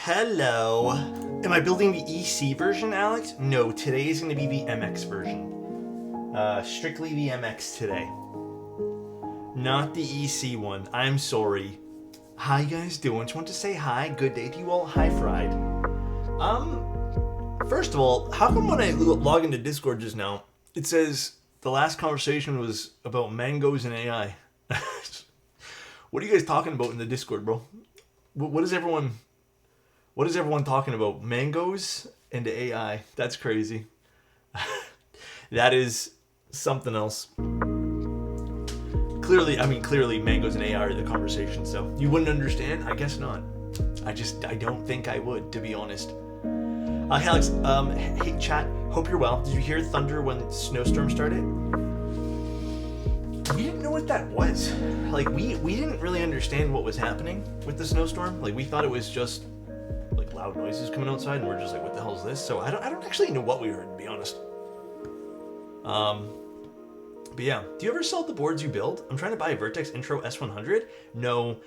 Hello. Am I building the EC version, Alex? No, today is going to be the MX version. Strictly the MX today. Not the EC one. I'm sorry. How you guys doing? Just want to say hi. Good day to you all. Hi, Fried. First of all, how come when I log into Discord just now, it says the last conversation was about mangoes and AI? What are you guys talking about in the Discord, bro? What is everyone talking about? Mangoes and AI. That's crazy. That is something else. Clearly mangoes and AI are the conversation, so you wouldn't understand? I guess not. I don't think I would, to be honest. Hey Alex, hey chat, hope you're well. Did you hear thunder when snowstorm started? We didn't know what that was. Like, we didn't really understand what was happening with the snowstorm. Like, we thought it was just like loud noises coming outside, and we're just like, what the hell is this? So I don't actually know what we heard, to be honest. But yeah, do you ever sell the boards you build? I'm trying to buy a Vertex Intro S100. No.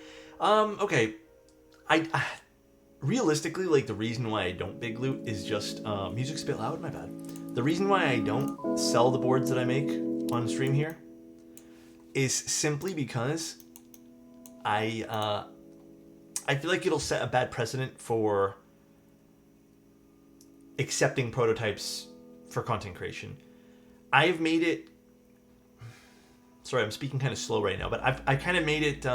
Okay. I realistically, like, the reason why I don't big loot is just music's a bit loud. My bad. The reason why I don't sell the boards that I make on stream here is simply because I feel like it'll set a bad precedent for accepting prototypes for content creation. I've made it. Sorry, I'm speaking kind of slow right now, but I kind of made it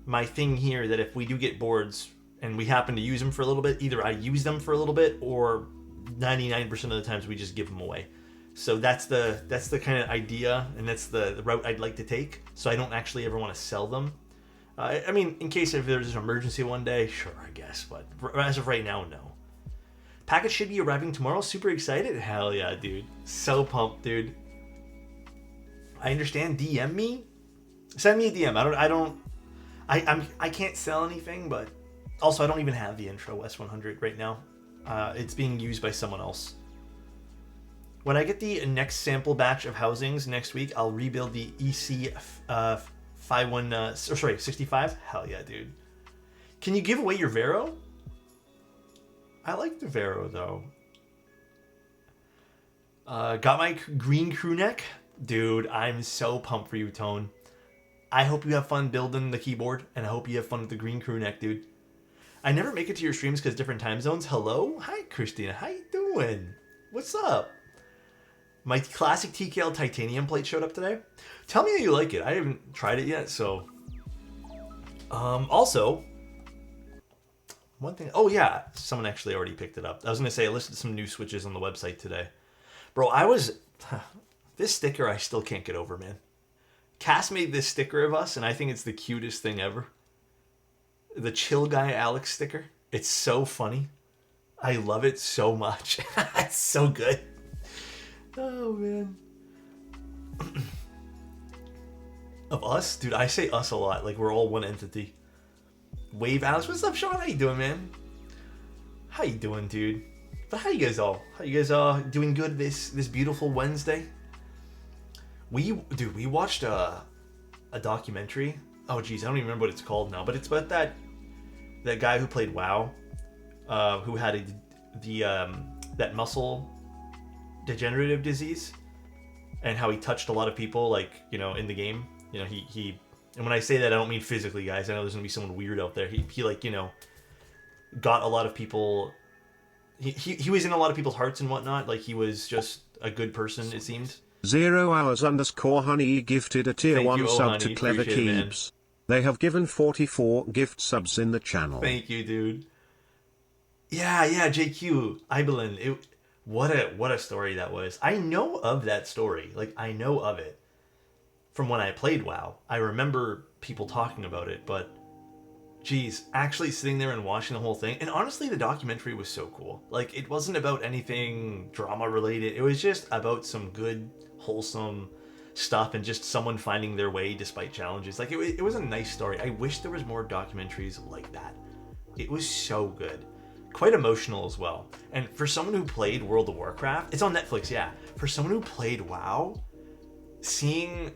my thing here that if we do get boards and we happen to use them for a little bit, either I use them for a little bit or 99% of the times we just give them away. So that's the kind of idea, and that's the route I'd like to take. So I don't actually ever want to sell them. I mean, in case if there's an emergency one day, sure, I guess. But as of right now, no. Package should be arriving tomorrow. Super excited. Hell yeah, dude. So pumped, dude. I understand. DM me. Send me a DM. I can't sell anything, but also I don't even have the Intro S100 right now. It's being used by someone else. When I get the next sample batch of housings next week, I'll rebuild the EC 65. Hell yeah, dude. Can you give away your Vero? I like the Vero though. Got my green crew neck? Dude, I'm so pumped for you, Tone. I hope you have fun building the keyboard, and I hope you have fun with the green crew neck, dude. I never make it to your streams because different time zones. Hello? Hi, Christina. How you doing? What's up? My classic TKL titanium plate showed up today. Tell me how you like it. I haven't tried it yet, so... Also... One thing... Oh, yeah. Someone actually already picked it up. I was going to say, I listed some new switches on the website today. Bro, I was... This sticker I still can't get over, man. Cass made this sticker of us, and I think it's the cutest thing ever. The Chill Guy Alex sticker. It's so funny. I love it so much. It's so good. Oh, man. Of us? Dude, I say us a lot. Like, we're all one entity. Wave Alex. What's up, Sean? How you doing, man? How you doing, dude? But how you guys all? How you guys doing good this beautiful Wednesday? We watched a documentary. Oh, geez, I don't even remember what it's called now. But it's about that guy who played WoW, who had that muscle degenerative disease, and how he touched a lot of people, like, you know, in the game. You know, he and when I say that, I don't mean physically, guys. I know there's gonna be someone weird out there. He like, you know, got a lot of people. He was in a lot of people's hearts and whatnot. Like, he was just a good person, it seemed. 0hours_honey gifted a tier 1 sub honey. to Clever Keebs. They have given 44 gift subs in the channel. Thank you, dude. Yeah, JQ, Ibelin. What a story that was. I know of that story. Like, I know of it from when I played WoW. I remember people talking about it, but geez, actually sitting there and watching the whole thing. And honestly, the documentary was so cool. Like, it wasn't about anything drama related. It was just about some good, wholesome stuff and just someone finding their way despite challenges. Like, it was a nice story. I wish there was more documentaries like that. It was so good. Quite emotional as well. And for someone who played World of Warcraft, it's on Netflix, yeah. For someone who played WoW, seeing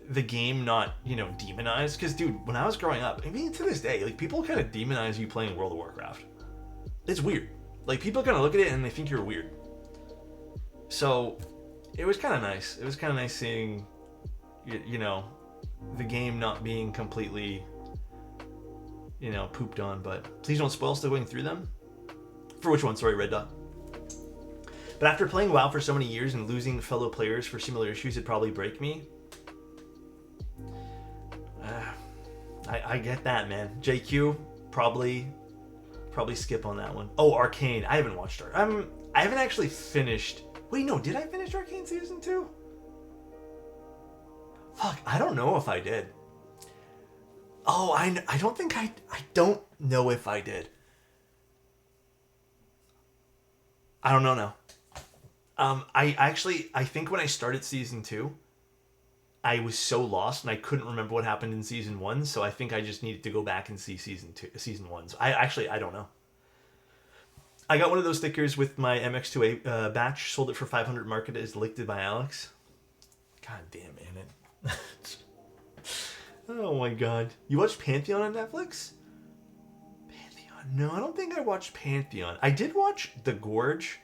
the game not, you know, demonized. Because, dude, when I was growing up, I mean, to this day, like, people kind of demonize you playing World of Warcraft. It's weird. Like, people kind of look at it and they think you're weird. So, it was kind of nice. It was kind of nice seeing, you know, the game not being completely, you know, pooped on. But please don't spoil, still going through them. For which one? Sorry, Red Dot. But after playing WoW for so many years and losing fellow players for similar issues, it'd probably break me. I get that, man. JQ, probably skip on that one. Oh, Arcane. I haven't watched I haven't actually finished. Wait, no, did I finish Arcane Season 2? Fuck, I don't know if I did. Oh, I don't think I don't know if I did. I don't know now. I think when I started Season 2, I was so lost and I couldn't remember what happened in Season 1, so I think I just needed to go back and see Season 1. So I don't know. I got one of those stickers with my MX2A batch, sold it for 500, marketed as licked by Alex. God damn, man. Oh my god. You watched Pantheon on Netflix? Pantheon? No, I don't think I watched Pantheon. I did watch The Gorge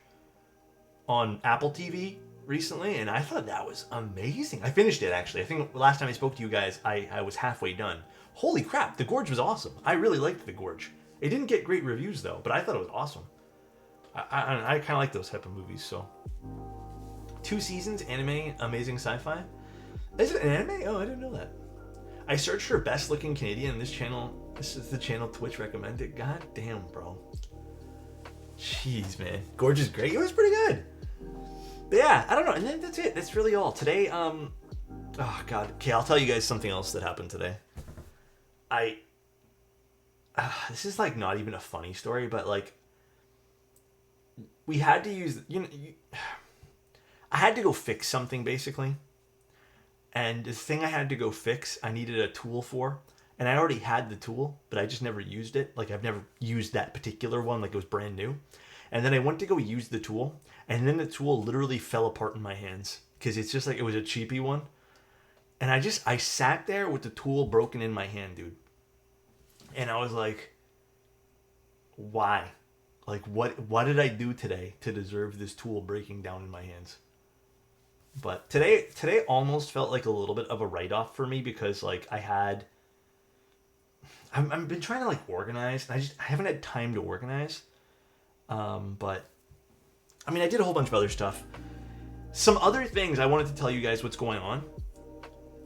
on Apple TV recently, and I thought that was amazing. I finished it, actually. I think the last time I spoke to you guys, I was halfway done. Holy crap, The Gorge was awesome. I really liked The Gorge. It didn't get great reviews, though, but I thought it was awesome. I kind of like those type of movies, so. 2 seasons, anime, amazing sci-fi. Is it an anime? Oh, I didn't know that. I searched for best looking Canadian, and this is the channel Twitch recommended. God damn, bro. Jeez, man. Gorge is great. It was pretty good. But yeah, I don't know. And then that's it. That's really all. Today, oh god. Okay, I'll tell you guys something else that happened today. This is like not even a funny story, but like, we had to use, I had to go fix something basically. And the thing I had to go fix, I needed a tool for. And I already had the tool, but I just never used it. Like, I've never used that particular one, like it was brand new. And then I went to go use the tool, and then the tool literally fell apart in my hands. Because it's just like, it was a cheapy one. And I sat there with the tool broken in my hand, dude. And I was like, why? Like, what did I do today to deserve this tool breaking down in my hands? But today almost felt like a little bit of a write-off for me, because like I've been trying to like organize, and I haven't had time to organize. But I mean, I did a whole bunch of other stuff. Some other things I wanted to tell you guys what's going on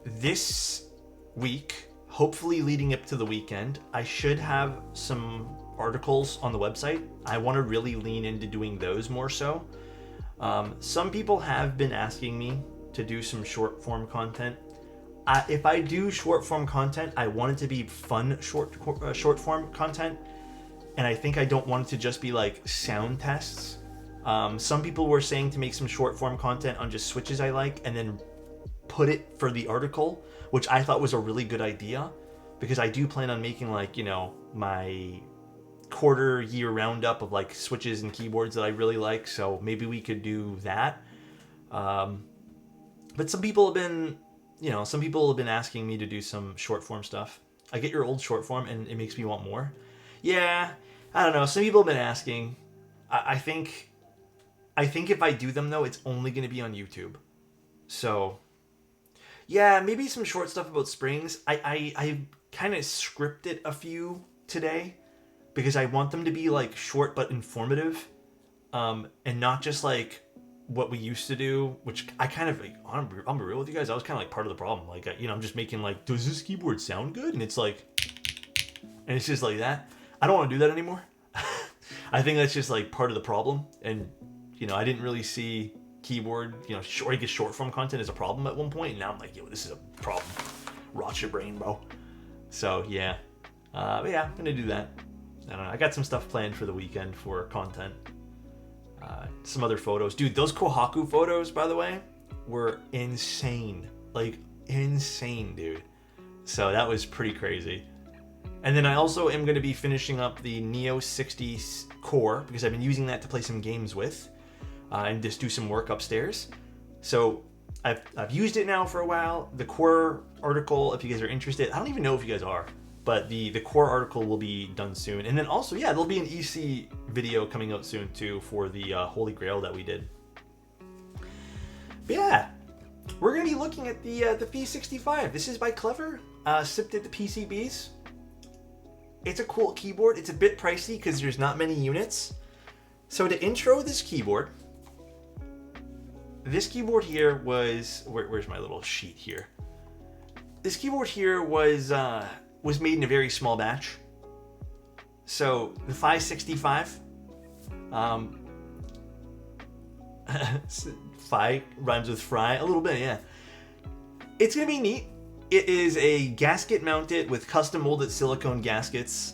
this week. Hopefully leading up to the weekend, I should have some articles on the website. I want to really lean into doing those more so. Some people have been asking me to do some short form content. If I do short form content, I want it to be fun short form content. And I think I don't want it to just be like sound tests. Some people were saying to make some short form content on just switches I like, and then put it for the article, which I thought was a really good idea, because I do plan on making like, my quarter year roundup of like switches and keyboards that I really like. So maybe we could do that. But some people have been asking me to do some short form stuff. I get your old short form and it makes me want more. Yeah, I don't know. Some people have been asking. I think if I do them though, it's only going to be on YouTube. So yeah, maybe some short stuff about springs. I kind of scripted a few today, because I want them to be like short but informative, and not just like what we used to do, which I kind of, I'm be real with you guys, I was kind of like part of the problem. Like, I'm just making like, does this keyboard sound good? And it's like, and it's just like that. I don't want to do that anymore. I think that's just like part of the problem. And, I didn't really see keyboard, short form content as a problem at one point. And now I'm like, this is a problem. Rot your brain, bro. So yeah. But yeah, I'm going to do that. I don't know. I got some stuff planned for the weekend for content. Some other photos. Dude, those Kohaku photos, by the way, were insane. Like, insane, dude. So that was pretty crazy. And then I also am going to be finishing up the Neo 60 core, because I've been using that to play some games with, and just do some work upstairs. So I've used it now for a while. The core article, if you guys are interested, I don't even know if you guys are, but the core article will be done soon. And then also, yeah, there'll be an EC video coming out soon too for the Holy Grail that we did. But yeah, we're gonna be looking at the Phi65. This is by Clever, sipped at the PCBs. It's a cool keyboard. It's a bit pricey because there's not many units. So to intro this keyboard here was where's my little sheet here? This keyboard here was made in a very small batch. So the Phi65, Phi rhymes with fry a little bit, yeah. It's gonna be neat. It is a gasket mounted with custom molded silicone gaskets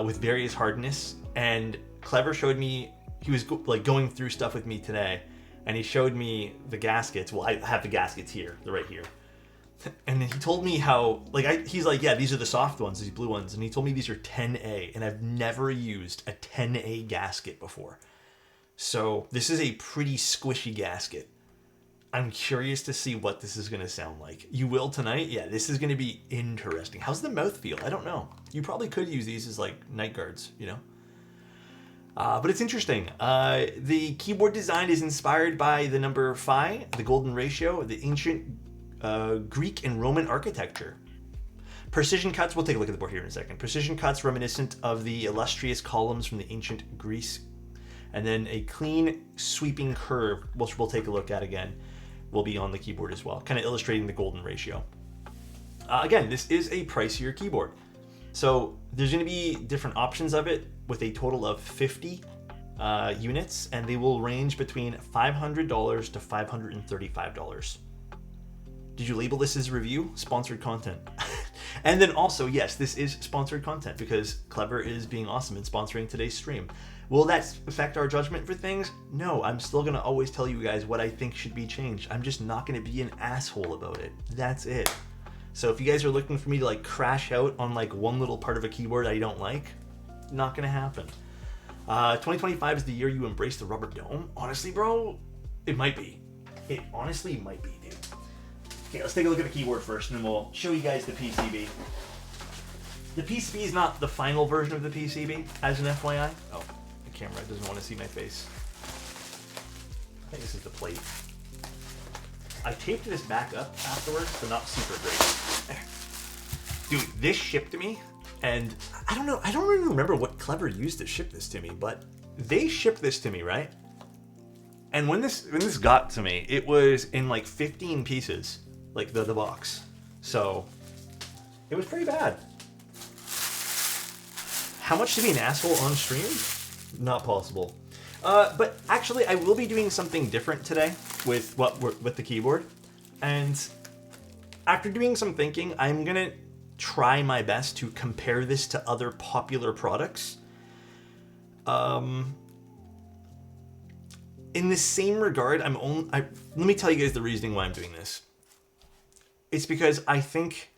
with various hardness. And Clever showed me, he was going through stuff with me today, and he showed me the gaskets. Well, I have the gaskets here, they're right here. And he told me how, he's like, yeah, these are the soft ones, these blue ones. And he told me these are 10A, and I've never used a 10A gasket before. So this is a pretty squishy gasket. I'm curious to see what this is going to sound like. You will tonight? Yeah, this is going to be interesting. How's the mouth feel? I don't know. You probably could use these as like night guards, you know? But it's interesting. The keyboard design is inspired by the number Phi, the golden ratio, the ancient Greek and Roman architecture. Precision cuts, we'll take a look at the board here in a second. Precision cuts reminiscent of the illustrious columns from the ancient Greece. And then a clean sweeping curve, which we'll take a look at again, will be on the keyboard as well, kind of illustrating the golden ratio. Again, this is a pricier keyboard. So there's going to be different options of it with a total of 50 units, and they will range between $500 to $535. Did you label this as review? Sponsored content. And then also, yes, this is sponsored content because Clever is being awesome and sponsoring today's stream. Will that affect our judgment for things? No, I'm still going to always tell you guys what I think should be changed. I'm just not going to be an asshole about it. That's it. So if you guys are looking for me to crash out on one little part of a keyboard I don't like, not going to happen. 2025 is the year you embrace the rubber dome. Honestly, bro, it might be. It honestly might be, dude. Okay, let's take a look at the keyboard first, and then we'll show you guys the PCB. The PCB is not the final version of the PCB, as an FYI. Oh, the camera doesn't want to see my face. I think this is the plate. I taped this back up afterwards, but not super great. Dude, this shipped to me, and I don't know, I don't really remember what Clever used to ship this to me, but they shipped this to me, right? And when this got to me, it was in 15 pieces, the box. So it was pretty bad. How much to be an asshole on stream? Not possible. But actually, I will be doing something different today with the keyboard. And after doing some thinking, I'm gonna try my best to compare this to other popular products. In the same regard, let me tell you guys the reasoning why I'm doing this. It's because I think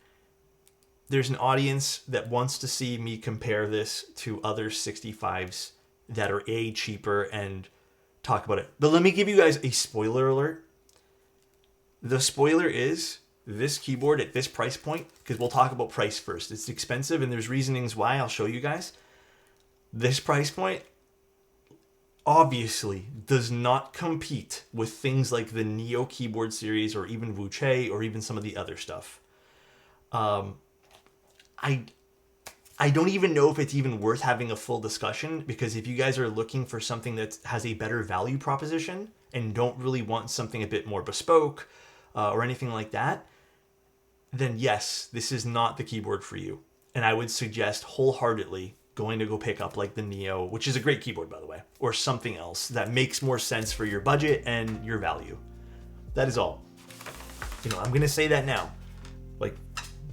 there's an audience that wants to see me compare this to other 65s that are cheaper and talk about it. But let me give you guys a spoiler alert. The spoiler is this keyboard at this price point, because we'll talk about price first. It's expensive and there's reasonings why. I'll show you guys. This price point obviously does not compete with things like the Neo keyboard series or even Wuche or even some of the other stuff. I don't even know if it's even worth having a full discussion, because if you guys are looking for something that has a better value proposition and don't really want something a bit more bespoke or anything like that, then yes, this is not the keyboard for you. And I would suggest wholeheartedly going to go pick up the Neo, which is a great keyboard, by the way, or something else that makes more sense for your budget and your value. That is all. I'm going to say that now.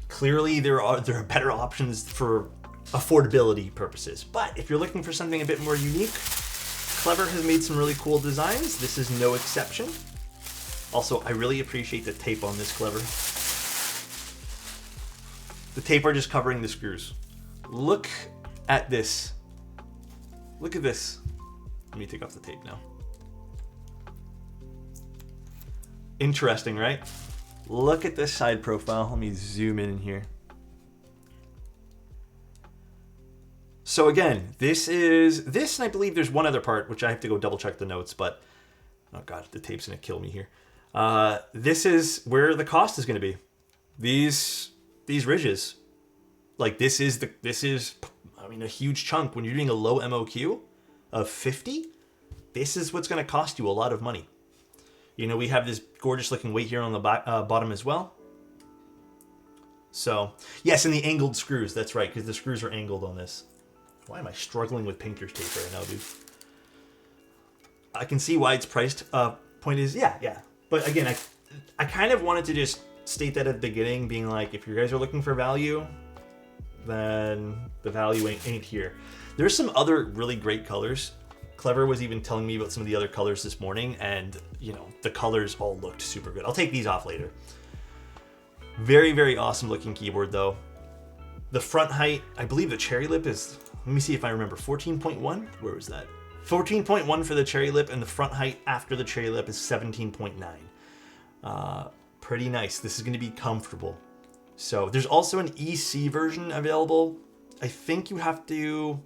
Clearly there are better options for affordability purposes. But if you're looking for something a bit more unique, Clever has made some really cool designs. This is no exception. Also, I really appreciate the tape on this, Clever. The tape are just covering the screws. Look at this. Look at this. Let me take off the tape now. Interesting, right? Look at this side profile. Let me zoom in here. So again, this, and I believe there's one other part, which I have to go double check the notes, but, oh God, the tape's gonna kill me here. This is where the cost is gonna be. These ridges. Like this is, I mean, a huge chunk. When you're doing a low MOQ of 50, this is what's gonna cost you a lot of money. You know, we have this gorgeous looking weight here on the bottom as well. So, yes, and the angled screws, that's right, because the screws are angled on this. Why am I struggling with painter's tape right now, dude? I can see why it's priced. Point is, yeah. But again, I kind of wanted to just state that at the beginning, being like, if you guys are looking for value, then the value ain't here. There's some other really great colors. Clever was even telling me about some of the other colors this morning, and, you know, the colors all looked super good. I'll take these off later. Very, very awesome looking keyboard, though. The front height, I believe the cherry lip is, let me see if I remember, 14.1? Where was that? 14.1 for the cherry lip, and the front height after the cherry lip is 17.9. Pretty nice. This is going to be comfortable. So there's also an EC version available. I think you have to...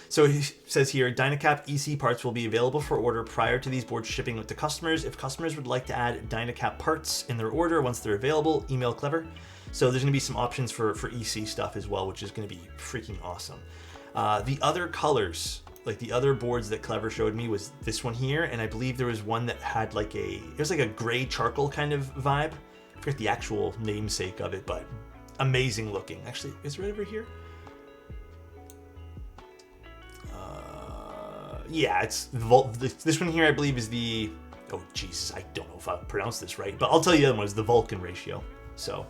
So he says here, Dynacap EC parts will be available for order prior to these boards shipping to customers. If customers would like to add Dynacap parts in their order once they're available, email Clever. So there's going to be some options for EC stuff as well, which is going to be freaking awesome. The other colors, like the other boards that Clever showed me, was this one here, and I believe there was one that had like it was like a gray charcoal kind of vibe. I forget the actual namesake of it, but amazing looking. Actually, is it right over here? Yeah, it's this one here, I believe, is the, oh Jesus, I don't know if I pronounced this right, but I'll tell you the other one is the Vulcan ratio. So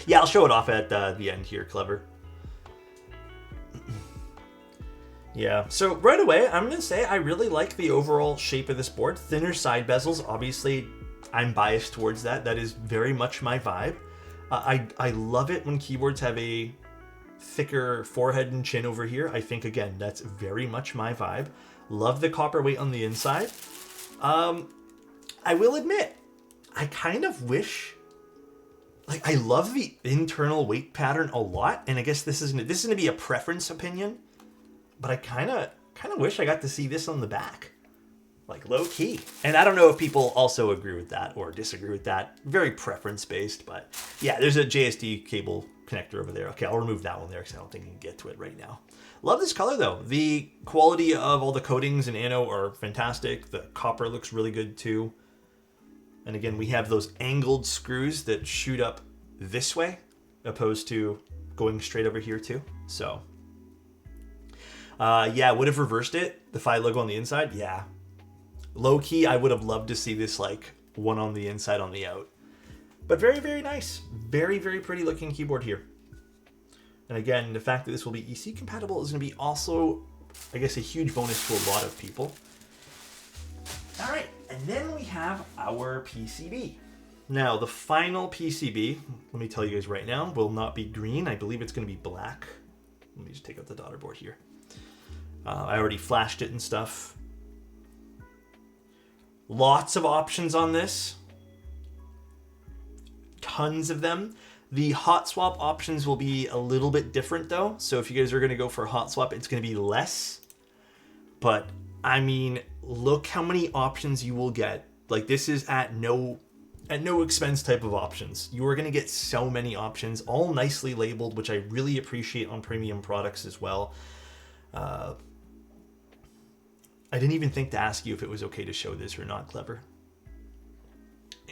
yeah, I'll show it off at the end here, Clever. Yeah, so right away, I'm going to say I really like the overall shape of this board. Thinner side bezels, obviously, I'm biased towards that. That is very much my vibe. I love it when keyboards have a thicker forehead and chin over here. I think, again, that's very much my vibe. Love the copper weight on the inside. I will admit, I kind of wish... Like, I love the internal weight pattern a lot, and I guess this is gonna be a preference opinion, but I kind of wish I got to see this on the back, like low key. And I don't know if people also agree with that or disagree with that. Very preference based, but yeah, there's a JSD cable connector over there. Okay, I'll remove that one there because I don't think I can get to it right now. Love this color though. The quality of all the coatings and anno are fantastic. The copper looks really good too. And again, we have those angled screws that shoot up this way, opposed to going straight over here too. So, yeah, would have reversed it. The Phi logo on the inside, yeah. Low key, I would have loved to see this like one on the inside, on the out. But very, very nice. Very, very pretty looking keyboard here. And again, the fact that this will be EC compatible is going to be also, I guess, a huge bonus to a lot of people. All right, and then we have our PCB. Now, the final PCB, let me tell you guys right now, will not be green. I believe it's going to be black. Let me just take out the daughter board here. I already flashed it and stuff. Lots of options on this. Tons of them. The hot swap options will be a little bit different though. So if you guys are going to go for a hot swap, it's going to be less. But I mean, look how many options you will get. Like, this is at no expense type of options. You are going to get so many options, all nicely labeled, which I really appreciate on premium products as well. I didn't even think to ask you if it was okay to show this or not, Clever.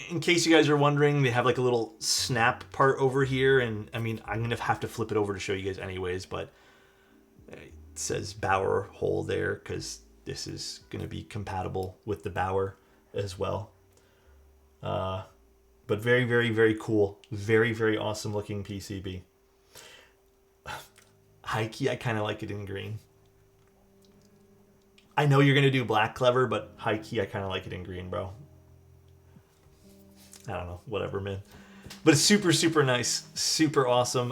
In case you guys are wondering, they have like a little snap part over here, and I mean, I'm gonna have to flip it over to show you guys anyways, but it says Bauer hole there because this is gonna be compatible with the Bauer as well. But very, very, very cool. Very, very awesome looking PCB. High key, I kind of like it in green. I know you're gonna do black, Clever, but high key, I kind of like it in green, bro. I don't know, whatever, man. But it's super, super nice, super awesome.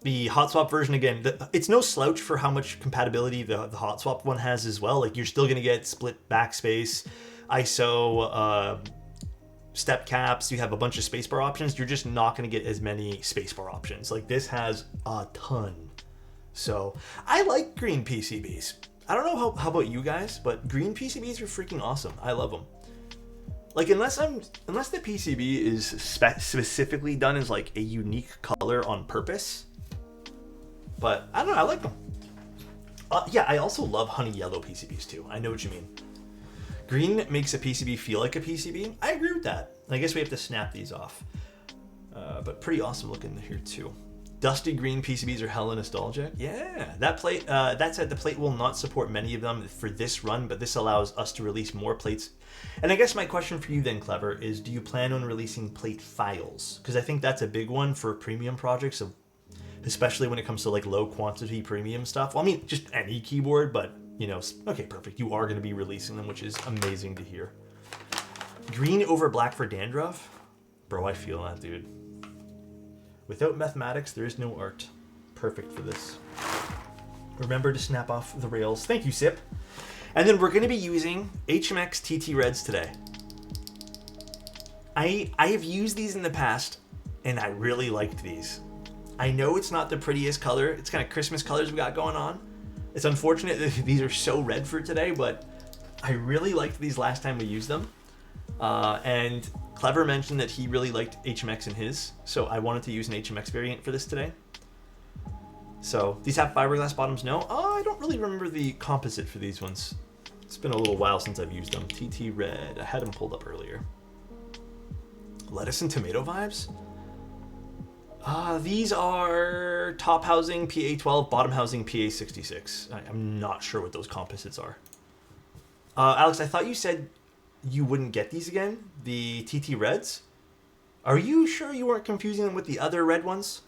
The hot swap version, again, it's no slouch for how much compatibility the hot swap one has as well. Like, you're still gonna get split backspace. ISO, step caps, you have a bunch of spacebar options. You're just not going to get as many spacebar options. Like this has a ton. So I like green PCBs. I don't know how about you guys, but green PCBs are freaking awesome. I love them. Like unless the PCB is specifically done as like a unique color on purpose. But I don't know, I like them. Yeah, I also love honey yellow PCBs too. I know what you mean. Green makes a PCB feel like a PCB. I agree with that. I guess we have to snap these off. But pretty awesome looking here too. Dusty green PCBs are hella nostalgic. Yeah, that said, the plate will not support many of them for this run, but this allows us to release more plates. And I guess my question for you then, Clever, is do you plan on releasing plate files? Because I think that's a big one for premium projects, especially when it comes to like low quantity premium stuff. Well, I mean, just any keyboard, but you know, okay, perfect. You are going to be releasing them, which is amazing to hear. Green over black for dandruff? Bro, I feel that, dude. Without mathematics, there is no art. Perfect for this. Remember to snap off the rails. Thank you, Sip. And then we're going to be using HMX TT Reds today. I have used these in the past, and I really liked these. I know it's not the prettiest color. It's kind of Christmas colors we got going on. It's unfortunate that these are so red for today, but I really liked these last time we used them. And Clever mentioned that he really liked HMX in his, so I wanted to use an HMX variant for this today. So these have fiberglass bottoms? No? I don't really remember the composite for these ones. It's been a little while since I've used them. TT Red. I had them pulled up earlier. Lettuce and tomato vibes? These are top housing PA12, bottom housing PA66. I'm not sure what those composites are. Alex, I thought you said you wouldn't get these again, the TT Reds. Are you sure you weren't confusing them with the other red ones?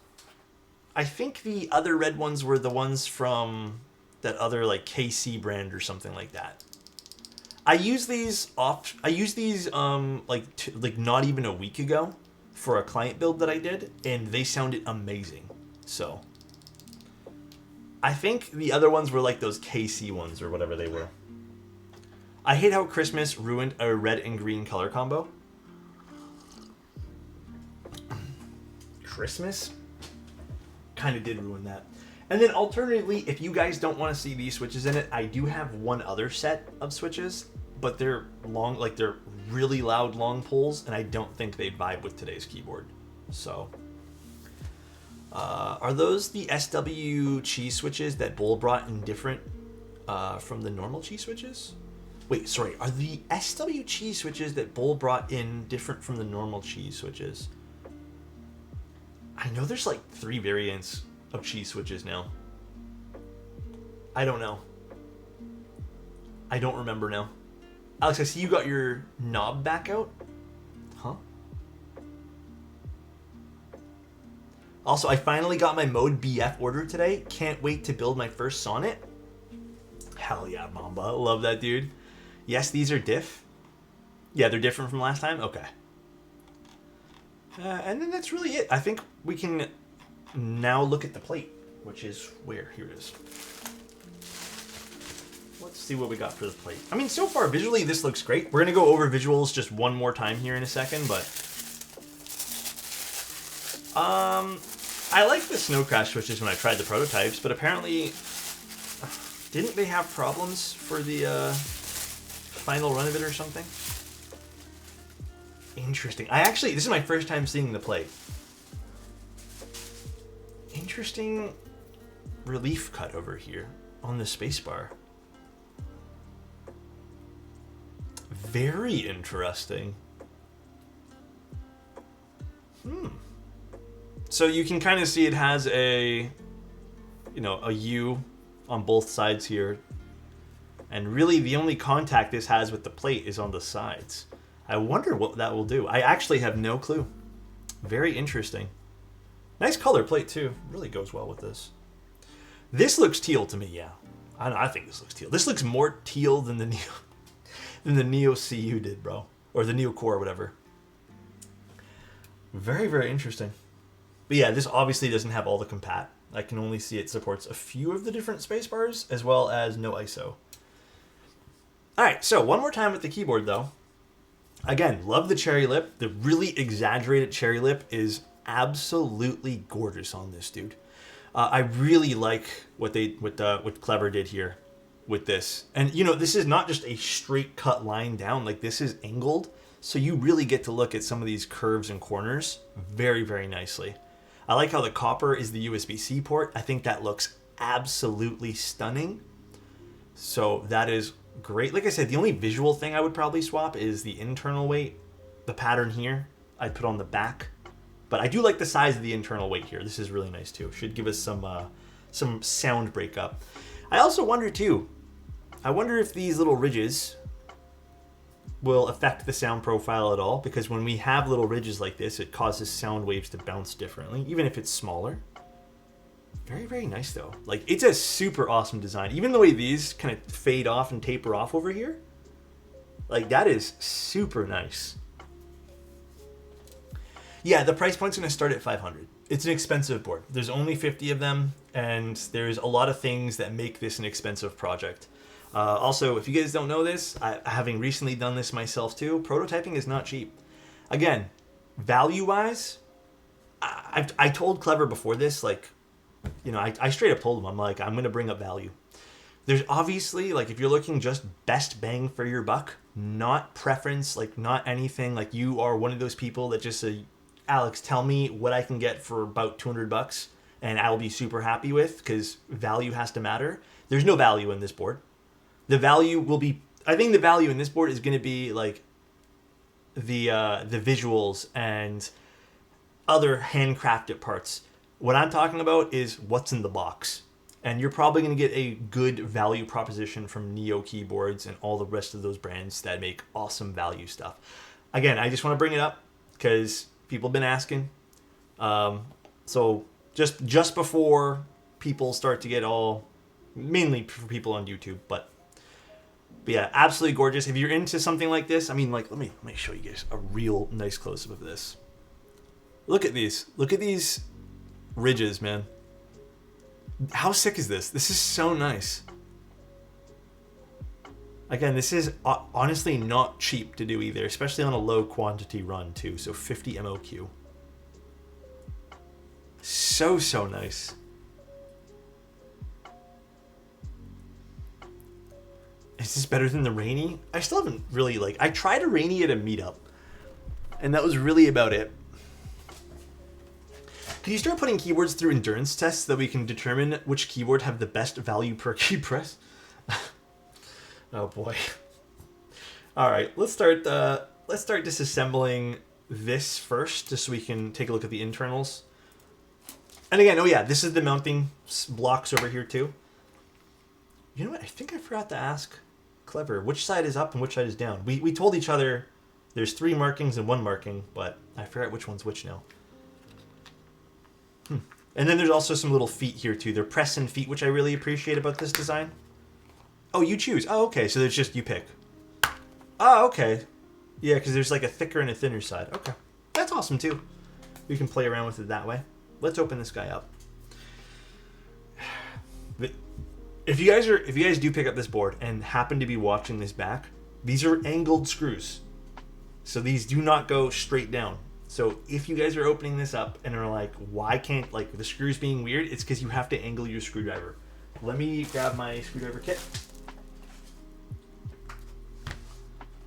I think the other red ones were the ones from that other like KC brand or something like that. I used these like not even a week ago for a client build that I did, and they sounded amazing. So I think the other ones were like those KC ones or whatever they were. I hate how Christmas ruined a red and green color combo. Christmas kind of did ruin that. And then alternatively, if you guys don't want to see these switches in it, I do have one other set of switches, but they're long, like they're really loud long pulls, and I don't think they vibe with today's keyboard. So, are those the SW cheese switches that Bull brought in different from the normal cheese switches? Wait, sorry, are the SW cheese switches that Bull brought in different from the normal cheese switches? I know there's like 3 variants of cheese switches now. I don't know. I don't remember now. Alex, I see you got your knob back out. Huh? Also, I finally got my Mode BF ordered today. Can't wait to build my first Sonnet. Hell yeah, Mamba. Love that, dude. Yes, these are diff. Yeah, they're different from last time? Okay. And then that's really it. I think we can now look at the plate, which is where? Here it is. Let's see what we got for the plate. I mean, so far, visually, this looks great. We're going to go over visuals just one more time here in a second, but I like the snow crash switches when I tried the prototypes, but apparently, didn't they have problems for the final run of it or something? Interesting. This is my first time seeing the plate. Interesting relief cut over here on the spacebar. Very interesting. So you can kind of see it has a U on both sides here. And really the only contact this has with the plate is on the sides. I wonder what that will do. I actually have no clue. Very interesting. Nice color plate too. Really goes well with this. This looks teal to me, yeah. I think this looks teal. This looks more teal than the Neo CU did, bro. Or the Neo Core, whatever. Very, very interesting. But yeah, this obviously doesn't have all the compat. I can only see it supports a few of the different spacebars, as well as no ISO. All right, so one more time with the keyboard though. Again, love the cherry lip. The really exaggerated cherry lip is absolutely gorgeous on this dude. I really like what Clever did here with this. And you know, this is not just a straight cut line down, like this is angled, so you really get to look at some of these curves and corners very, very nicely. I like how the copper is the USB-C port. I think that looks absolutely stunning. So that is great. Like I said, the only visual thing I would probably swap is the internal weight. The pattern here I'd put on the back. But I do like the size of the internal weight here. This is really nice too. Should give us some sound breakup. I also wonder too, I wonder if these little ridges will affect the sound profile at all, because when we have little ridges like this, it causes sound waves to bounce differently, even if it's smaller. Very, very nice though. Like, it's a super awesome design. Even the way these kind of fade off and taper off over here, like that is super nice. Yeah, the price point's going to start at 500. It's an expensive board. There's only 50 of them, and there's a lot of things that make this an expensive project. Also, if you guys don't know this, having recently done this myself too, prototyping is not cheap. Again, value-wise, I told Clever before this, like, you know, I straight up told him, I'm like, I'm going to bring up value. There's obviously, like, if you're looking just best bang for your buck, not preference, like, not anything, like, you are one of those people that just say, Alex, tell me what I can get for about $200 and I'll be super happy with, because value has to matter. There's no value in this board. The value will be, I think the value in this board is going to be like the visuals and other handcrafted parts. What I'm talking about is what's in the box. And you're probably going to get a good value proposition from Neo Keyboards and all the rest of those brands that make awesome value stuff. Again, I just want to bring it up because people have been asking. So just before people start to get all, mainly for people on YouTube, but yeah, absolutely gorgeous. If you're into something like this, I mean, like, let me show you guys a real nice close-up of this. Look at these. Look at these ridges, man. How sick is this? This is so nice. Again, this is honestly not cheap to do either, especially on a low quantity run too. So 50 MOQ. So nice. Is this better than the Rainy? I still haven't really, like, I tried a Rainy at a meetup, and that was really about it. Can you start putting keyboards through endurance tests so that we can determine which keyboard have the best value per key press? Oh boy. All right, let's start disassembling this first, just so we can take a look at the internals. And again, oh yeah, this is the mounting blocks over here too. You know what? I think I forgot to ask Clever which side is up and which side is down. We told each other there's 3 markings and 1 marking, but I forgot which one's which now. And then there's also some little feet here too. They're press and feet, which I really appreciate about this design. Oh, you choose. Oh, okay. So there's just, you pick. Oh, okay. Yeah, because there's like a thicker and a thinner side. Okay. That's awesome too. We can play around with it that way. Let's open this guy up. If you guys do pick up this board and happen to be watching this back, these are angled screws. So these do not go straight down. So if you guys are opening this up and are like, why can't, like, the screws being weird, it's because you have to angle your screwdriver. Let me grab my screwdriver kit.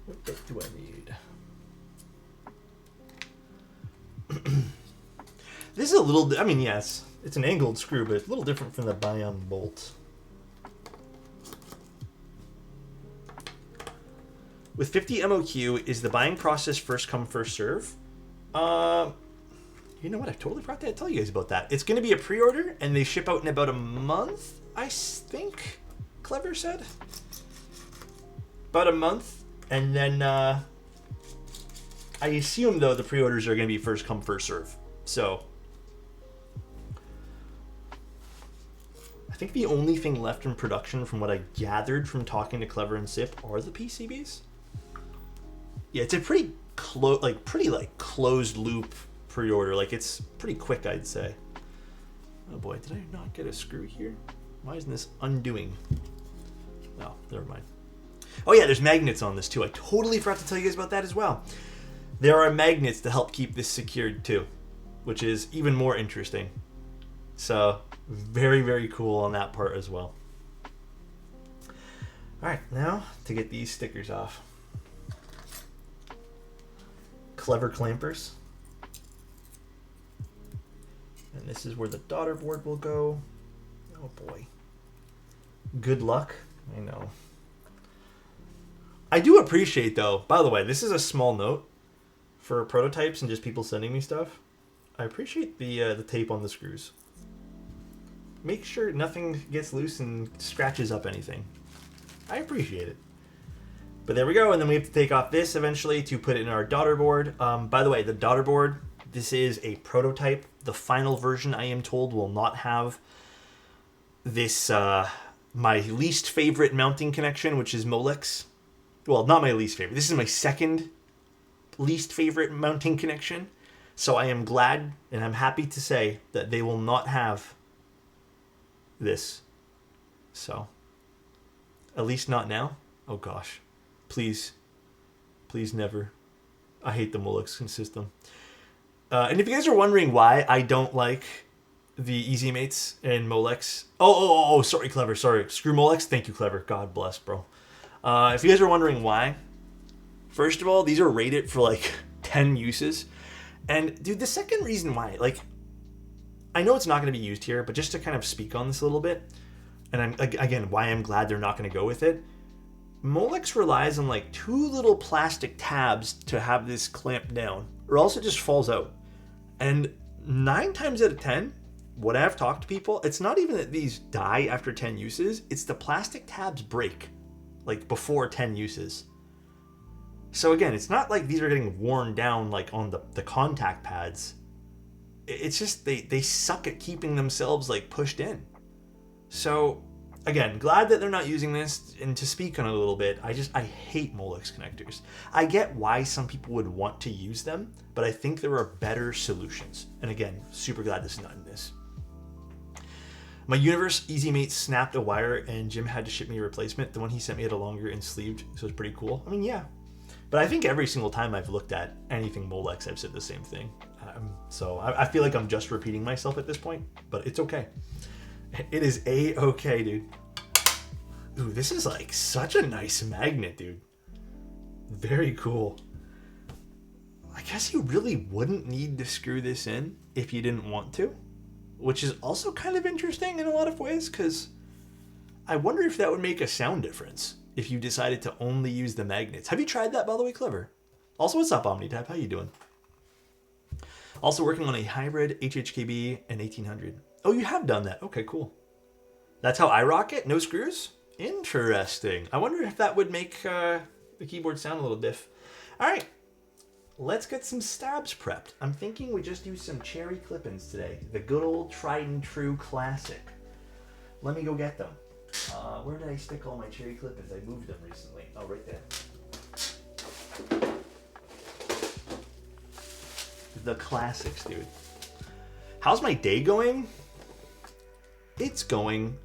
What do I need? This is a little, I mean, yes, it's an angled screw, but it's a little different from the Bion bolt. With 50 MOQ, is the buying process first come, first serve? You know what? I totally forgot to tell you guys about that. It's going to be a pre-order, and they ship out in about a month, I think Clever said. About a month. And then, I assume, though, the pre-orders are going to be first come, first serve. So, I think the only thing left in production, from what I gathered from talking to Clever and Sip, are the PCBs. Yeah, it's a pretty closed loop pre-order. Like, it's pretty quick, I'd say. Oh boy, did I not get a screw here? Why isn't this undoing? Oh, never mind. Oh yeah, there's magnets on this too. I totally forgot to tell you guys about that as well. There are magnets to help keep this secured too, which is even more interesting. So very, very cool on that part as well. All right, now to get these stickers off. Clever clampers. And this is where the daughter board will go. Oh boy. Good luck. I know. I do appreciate though, by the way, this is a small note for prototypes and just people sending me stuff. I appreciate the tape on the screws. Make sure nothing gets loose and scratches up anything. I appreciate it. But there we go, and then we have to take off this eventually to put it in our daughter board. By the way, the daughter board, this is a prototype. The final version, I am told, will not have this, my least favorite mounting connection, which is Molex. Well, not my least favorite. This is my second least favorite mounting connection. So I am glad and I'm happy to say that they will not have this. So, at least not now. Oh gosh. Please. Please never. I hate the Molex system. And if you guys are wondering why I don't like the Easy Mates and Molex. Oh, sorry, Clever. Sorry. Screw Molex. Thank you, Clever. God bless, bro. If you guys are wondering why, first of all, these are rated for like 10 uses. And dude, the second reason why, like, I know it's not going to be used here, but just to kind of speak on this a little bit, and why I'm glad they're not going to go with it. Molex relies on like 2 little plastic tabs to have this clamped down, or else it just falls out. And 9 times out of 10, when I've talked to people, it's not even that these die after 10 uses, it's the plastic tabs break, like before 10 uses. So again, it's not like these are getting worn down like on the contact pads. It's just they suck at keeping themselves like pushed in. So again, glad that they're not using this. And to speak on it a little bit, I hate Molex connectors. I get why some people would want to use them, but I think there are better solutions. And again, super glad this is not in this. My Universe Easy Mate snapped a wire and Jim had to ship me a replacement. The one he sent me had a longer and sleeved, so it's pretty cool. I mean, yeah. But I think every single time I've looked at anything Molex, I've said the same thing. So I feel like I'm just repeating myself at this point, but it's okay. It is A-okay, dude. Ooh, this is like such a nice magnet, dude. Very cool. I guess you really wouldn't need to screw this in if you didn't want to, which is also kind of interesting in a lot of ways, because I wonder if that would make a sound difference if you decided to only use the magnets. Have you tried that, by the way, Clever? Also, what's up, OmniType? How you doing? Also working on a hybrid HHKB and 1800. Oh, you have done that. Okay, cool. That's how I rock it? No screws? Interesting. I wonder if that would make the keyboard sound a little diff. All right, let's get some stabs prepped. I'm thinking we just use some cherry clip-ins today. The good old tried and true classic. Let me go get them. Where did I stick all my cherry clip-ins? I moved them recently. Oh, right there. The classics, dude. How's my day going? It's going.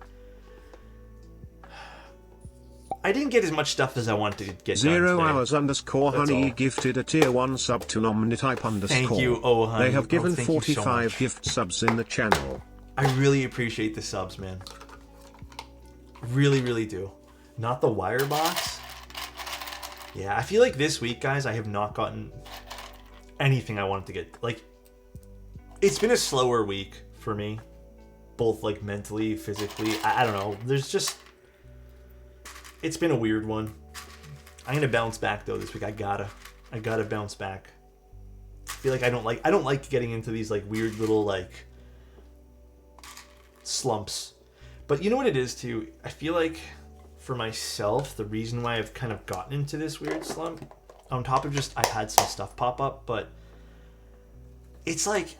I didn't get as much stuff as I wanted to get 0 done hours _ honey gifted a tier 1 sub to OmniType _. Thank you, oh honey. They have given thank you so 45 much. gift subs in the channel. I really appreciate the subs, man. Really, really do. Not the wire box. Yeah, I feel like this week, guys, I have not gotten anything I wanted to get. Like, it's been a slower week for me, both like mentally, physically. I don't know. There's just, it's been a weird one. I'm gonna bounce back though this week. I gotta bounce back. I feel like I don't like getting into these like weird little like slumps. But you know what it is too? I feel like for myself, the reason why I've kind of gotten into this weird slump, on top of just I've had some stuff pop up, but it's like,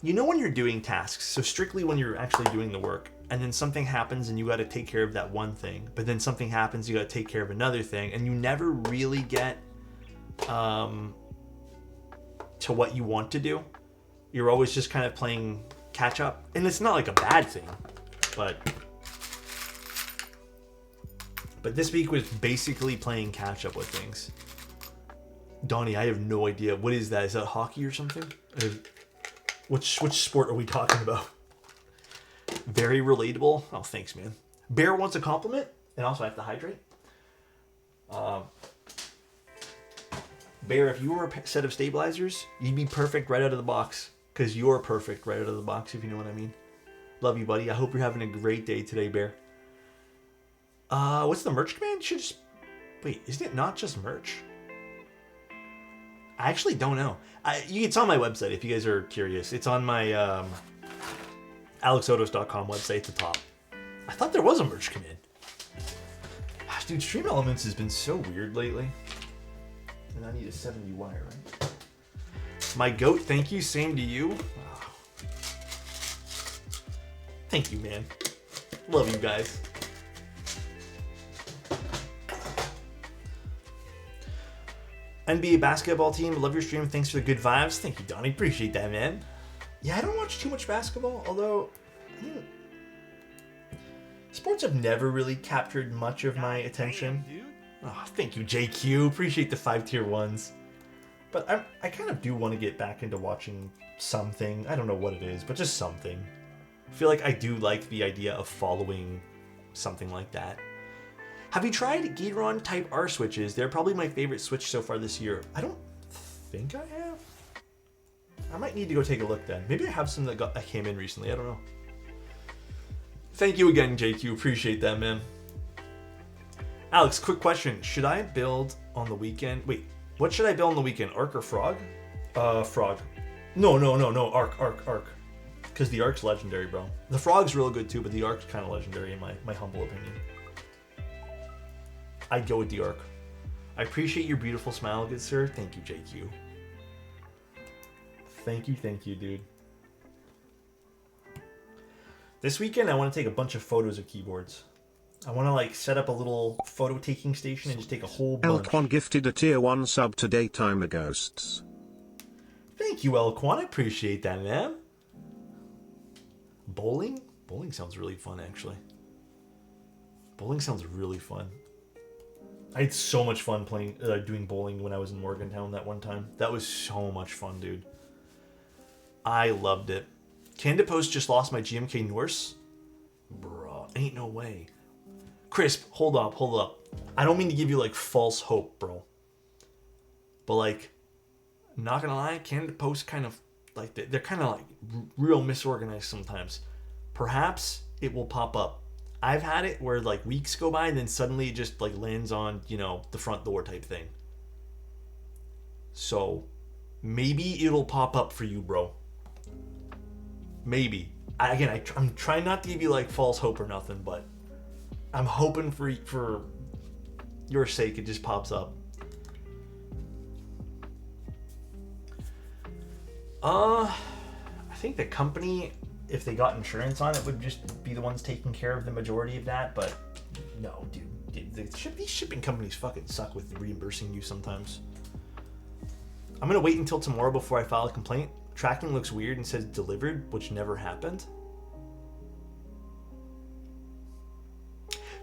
you know when you're doing tasks, so strictly when you're actually doing the work, and then something happens and you got to take care of that one thing, but then something happens, you got to take care of another thing, and you never really get to what you want to do. You're always just kind of playing catch up, and it's not like a bad thing, but But this week was basically playing catch up with things. Donnie, I have no idea. What is that? Is that hockey or something? Which sport are we talking about? Very relatable. Oh, thanks, man. Bear wants a compliment, and also I have to hydrate. Bear, if you were a set of stabilizers, you'd be perfect right out of the box. Because you're perfect right out of the box, if you know what I mean. Love you, buddy. I hope you're having a great day today, Bear. What's the merch command? Should just... Wait, isn't it not just merch? I actually don't know. It's on my website if you guys are curious. It's on my Alexotos.com website at the top. I thought there was a merch command. Gosh, dude, Stream Elements has been so weird lately. And I need a 70 wire, right? My goat, thank you. Same to you. Oh. Thank you, man. Love you guys. NBA basketball team, love your stream. Thanks for the good vibes. Thank you, Donnie. Appreciate that, man. Yeah, I don't watch too much basketball, although sports have never really captured much of my attention. Oh, thank you, JQ. Appreciate the 5 tier 1s. But I kind of do want to get back into watching something. I don't know what it is, but just something. I feel like I do like the idea of following something like that. Have you tried Gateron Type R switches? They're probably my favorite switch so far this year. I don't think I have. I might need to go take a look then. Maybe I have some that came in recently. I don't know. Thank you again, JQ. Appreciate that, man. Alex, quick question. Should I build on the weekend? Wait, what should I build on the weekend? Arc or Frog? Frog. No. Arc. Because the Arc's legendary, bro. The Frog's real good too, but the Arc's kind of legendary in my humble opinion. I'd go with the Arc. I appreciate your beautiful smile, good sir. Thank you, JQ. Thank you, dude. This weekend, I want to take a bunch of photos of keyboards. I want to like set up a little photo taking station and just take a whole bunch. Elquan gifted a tier 1 sub to Daytimer Ghosts. Thank you, Elquan. I appreciate that, man. Bowling? Bowling sounds really fun, actually. Bowling sounds really fun. I had so much fun playing, doing bowling when I was in Morgantown that one time. That was so much fun, dude. I loved it. Candid Post just lost my GMK Norse? Bruh, ain't no way. Crisp, hold up. I don't mean to give you, like, false hope, bro. But, like, not gonna lie, Candid Post kind of, like, they're kind of, like, real misorganized sometimes. Perhaps it will pop up. I've had it where like weeks go by and then suddenly it just like lands on, you know, the front door type thing. So maybe it'll pop up for you, bro. Maybe. I'm trying not to give you like false hope or nothing, but I'm hoping for your sake it just pops up. I think the company, if they got insurance on it, would just be the ones taking care of the majority of that, but no, dude. These shipping companies fucking suck with reimbursing you sometimes. I'm gonna wait until tomorrow before I file a complaint. Tracking looks weird and says delivered, which never happened.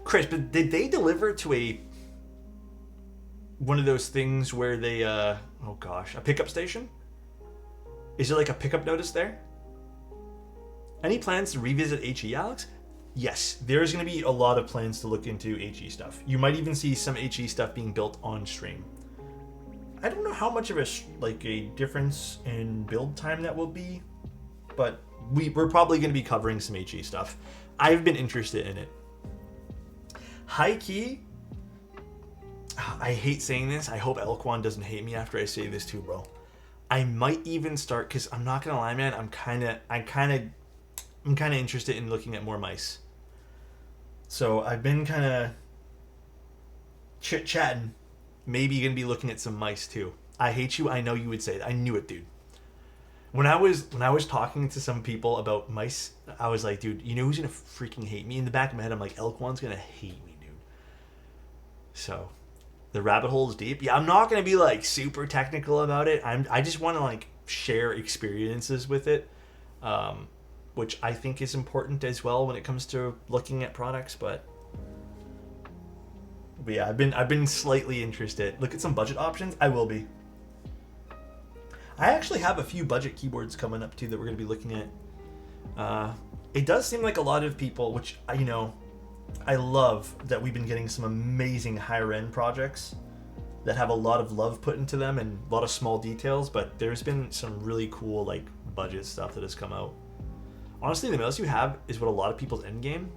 Chris, but did they deliver to one of those things where they, a pickup station? Is there like a pickup notice there? Any plans to revisit HE, Alex? Yes, there's going to be a lot of plans to look into HE stuff. You might even see some HE stuff being built on stream. I don't know how much of a difference in build time that will be, but we're probably going to be covering some HE stuff. I've been interested in it. High key, I hate saying this. I hope Elquan doesn't hate me after I say this too, bro. I might even start, because I'm not going to lie, man, I'm kind of interested in looking at more mice. So I've been kind of chit-chatting. Maybe you're going to be looking at some mice too. I hate you. I know you would say that. I knew it, dude. When I was talking to some people about mice, I was like, dude, you know who's going to freaking hate me? In the back of my head, I'm like, Elquan's going to hate me, dude. So the rabbit hole is deep. Yeah, I'm not going to be like super technical about it. I just want to like share experiences with it. Which I think is important as well when it comes to looking at products, but But yeah, I've been slightly interested. Look at some budget options. I will be. I actually have a few budget keyboards coming up too that we're going to be looking at. It does seem like a lot of people, which I love that we've been getting some amazing higher end projects that have a lot of love put into them and a lot of small details, but there's been some really cool like budget stuff that has come out. Honestly, the mouse you have is what a lot of people's end game.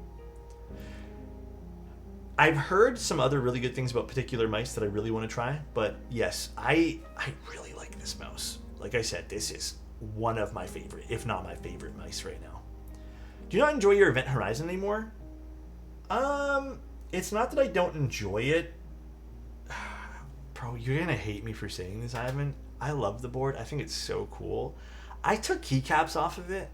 I've heard some other really good things about particular mice that I really want to try, but yes, I really like this mouse. Like I said, this is one of my favorite, if not my favorite mice right now. Do you not enjoy your Event Horizon anymore? It's not that I don't enjoy it. Bro, you're gonna hate me for saying this, Ivan. I love the board. I think it's so cool. I took keycaps off of it,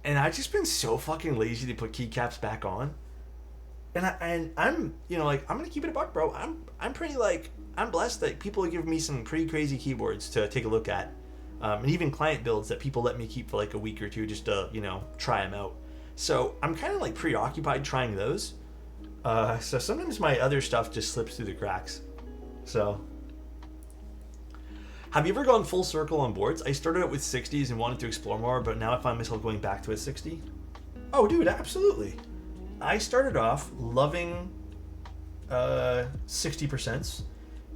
and I've just been so fucking lazy to put keycaps back on. And I'm I'm gonna keep it a buck, bro. I'm pretty I'm blessed that people give me some pretty crazy keyboards to take a look at, and even client builds that people let me keep for like a week or two just to try them out. So I'm kind of like preoccupied trying those. So sometimes my other stuff just slips through the cracks. So, have you ever gone full circle on boards? I started out with 60s and wanted to explore more, but now I find myself going back to a 60. Oh, dude, absolutely. I started off loving 60%.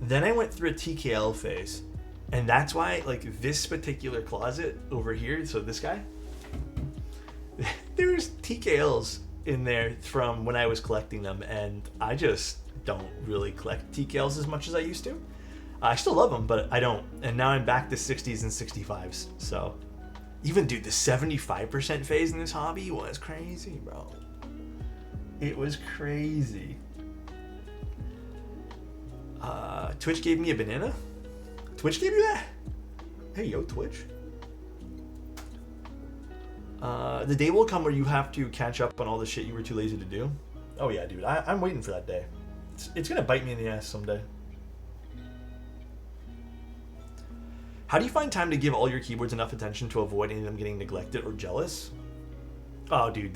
Then I went through a TKL phase. And that's why, like, this particular closet over here, so this guy, there's TKLs in there from when I was collecting them, and I just don't really collect TKLs as much as I used to. I still love them, but I don't. And now I'm back to 60s and 65s. So, even, dude, the 75% phase in this hobby was crazy, bro. It was crazy. Twitch gave me a banana? Twitch gave you that? Hey, yo, Twitch. The day will come where you have to catch up on all the shit you were too lazy to do. Oh yeah, dude. I'm waiting for that day. It's gonna bite me in the ass someday. How do you find time to give all your keyboards enough attention to avoid any of them getting neglected or jealous? Oh, dude,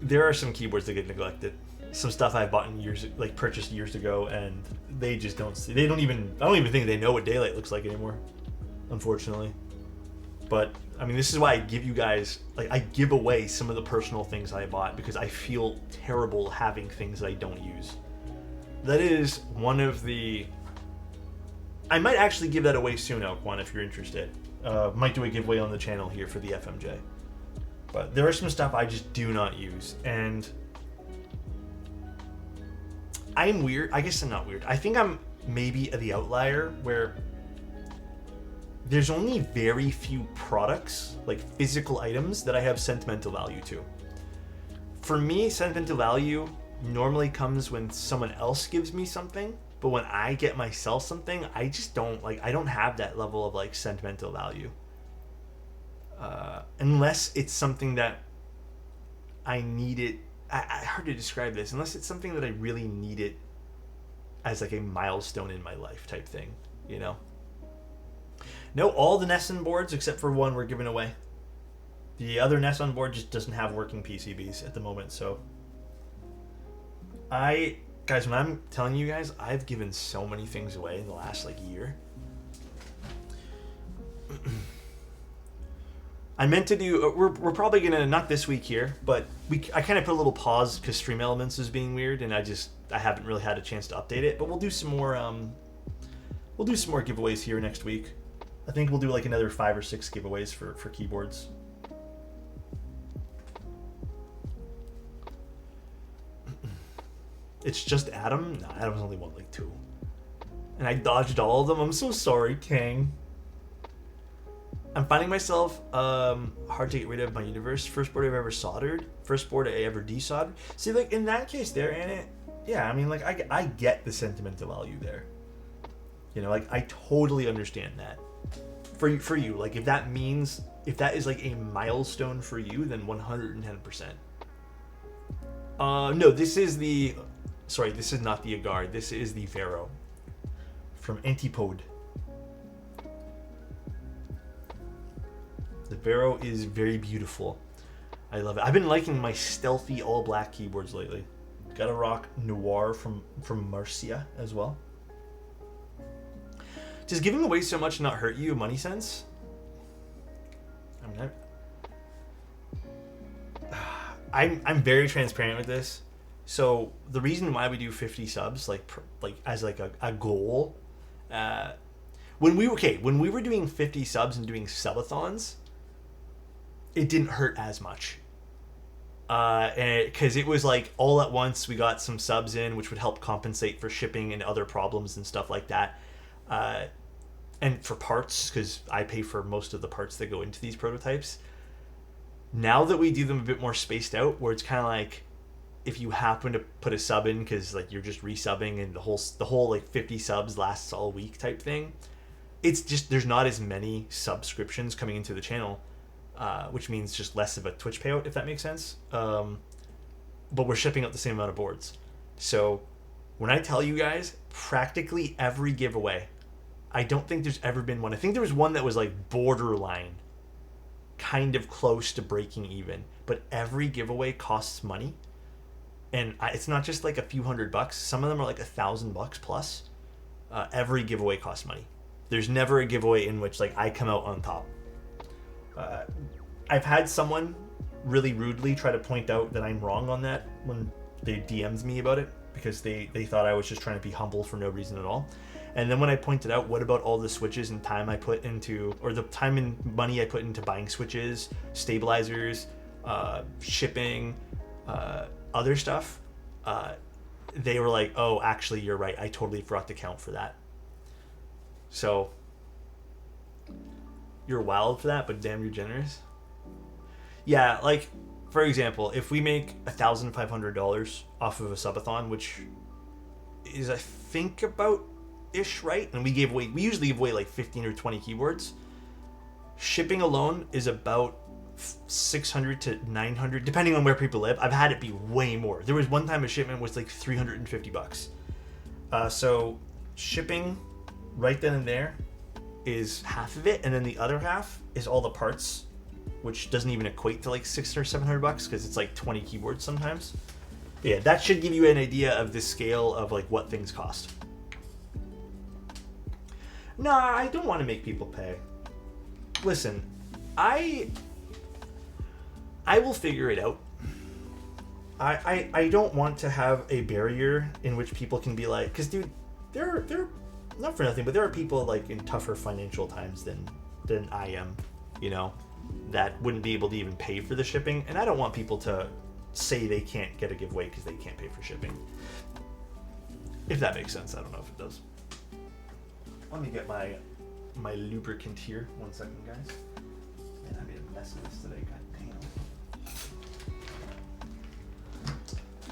there are some keyboards that get neglected. Some stuff I bought purchased years ago, and they just don't see. I don't even think they know what daylight looks like anymore, unfortunately. But I mean, this is why I give you guys, I give away some of the personal things I bought because I feel terrible having things that I don't use. That is one of the. I might actually give that away soon, Elkwan, if you're interested. Might do a giveaway on the channel here for the FMJ. But there are some stuff I just do not use, and I'm weird. I guess I'm not weird. I think I'm maybe the outlier where there's only very few products, like physical items, that I have sentimental value to. For me, sentimental value normally comes when someone else gives me something, but when I get myself something, I just don't I don't have that level of sentimental value. Unless it's something that I need it. Hard to describe this. Unless it's something that I really need it as a milestone in my life type thing, No, all the Nessun boards except for one were given away. The other Nessun board just doesn't have working PCBs at the moment, so guys, when I'm telling you guys, I've given so many things away in the last year. I meant to do. We're probably gonna, not this week here, but I kind of put a little pause because Stream Elements is being weird, and I haven't really had a chance to update it. But we'll do some more. We'll do some more giveaways here next week. I think we'll do another 5 or 6 giveaways for keyboards. It's just Adam? No, Adam's only won 2. And I dodged all of them. I'm so sorry, King. I'm finding myself hard to get rid of my universe. First board I've ever soldered. First board I ever desoldered. See, in that case there, Anna, yeah, I mean, I get the sentimental value there. I totally understand that. For you, if that is a milestone for you, then 110%. No, this is not the Agard. This is the Vero from Antipode. The Vero is very beautiful. I love it. I've been liking my stealthy all black keyboards lately. Gotta rock Noir from Marcia as well. Does giving away so much not hurt you in money sense? I mean, I'm very transparent with this. So the reason why we do 50 subs, like as like a goal, when we were doing 50 subs and doing subathons, it didn't hurt as much. Because it was like all at once we got some subs in, which would help compensate for shipping and other problems and stuff like that. And for parts, because I pay for most of the parts that go into these prototypes. Now that we do them a bit more spaced out, where it's kind of like if you happen to put a sub in because like you're just resubbing and the whole like 50 subs lasts all week type thing, it's just there's not as many subscriptions coming into the channel, which means just less of a Twitch payout, if that makes sense. But we're shipping out the same amount of boards. So when I tell you guys, practically every giveaway, I don't think there's ever been one. I think there was one that was like borderline, kind of close to breaking even. But every giveaway costs money. And it's not just like a few $100. Some of them are like $1,000 plus. Every giveaway costs money. There's never a giveaway in which like I come out on top. I've had someone really rudely try to point out that I'm wrong on that when they DM'd me about it, because they thought I was just trying to be humble for no reason at all. And then when I pointed out, what about all the switches and time I put into, or the time and money I put into buying switches, stabilizers, shipping, other stuff, they were like, oh, actually, you're right. I totally forgot to count for that. So you're wild for that, but damn, you're generous. Yeah, like, for example, if we make $1,500 off of a subathon, which is, I think, about ish right, and we usually give away like 15 or 20 keyboards. Shipping alone is about 600 to 900, depending on where people live. I've had it be way more. There was one time a shipment was like $350. So shipping right then and there is half of it, and then the other half is all the parts, which doesn't even equate to like $600 or $700 because it's like 20 keyboards sometimes. But yeah, that should give you an idea of the scale of like what things cost. No, I don't want to make people pay. Listen, I will figure it out. I don't want to have a barrier in which people can be like, because dude, they're not for nothing, but there are people like in tougher financial times than I am, you know, that wouldn't be able to even pay for the shipping, and I don't want people to say they can't get a giveaway because they can't pay for shipping. If that makes sense, I don't know if it does. Let me get my lubricant here. 1 second, guys. Man, I made a mess of this today. God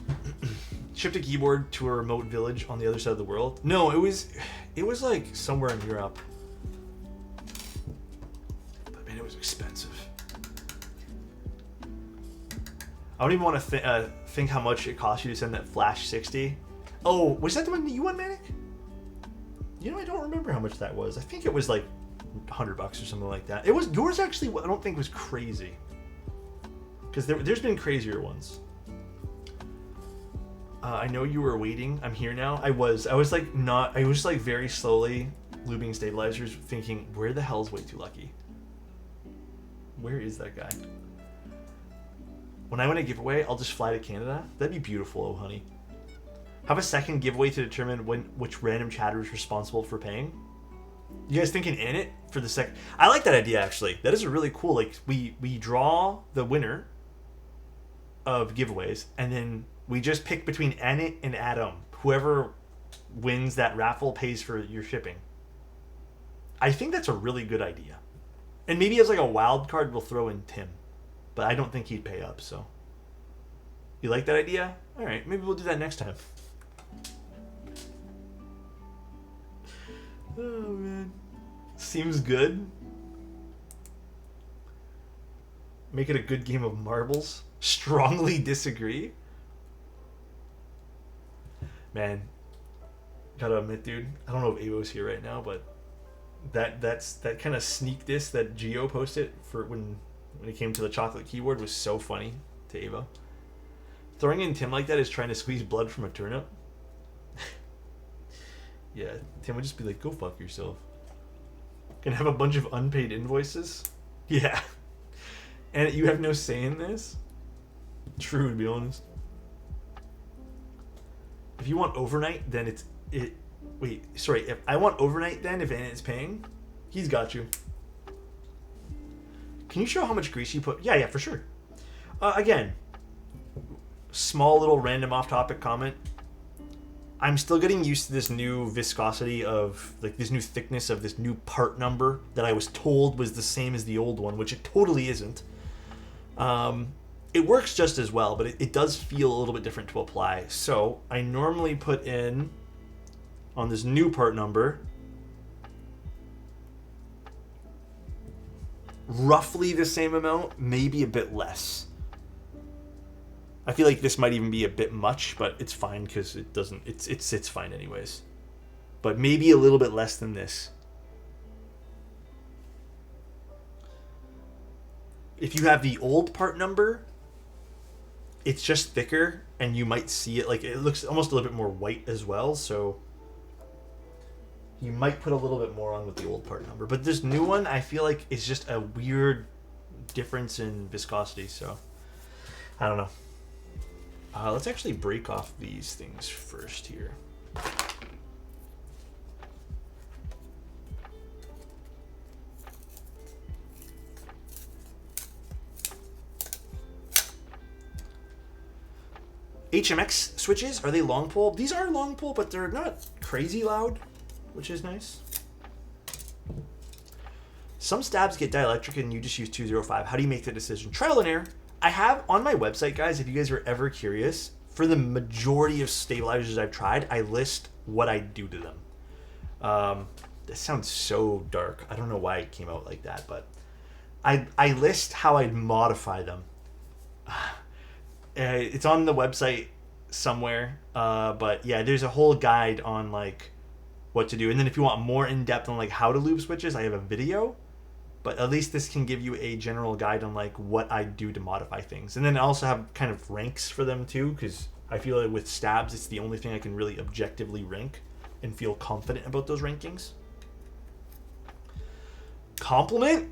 damn. Shipped a keyboard to a remote village on the other side of the world. No, it was like somewhere in Europe. But man, it was expensive. I don't even want to think how much it cost you to send that Flash 60. Oh, was that the one that you won, Manic? You know, I don't remember how much that was. I think it was like $100 or something like that. It was yours actually. I don't think was crazy, because there's been crazier ones. I know you were waiting. I'm here now. I was like not. I was like very slowly lubing stabilizers, thinking, where the hell's Way Too Lucky? Where is that guy? When I win a giveaway, I'll just fly to Canada. That'd be beautiful, oh honey. Have a second giveaway to determine which random chatter is responsible for paying. You guys thinking in it for the second? I like that idea actually. That is a really cool. Like we draw the winner of giveaways, and then we just pick between Annette and Adam. Whoever wins that raffle pays for your shipping. I think that's a really good idea. And maybe as like a wild card, we'll throw in Tim, but I don't think he'd pay up. So you like that idea? All right, maybe we'll do that next time. Oh man, seems good. Make it a good game of marbles. Strongly disagree. Man, gotta admit, dude, I don't know if Avo's here right now, but that kind of sneak diss that Geo posted for when when it came to the chocolate keyboard was so funny to Ava. Throwing in Tim like that is trying to squeeze blood from a turnip. Yeah, Tim would just be like, go fuck yourself. Gonna have a bunch of unpaid invoices? Yeah. And you have no say in this? True, to be honest. If you want overnight, then if I want overnight then, if it's paying, he's got you. Can you show how much grease you put? Yeah, for sure. Again, small little random off-topic comment. I'm still getting used to this new viscosity of, like, this new thickness of this new part number that I was told was the same as the old one, which it totally isn't. It works just as well, but it does feel a little bit different to apply. So I normally put in, on this new part number, roughly the same amount, maybe a bit less. I feel like this might even be a bit much, but it's fine because it doesn't. It's fine anyways. But maybe a little bit less than this. If you have the old part number, it's just thicker, and you might see it, like, it looks almost a little bit more white as well. So you might put a little bit more on with the old part number. But this new one, I feel like, is just a weird difference in viscosity. So I don't know. Let's actually break off these things first here. HMX switches, are they long pull? These are long pull, but they're not crazy loud, which is nice. Some stabs get dielectric and you just use 205. How do you make the decision? Trial and error. I have on my website, guys, if you guys are ever curious, for the majority of stabilizers I've tried, I list what I do to them. This sounds so dark. I don't know why it came out like that, but I list how I'd modify them. It's on the website somewhere, but yeah, there's a whole guide on, like, what to do. And then if you want more in-depth on, like, how to loop switches, I have a video. But at least this can give you a general guide on, like, what I do to modify things. And then I also have kind of ranks for them too, because I feel like with stabs, it's the only thing I can really objectively rank and feel confident about those rankings. Compliment?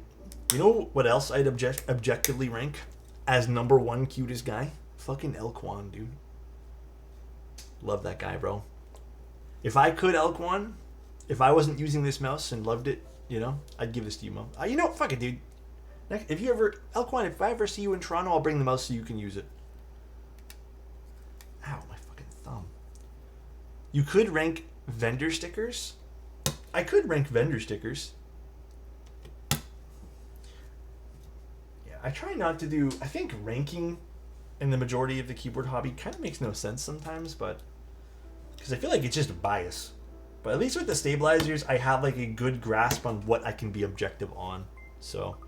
You know what else I'd objectively rank as number one cutest guy? Fucking Elquan, dude. Love that guy, bro. If I could Elquan, if I wasn't using this mouse and loved it, you know, I'd give this to you, Mom. You know, fuck it, dude. If you ever, Elquan, if I ever see you in Toronto, I'll bring the mouse so you can use it. Ow, my fucking thumb. You could rank vendor stickers. I could rank vendor stickers. Yeah, I try not to do, I think ranking in the majority of the keyboard hobby kind of makes no sense sometimes, but because I feel like it's just a bias. But at least with the stabilizers, I have, like, a good grasp on what I can be objective on. So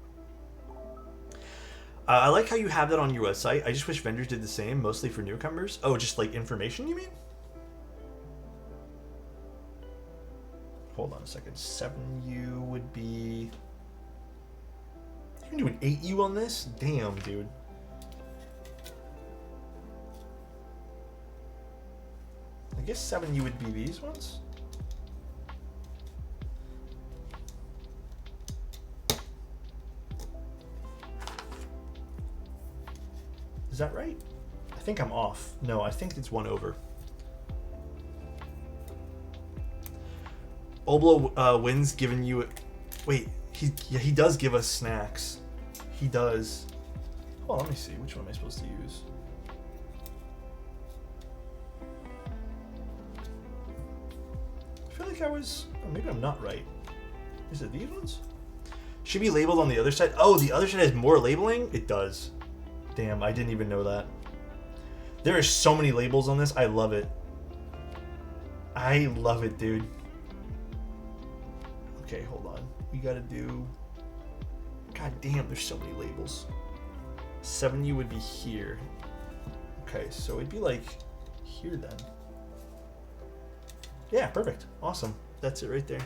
I like how you have that on your website. I just wish vendors did the same, mostly for newcomers. Oh, just like information, you mean? Hold on a second. 7U would be... You can do an 8U on this? Damn, dude. I guess 7U would be these ones? Is that right? I think I'm off. No, I think it's one over. Oblo wins giving you... Wait, he does give us snacks. He does. Oh, let me see. Which one am I supposed to use? I feel like I was... Oh, maybe I'm not right. Is it these ones? Should be labeled on the other side. Oh, the other side has more labeling? It does. Damn, I didn't even know that. There are so many labels on this. I love it. I love it, dude. Okay, hold on. We gotta do... God damn, there's so many labels. 7U would be here. Okay, so it'd be like here then. Yeah, perfect. Awesome. That's it right there.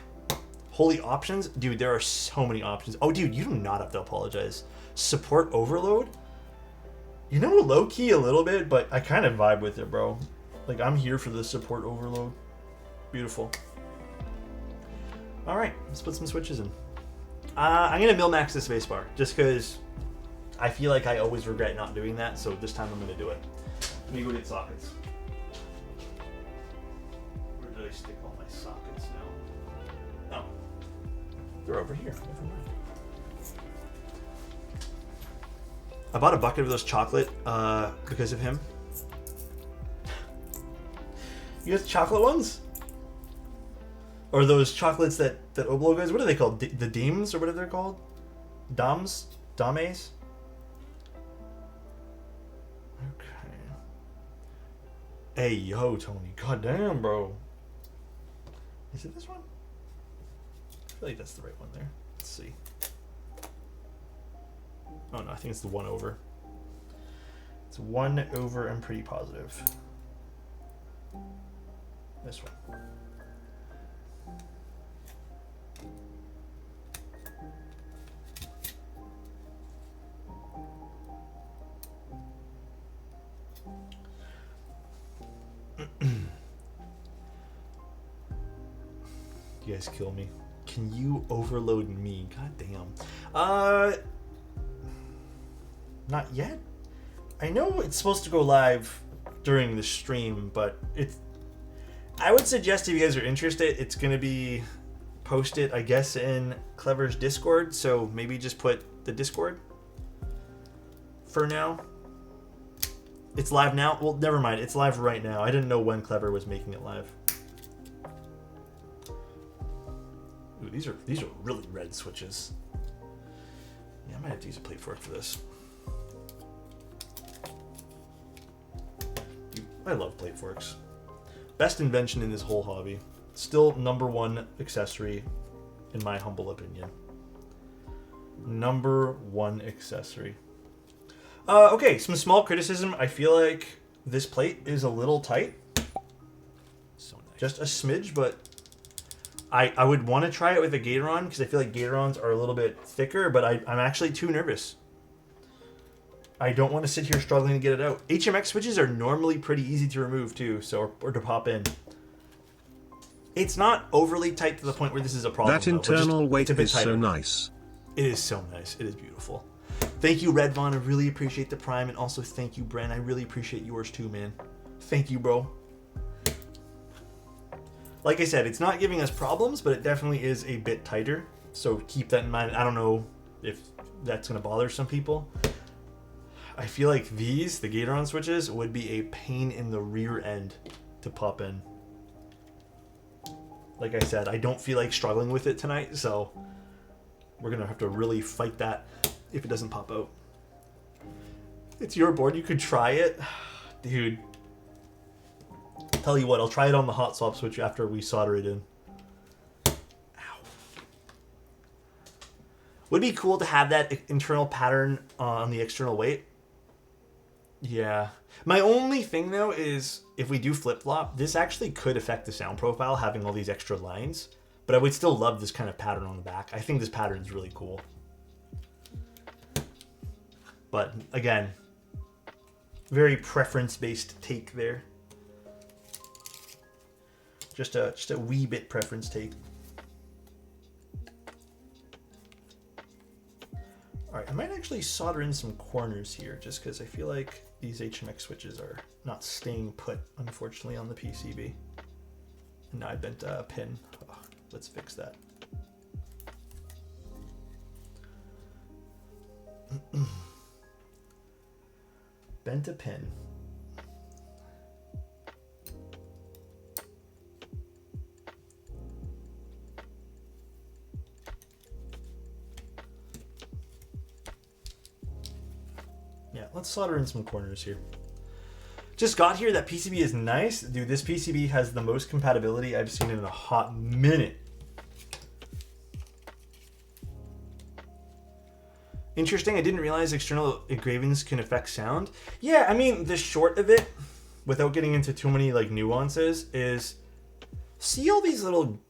Holy options? Dude, there are so many options. Oh, dude, you do not have to apologize. Support overload? You know, low-key a little bit, but I kind of vibe with it, bro. Like, I'm here for the support overload. Beautiful. Alright, let's put some switches in. I'm going to min-max the spacebar, just because I feel like I always regret not doing that, so this time I'm going to do it. Let me go get sockets. Where did I stick all my sockets now? Oh. They're over here. Never mind. I bought a bucket of those chocolate because of him. You guys chocolate ones? Or those chocolates that Oblo guys, what are they called? The Deems or whatever they're called? Doms? Dames? Okay. Hey, yo, Tony. Goddamn, bro. Is it this one? I feel like that's the right one there. Let's see. Oh no, I think it's the one over. It's one over, I'm pretty positive. This one. You guys kill me. Can you overload me? God damn. Not yet. I know it's supposed to go live during the stream, but I would suggest if you guys are interested, it's gonna be posted, I guess, in Clever's Discord. So maybe just put the Discord for now. It's live now. Well, never mind. It's live right now. I didn't know when Clever was making it live. Ooh, these are really red switches. Yeah, I might have to use a plate fork for this. Dude, I love plate forks. Best invention in this whole hobby. Still #1 accessory, in my humble opinion. #1 accessory. Okay, some small criticism. I feel like this plate is a little tight. So nice. Just a smidge, but I would want to try it with a Gatoron because I feel like Gatorons are a little bit thicker, but I'm actually too nervous. I don't want to sit here struggling to get it out. HMX switches are normally pretty easy to remove too, so or to pop in. It's not overly tight to the point where this is a problem. That internal weight is so nice. It is so nice. It is beautiful. Thank you, Red Vaughn. I really appreciate the Prime, and also thank you, Bren. I really appreciate yours too, man. Thank you, bro. Like I said, it's not giving us problems, but it definitely is a bit tighter. So keep that in mind. I don't know if that's going to bother some people. I feel like the Gatoron switches, would be a pain in the rear end to pop in. Like I said, I don't feel like struggling with it tonight, so we're going to have to really fight that if it doesn't pop out. It's your board. You could try it. Dude. Tell you what, I'll try it on the hot swap switch after we solder it in. Ow. Would be cool to have that internal pattern on the external weight. Yeah. My only thing, though, is if we do flip-flop, this actually could affect the sound profile, having all these extra lines. But I would still love this kind of pattern on the back. I think this pattern is really cool. But, again, very preference-based take there. Just a wee bit preference take. Alright, I might actually solder in some corners here, just because I feel like these HMX switches are not staying put, unfortunately, on the PCB. And now I bent a pin. Oh, let's fix that. Bent a pin. Yeah, let's solder in some corners here. Just got here, that PCB is nice. Dude, this PCB has the most compatibility I've seen in a hot minute. Interesting, I didn't realize external engravings can affect sound. Yeah, I mean, the short of it, without getting into too many like nuances, is see all these little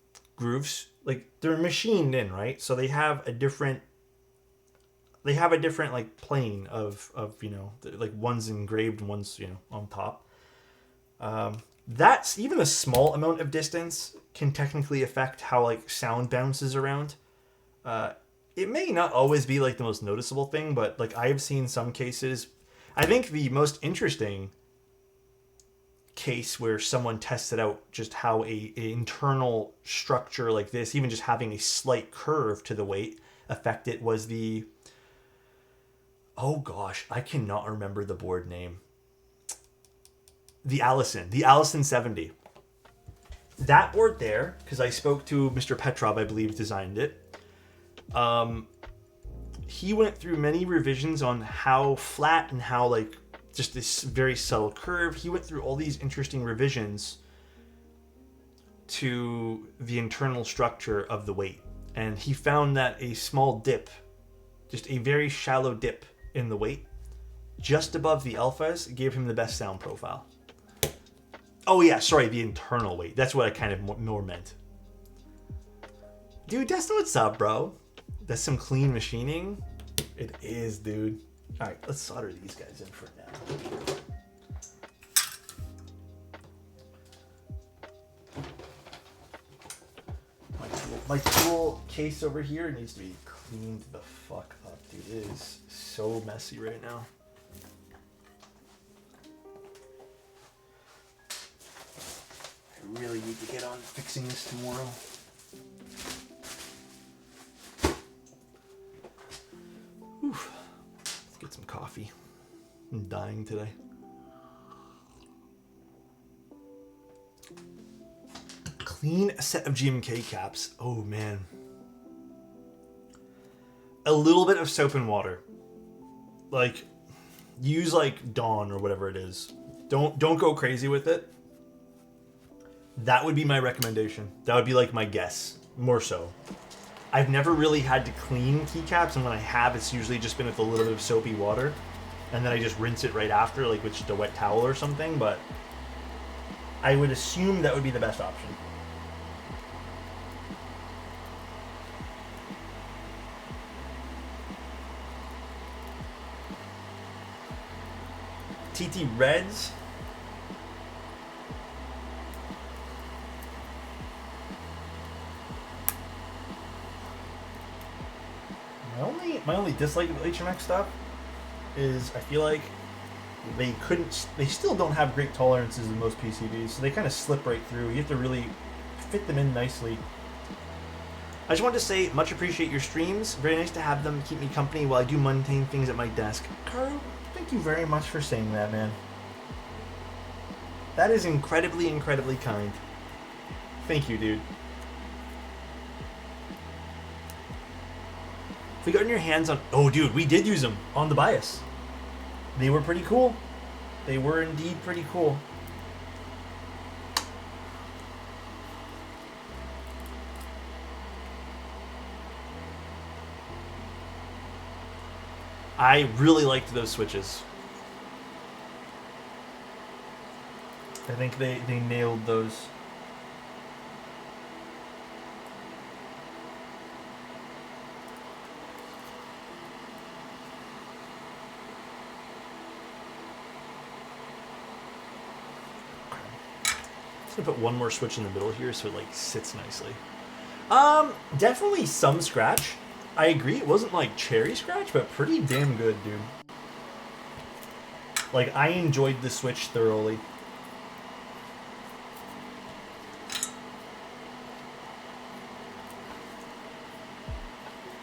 grooves, like they're machined in, right? So they have a different like plane of like one's engraved and one's on top. That's even a small amount of distance can technically affect how like sound bounces around. It may not always be like the most noticeable thing, but like I have seen some cases. I think the most interesting case where someone tested out just how a internal structure like this, even just having a slight curve to the weight, affect it was the, oh gosh, I cannot remember the board name. The Allison 70. That board there, because I spoke to Mr. Petrov, I believe, designed it. He went through many revisions on how flat and how like just this very subtle curve. He went through all these interesting revisions to the internal structure of the weight. And he found that a small dip, just a very shallow dip in the weight, just above the alphas, gave him the best sound profile. Oh yeah, sorry, the internal weight. That's what I kind of more meant. Dude, that's what's up, bro. That's some clean machining. It is, dude. All right, let's solder these guys in for now. My tool case over here needs to be cleaned the fuck up, dude. It is so messy right now. I really need to get on fixing this tomorrow. Oof. Let's get some coffee. I'm dying today. Clean a set of GMK caps. Oh man. A little bit of soap and water. Like, use like Dawn or whatever it is. Don't go crazy with it. That would be my recommendation. That would be like my guess, more so. I've never really had to clean keycaps, and when I have, it's usually just been with a little bit of soapy water, and then I just rinse it right after, like with just a wet towel or something, but I would assume that would be the best option. TT Reds. My only dislike of HMX stuff is I feel like they still don't have great tolerances in most PCBs, so they kind of slip right through. You have to really fit them in nicely. I just wanted to say, much appreciate your streams. Very nice to have them keep me company while I do mundane things at my desk. Karu, thank you very much for saying that, man. That is incredibly, incredibly kind. Thank you, dude. If we got your hands on... Oh, dude, we did use them on the bias. They were pretty cool. They were indeed pretty cool. I really liked those switches. I think they nailed those. Just gonna put one more switch in the middle here so it like sits nicely. Definitely some scratch. I agree, it wasn't like cherry scratch, but pretty damn good, dude. Like, I enjoyed the switch thoroughly.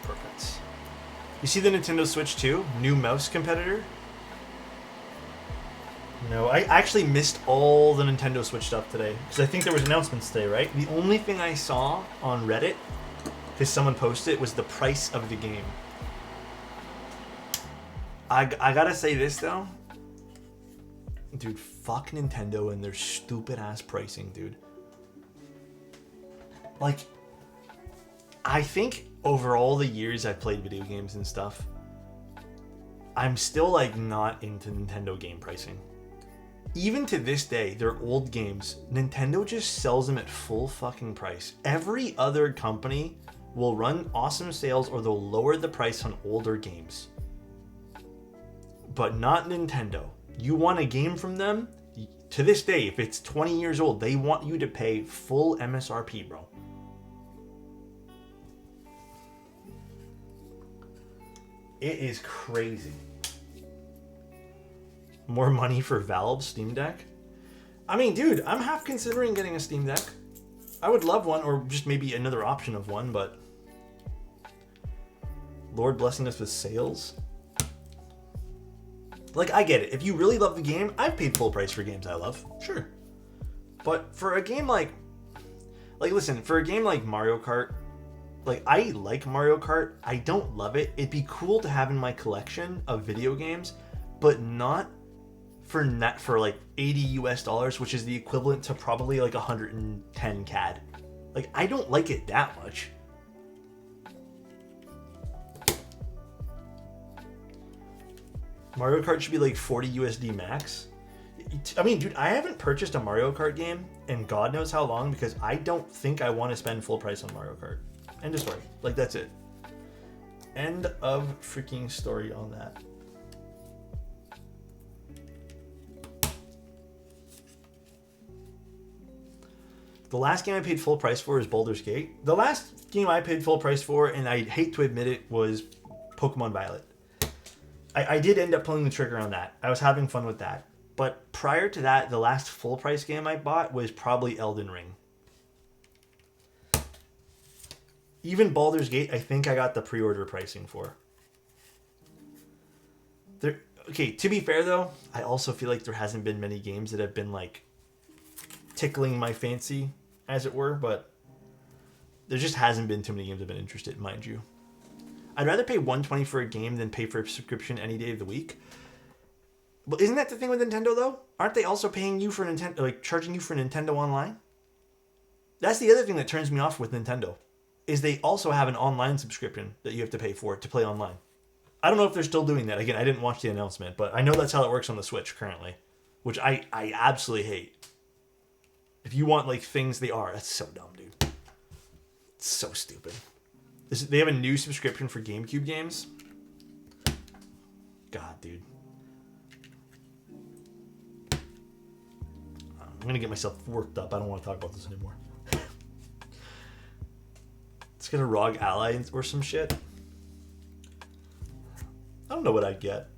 Perfect. You see the Nintendo Switch 2? New mouse competitor? No, I actually missed all the Nintendo Switch stuff today, because I think there was announcements today, right? The only thing I saw on Reddit, because someone posted it, was the price of the game. I gotta say this, though. Dude, fuck Nintendo and their stupid ass pricing, dude. Like, I think over all the years I've played video games and stuff, I'm still like not into Nintendo game pricing. even to this day, their old games, Nintendo just sells them at full fucking price. Every other company will run awesome sales or they'll lower the price on older games. But not Nintendo. You want a game from them, to this day, if it's 20 years old, they want you to pay full MSRP, bro. It is crazy. More money for Valve's Steam Deck? I mean, dude, I'm half considering getting a Steam Deck. I would love one, or just maybe another option of one, but... Lord blessing us with sales? Like, I get it. If you really love the game, I've paid full price for games I love. Sure. But for a game like... Like, listen, for a game like Mario Kart... Like, I like Mario Kart. I don't love it. It'd be cool to have in my collection of video games, but not for like $80 US, which is the equivalent to probably like 110 CAD. Like, I don't like it that much. Mario Kart should be like 40 USD max. I mean, dude, I haven't purchased a Mario Kart game in God knows how long because I don't think I want to spend full price on Mario Kart. End of story. Like, that's it. End of freaking story on that. The last game I paid full price for is Baldur's Gate. The last game I paid full price for, and I hate to admit it, was Pokemon Violet. I did end up pulling the trigger on that. I was having fun with that. But prior to that, the last full price game I bought was probably Elden Ring. Even Baldur's Gate, I think I got the pre-order pricing for. Okay, to be fair though, I also feel like there hasn't been many games that have been like tickling my fancy, as it were, but there just hasn't been too many games I've been interested in, mind you. I'd rather pay $120 for a game than pay for a subscription any day of the week. But isn't that the thing with Nintendo though? Aren't they also paying you for Nintendo, like charging you for Nintendo Online? That's the other thing that turns me off with Nintendo, is they also have an online subscription that you have to pay for to play online. I don't know if they're still doing that. Again, I didn't watch the announcement, but I know that's how it works on the Switch currently, which I absolutely hate. If you want like things they are, that's so dumb, dude. It's so stupid. They have a new subscription for GameCube games. God, dude. I'm gonna get myself worked up. I don't want to talk about this anymore. Let's get a ROG Ally or some shit. I don't know what I'd get.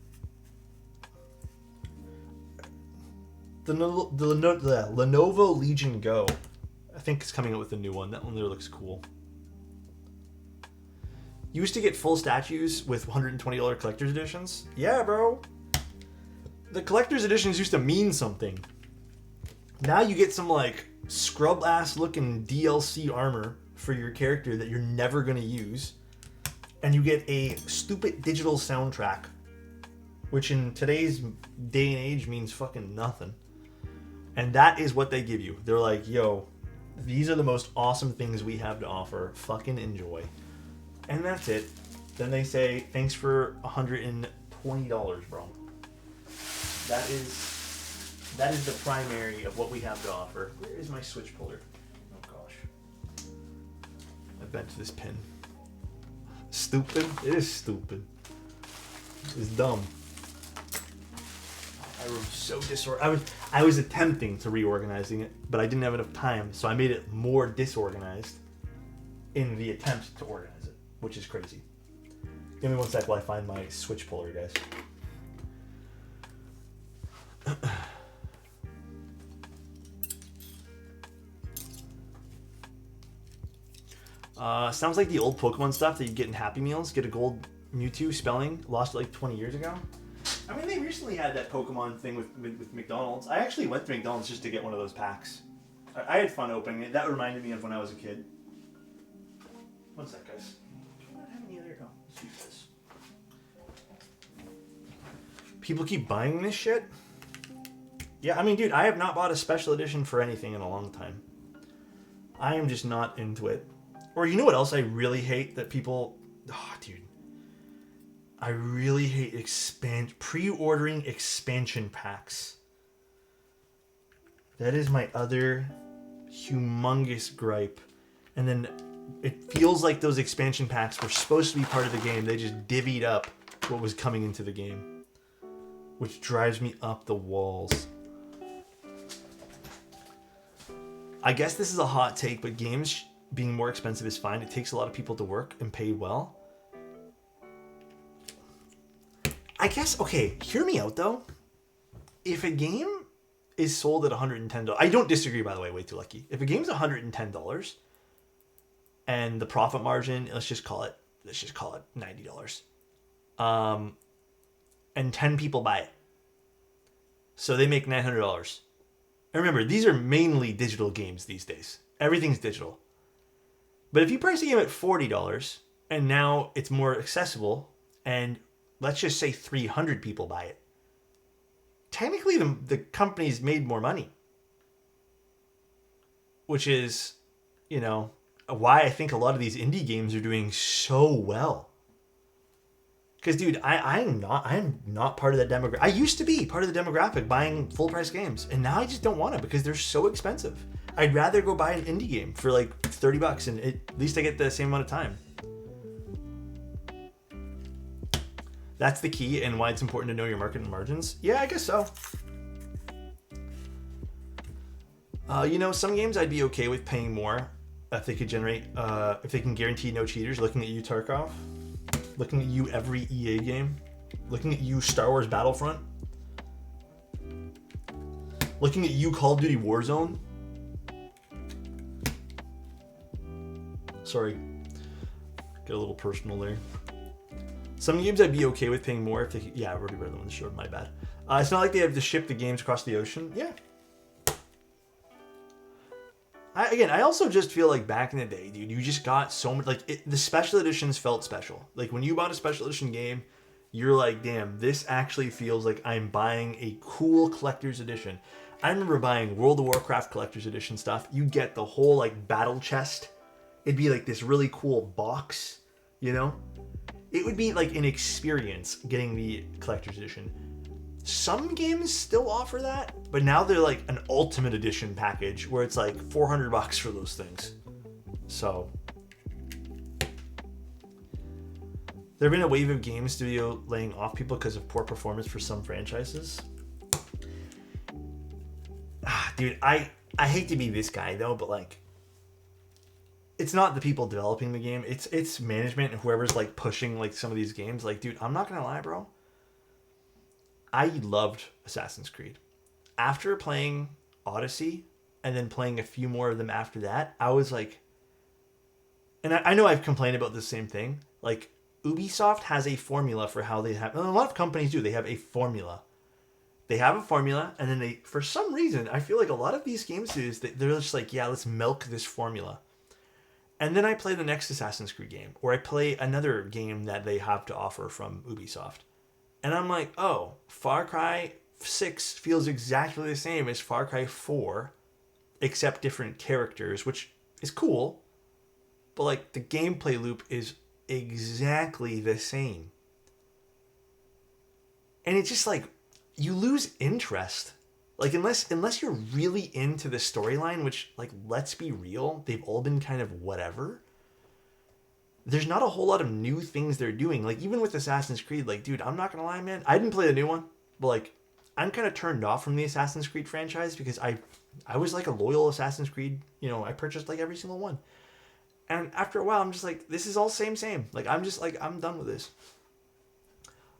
The Lenovo Legion Go. I think it's coming out with a new one. That one there looks cool. You used to get full statues with $120 collector's editions? Yeah, bro. The collector's editions used to mean something. Now you get some like scrub ass looking DLC armor for your character that you're never going to use. And you get a stupid digital soundtrack, which in today's day and age means fucking nothing. And that is what they give you. They're like, yo, these are the most awesome things we have to offer. Fucking enjoy. And that's it. Then they say, thanks for $120, bro. That is the primary of what we have to offer. Where is my switch puller? Oh gosh. I bent this pin. Stupid? It is stupid. It's dumb. I was so disorganized. I was attempting to reorganizing it, but I didn't have enough time, so I made it more disorganized in the attempt to organize it, which is crazy. Give me one sec while I find my switch puller, guys. Sounds like the old Pokemon stuff that you get in Happy Meals. Get a gold Mewtwo spelling. Lost it like 20 years ago. I mean, they recently had that Pokemon thing with McDonald's. I actually went to McDonald's just to get one of those packs. I had fun opening it. That reminded me of when I was a kid. One sec, guys. Do I not have any other... Oh, let's use this. People keep buying this shit? Yeah, I mean, dude, I have not bought a special edition for anything in a long time. I am just not into it. Or you know what else I really hate that people... Oh, dude. I really hate pre-ordering expansion packs. That is my other humongous gripe. And then it feels like those expansion packs were supposed to be part of the game. They just divvied up what was coming into the game, which drives me up the walls. I guess this is a hot take, but games being more expensive is fine. It takes a lot of people to work and pay well. I guess, okay, hear me out though. If a game is sold at $110, I don't disagree, by the way, way too lucky. If a game's $110 and the profit margin, let's just call it $90. And 10 people buy it. So they make $900. And remember, these are mainly digital games these days. Everything's digital. But if you price a game at $40 and now it's more accessible and let's just say 300 people buy it, technically the company's made more money. Which is, you know, why I think a lot of these indie games are doing so well. Because, dude, I'm not part of that demographic. I used to be part of the demographic buying full price games, and now I just don't want to because they're so expensive. I'd rather go buy an indie game for like $30 and at least I get the same amount of time. That's the key and why it's important to know your market and margins. Yeah, I guess so. You know, some games I'd be okay with paying more if they could generate, if they can guarantee no cheaters. Looking at you, Tarkov. Looking at you, every EA game. Looking at you, Star Wars Battlefront. Looking at you, Call of Duty Warzone. Sorry. Get a little personal there. Some games I'd be okay with paying more if they... Yeah, I already read them on the show, my bad. It's not like they have to ship the games across the ocean. Yeah. I also just feel like back in the day, dude, you just got so much... Like, the special editions felt special. Like, when you bought a special edition game, you're like, damn, this actually feels like I'm buying a cool collector's edition. I remember buying World of Warcraft collector's edition stuff. You'd get the whole, like, battle chest. It'd be, like, this really cool box, you know? It would be, like, an experience getting the collector's edition. Some games still offer that, but now they're like an ultimate edition package where it's like $400 for those things. So there have been a wave of game studio laying off people because of poor performance for some franchises. Dude, I hate to be this guy though, but like, it's not the people developing the game. It's management and whoever's like pushing like some of these games. Like, dude, I'm not gonna lie, bro. I loved Assassin's Creed. After playing Odyssey and then playing a few more of them after that, I was like... And I know I've complained about the same thing. Like, Ubisoft has a formula for how they have... And a lot of companies do. They have a formula. They have a formula, and then they... For some reason, I feel like a lot of these games do is they're just like, yeah, let's milk this formula. And then I play the next Assassin's Creed game. Or I play another game that they have to offer from Ubisoft. And I'm like, oh, Far Cry 6 feels exactly the same as Far Cry 4, except different characters, which is cool. But, like, the gameplay loop is exactly the same. And it's just, like, you lose interest. Like, unless you're really into the storyline, which, like, let's be real, they've all been kind of whatever. There's not a whole lot of new things they're doing. Like, even with Assassin's Creed, like, dude, I'm not gonna lie, man. I didn't play the new one, but, like, I'm kind of turned off from the Assassin's Creed franchise because I was, like, a loyal Assassin's Creed. You know, I purchased, like, every single one. And after a while, I'm just like, this is all same. Like, I'm just, like, I'm done with this.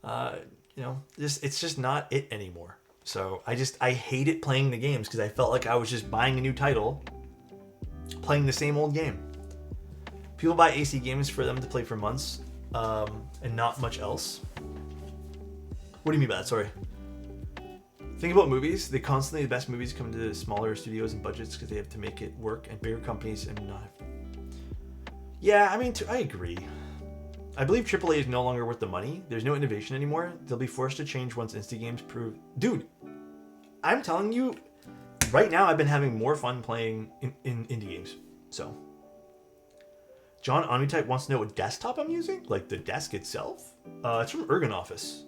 You know, it's just not it anymore. So, I hated playing the games because I felt like I was just buying a new title, playing the same old game. People buy AC games for them to play for months, and not much else. What do you mean by that? Sorry. Think about movies. The best movies come to smaller studios and budgets because they have to make it work, and bigger companies and not. Yeah, I mean, I agree. I believe AAA is no longer worth the money. There's no innovation anymore. They'll be forced to change once indie games prove. Dude, I'm telling you, right now I've been having more fun playing in indie games. So. John Omnitype wants to know what desktop I'm using? Like the desk itself? It's from Ergon Office.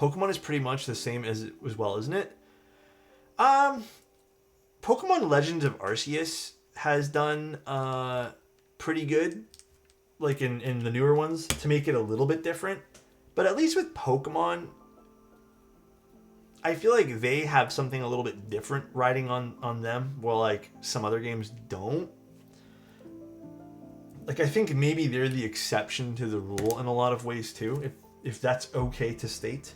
Pokemon is pretty much the same as well, isn't it? Pokemon Legends of Arceus has done pretty good, like in the newer ones, to make it a little bit different. But at least with Pokemon, I feel like they have something a little bit different riding on them, while like some other games don't. Like, I think maybe they're the exception to the rule in a lot of ways too, if that's okay to state.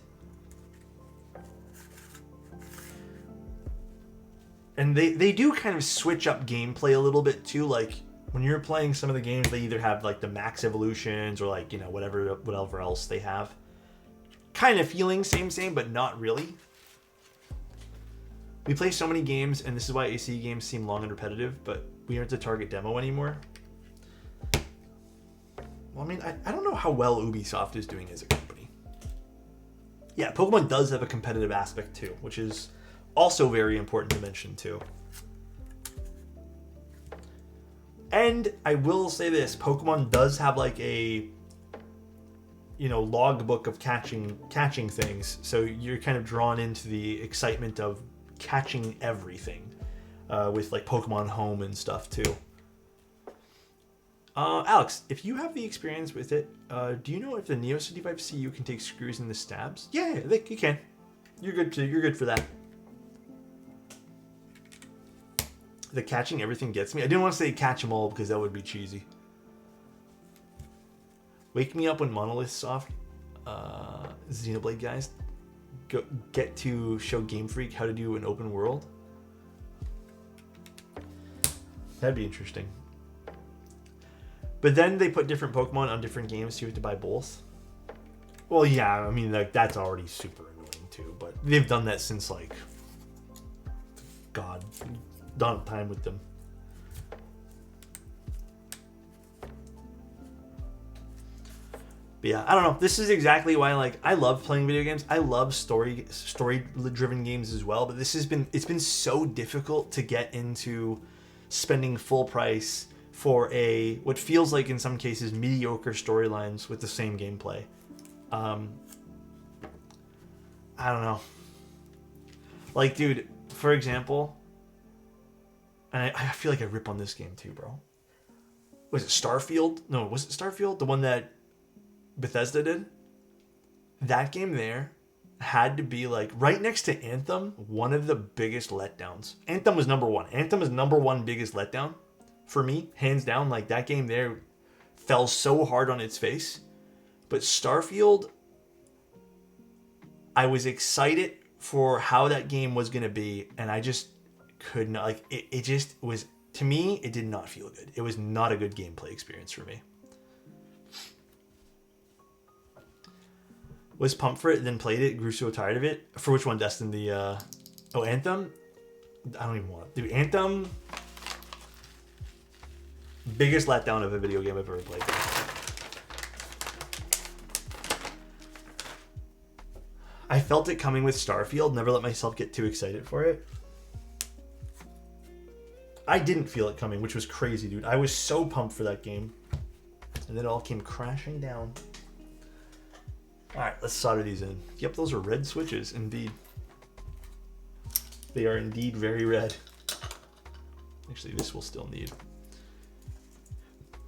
And they do kind of switch up gameplay a little bit too. Like, when you're playing some of the games, they either have like the max evolutions or like, you know, whatever else they have. Kind of feeling same, but not really. We play so many games, and this is why ACE games seem long and repetitive, but we aren't the target demo anymore. Well, I mean, I don't know how well Ubisoft is doing as a company. Yeah, Pokemon does have a competitive aspect too, which is also very important to mention too. And I will say this, Pokemon does have like a, you know, logbook of catching things, so you're kind of drawn into the excitement of catching everything, with like Pokemon Home and stuff too. Alex, if you have the experience with it, do you know if the Neo 65 CU can take screws in the stabs? Yeah, you can. You're good for that. The catching everything gets me. I didn't want to say catch them all because that would be cheesy. Wake me up when Monolith Soft, Xenoblade guys, get to show Game Freak how to do an open world. That'd be interesting. But then they put different Pokemon on different games, so you have to buy both. Well, yeah, I mean, like, that's already super annoying too, but they've done that since, like, God, dawn of time with them. But yeah, I don't know. This is exactly why, like, I love playing video games. I love story-driven games as well, but it's been so difficult to get into spending full price for what feels like in some cases mediocre storylines with the same gameplay. I don't know. Like, dude, for example, and I feel like I rip on this game too, bro. Was it Starfield? No, was it Starfield? The one that Bethesda did? That game there had to be, like, right next to Anthem, one of the biggest letdowns. Anthem was number one. Anthem is number one biggest letdown for me, hands down. Like, that game there fell so hard on its face. But Starfield, I was excited for how that game was going to be, and I just could not, like, it just was, to me, it did not feel good. It was not a good gameplay experience for me. Was pumped for it, then played it, grew so tired of it. For which one, Destin? Anthem? I don't even want it. Dude, Anthem, biggest letdown of a video game I've ever played. I felt it coming with Starfield, never let myself get too excited for it. I didn't feel it coming, which was crazy, dude. I was so pumped for that game. And then it all came crashing down. Alright, let's solder these in. Yep, those are red switches, indeed. They are indeed very red. Actually, this will still need.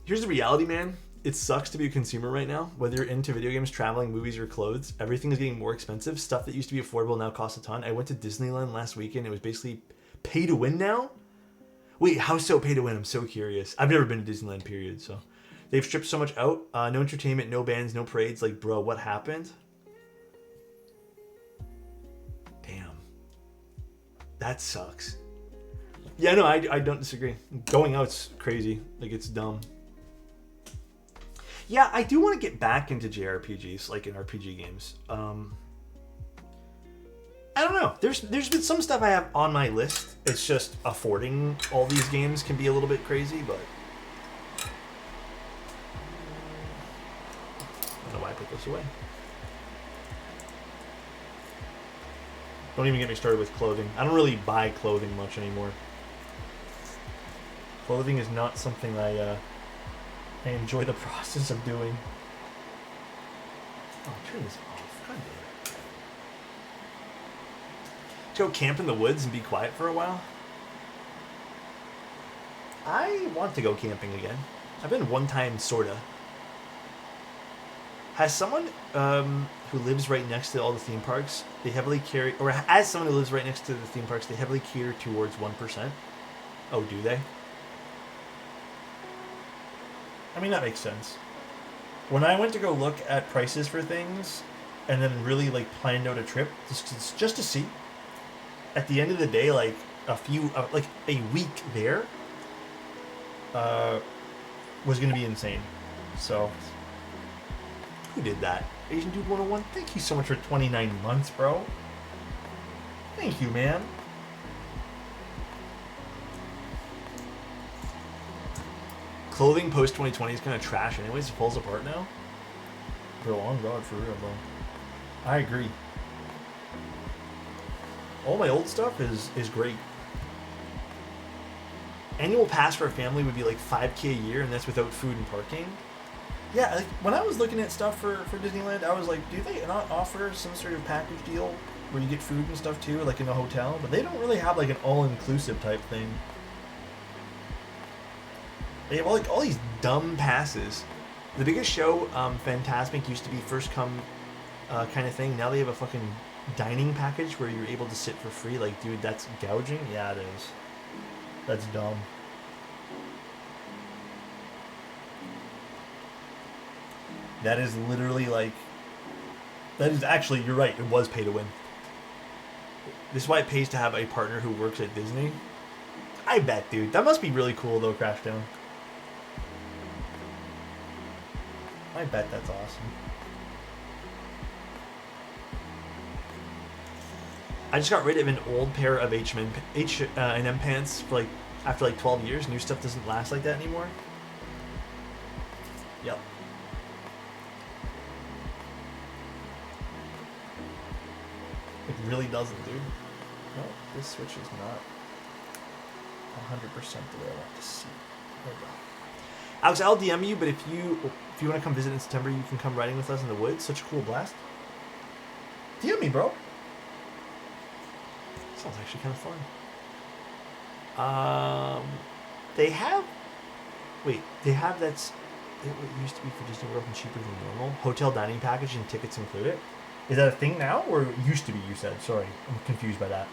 Here's the reality, man. It sucks to be a consumer right now. Whether you're into video games, traveling, movies, or clothes, everything is getting more expensive. Stuff that used to be affordable now costs a ton. I went to Disneyland last weekend. It was basically pay to win now? Wait, how so pay to win? I'm so curious. I've never been to Disneyland, period, so. They've stripped so much out. No entertainment, no bands, no parades. Like, bro, what happened? Damn. That sucks. Yeah, no, I don't disagree. Going out's crazy. Like, it's dumb. Yeah, I do want to get back into JRPGs, like in RPG games. I don't know. There's been some stuff I have on my list. It's just affording all these games can be a little bit crazy, but I don't know why I put this away. Don't even get me started with clothing. I don't really buy clothing much anymore. Clothing is not something I enjoy the process of doing. Oh, turn this off. God damn it. go camp in the woods and be quiet for a while? I want to go camping again. I've been one time, sorta. Has someone who lives right next to all the theme parks, they heavily carry, or as someone who lives right next to the theme parks, they heavily cater towards 1%? Oh, do they? I mean, that makes sense. When I went to go look at prices for things, and then really like planned out a trip just to see, at the end of the day, like like a week there, was gonna be insane. So, who did that? Asian Dude 101. Thank you so much for 29 months, bro. Thank you, man. Clothing post 2020 is kind of trash anyways. It falls apart now. Bro, on God, for real, bro. I agree. All my old stuff is great. Annual pass for a family would be like $5K a year, and that's without food and parking. Yeah, like when I was looking at stuff for Disneyland, I was like, do they not offer some sort of package deal where you get food and stuff too, like in a hotel? But they don't really have like an all-inclusive type thing. They have like all these dumb passes. The biggest show, Fantasmic, used to be first come kind of thing. Now they have a fucking dining package where you're able to sit for free. Like, dude, that's gouging? Yeah, it is. That's dumb. That is literally like... That is actually, you're right, it was pay to win. This is why it pays to have a partner who works at Disney. I bet, dude. That must be really cool, though, Crashdown. I bet that's awesome. I just got rid of an old pair of H&M pants for like after like 12 years. New stuff doesn't last like that anymore. Yep. It really doesn't, dude. No, this switch is not 100% the way I want to see. There we go. Alex, I'll DM you, but if you want to come visit in September, you can come riding with us in the woods. Such a cool blast. DM me, bro. Sounds actually kind of fun. They have... Wait, they have that's... It used to be for Disney World and cheaper than normal. Hotel dining package and tickets included. Is that a thing now, or it used to be, you said? Sorry, I'm confused by that.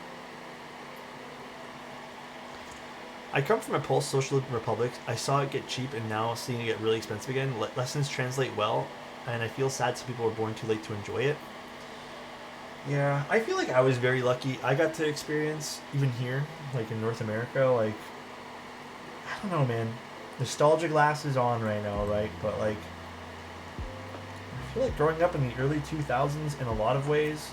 I come from a post-social republic. I saw it get cheap, and now seeing it get really expensive again. Lessons translate well, and I feel sad some people were born too late to enjoy it. Yeah, I feel like I was very lucky. I got to experience, even here, like in North America, like... I don't know, man. Nostalgia glass is on right now, right? But, like... I feel like growing up in the early 2000s, in a lot of ways,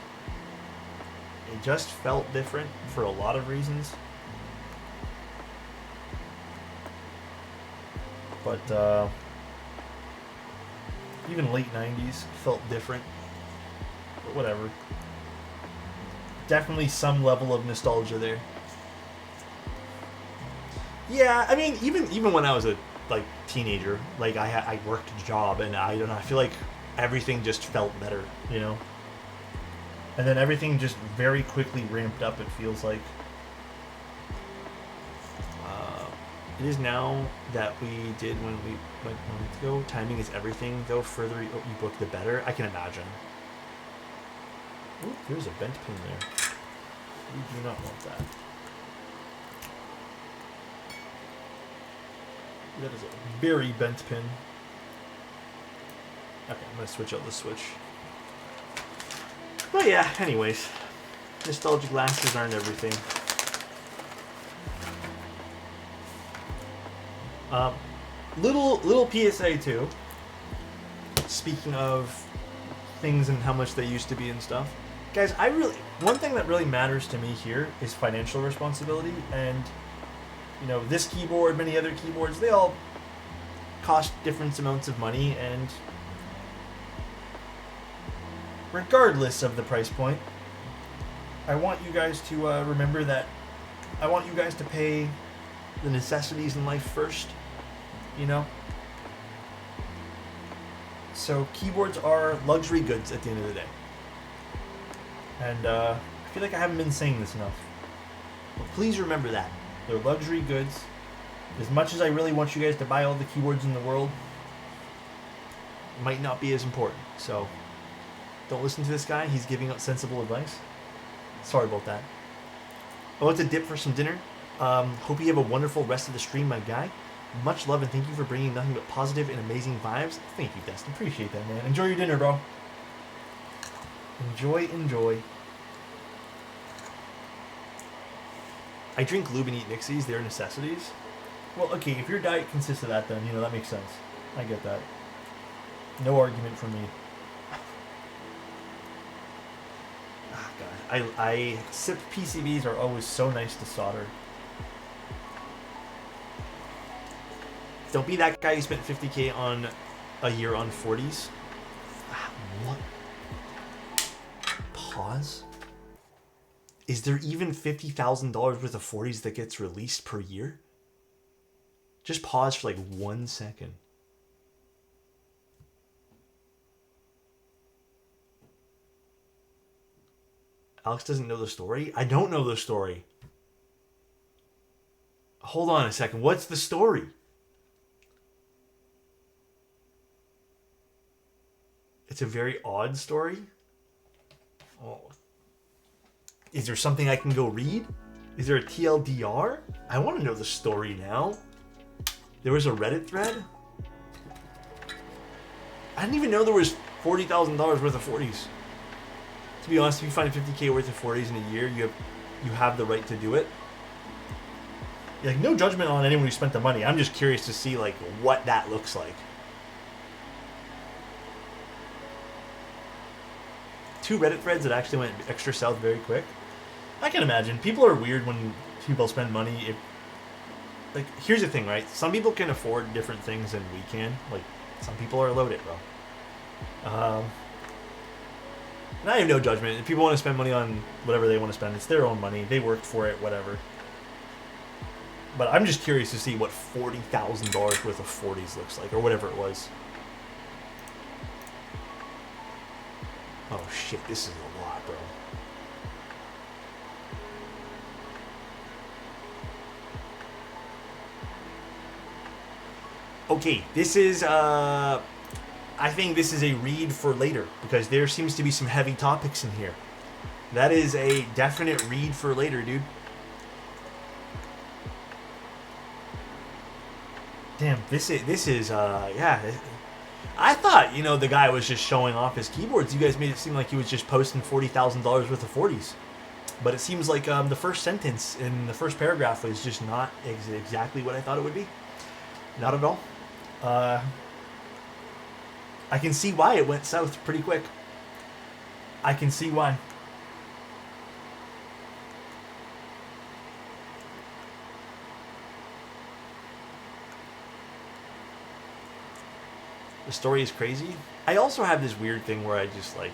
it just felt different for a lot of reasons. But even late 90s felt different. But whatever. Definitely some level of nostalgia there. Yeah, I mean, even when I was a like teenager, like I worked a job, and I don't know, I feel like everything just felt better, you know? And then everything just very quickly ramped up, it feels like. It is now that we did when we went months ago. Timing is everything, though. Further you book, the better. I can imagine. Ooh, there's a bent pin there. We do not want that. That is a very bent pin. Okay, I'm going to switch out the switch. But yeah, anyways. Nostalgic glasses aren't everything. Little PSA too. Speaking of things and how much they used to be and stuff. Guys, one thing that really matters to me here is financial responsibility, and you know, this keyboard, many other keyboards, they all cost different amounts of money, and regardless of the price point, I want you guys to remember that I want you guys to pay the necessities in life first, you know? So keyboards are luxury goods at the end of the day. And I feel like I haven't been saying this enough. But please remember that. They're luxury goods. As much as I really want you guys to buy all the keyboards in the world, it might not be as important. So don't listen to this guy. He's giving out sensible advice. Sorry about that. I want to dip for some dinner. Hope you have a wonderful rest of the stream, my guy. Much love and thank you for bringing nothing but positive and amazing vibes. Thank you, Dustin. Appreciate that, man. Enjoy your dinner, bro. Enjoy. I drink lube and eat Nixies. They're necessities. Well, okay, if your diet consists of that, then, you know, that makes sense. I get that. No argument from me. Ah, God. I SIP PCBs are always so nice to solder. Don't be that guy who spent 50K on a year on 40s. What? Pause? Is there even $50,000 worth of 40s that gets released per year? Just pause for like 1 second. Alex doesn't know the story? I don't know the story. Hold on a second. What's the story? It's a very odd story. Oh. Is there something I can go read? Is there a TLDR? I want to know the story now. There was a Reddit thread? I didn't even know there was $40,000 worth of 40s. To be honest, if you find 50K worth of 40s in a year, you have the right to do it. Like, no judgment on anyone who spent the money. I'm just curious to see like what that looks like. 2 Reddit threads that actually went extra south very quick. I can imagine. People are weird when people spend money. Like, here's the thing, right? Some people can afford different things than we can. Like, some people are loaded, bro. And I have no judgment. If people want to spend money on whatever they want to spend, it's their own money. They worked for it, whatever. But I'm just curious to see what $40,000 worth of 40s looks like, or whatever it was. Oh shit, this is a lot, bro. Okay, this is, I think this is a read for later, because there seems to be some heavy topics in here. That is a definite read for later, dude. Damn, this is, yeah. I thought, you know, the guy was just showing off his keyboards. You guys made it seem like he was just posting $40,000 worth of 40s. But it seems like the first sentence in the first paragraph was just not exactly what I thought it would be. Not at all. I can see why it went south pretty quick. I can see why. The story is crazy. I also have this weird thing where I just like,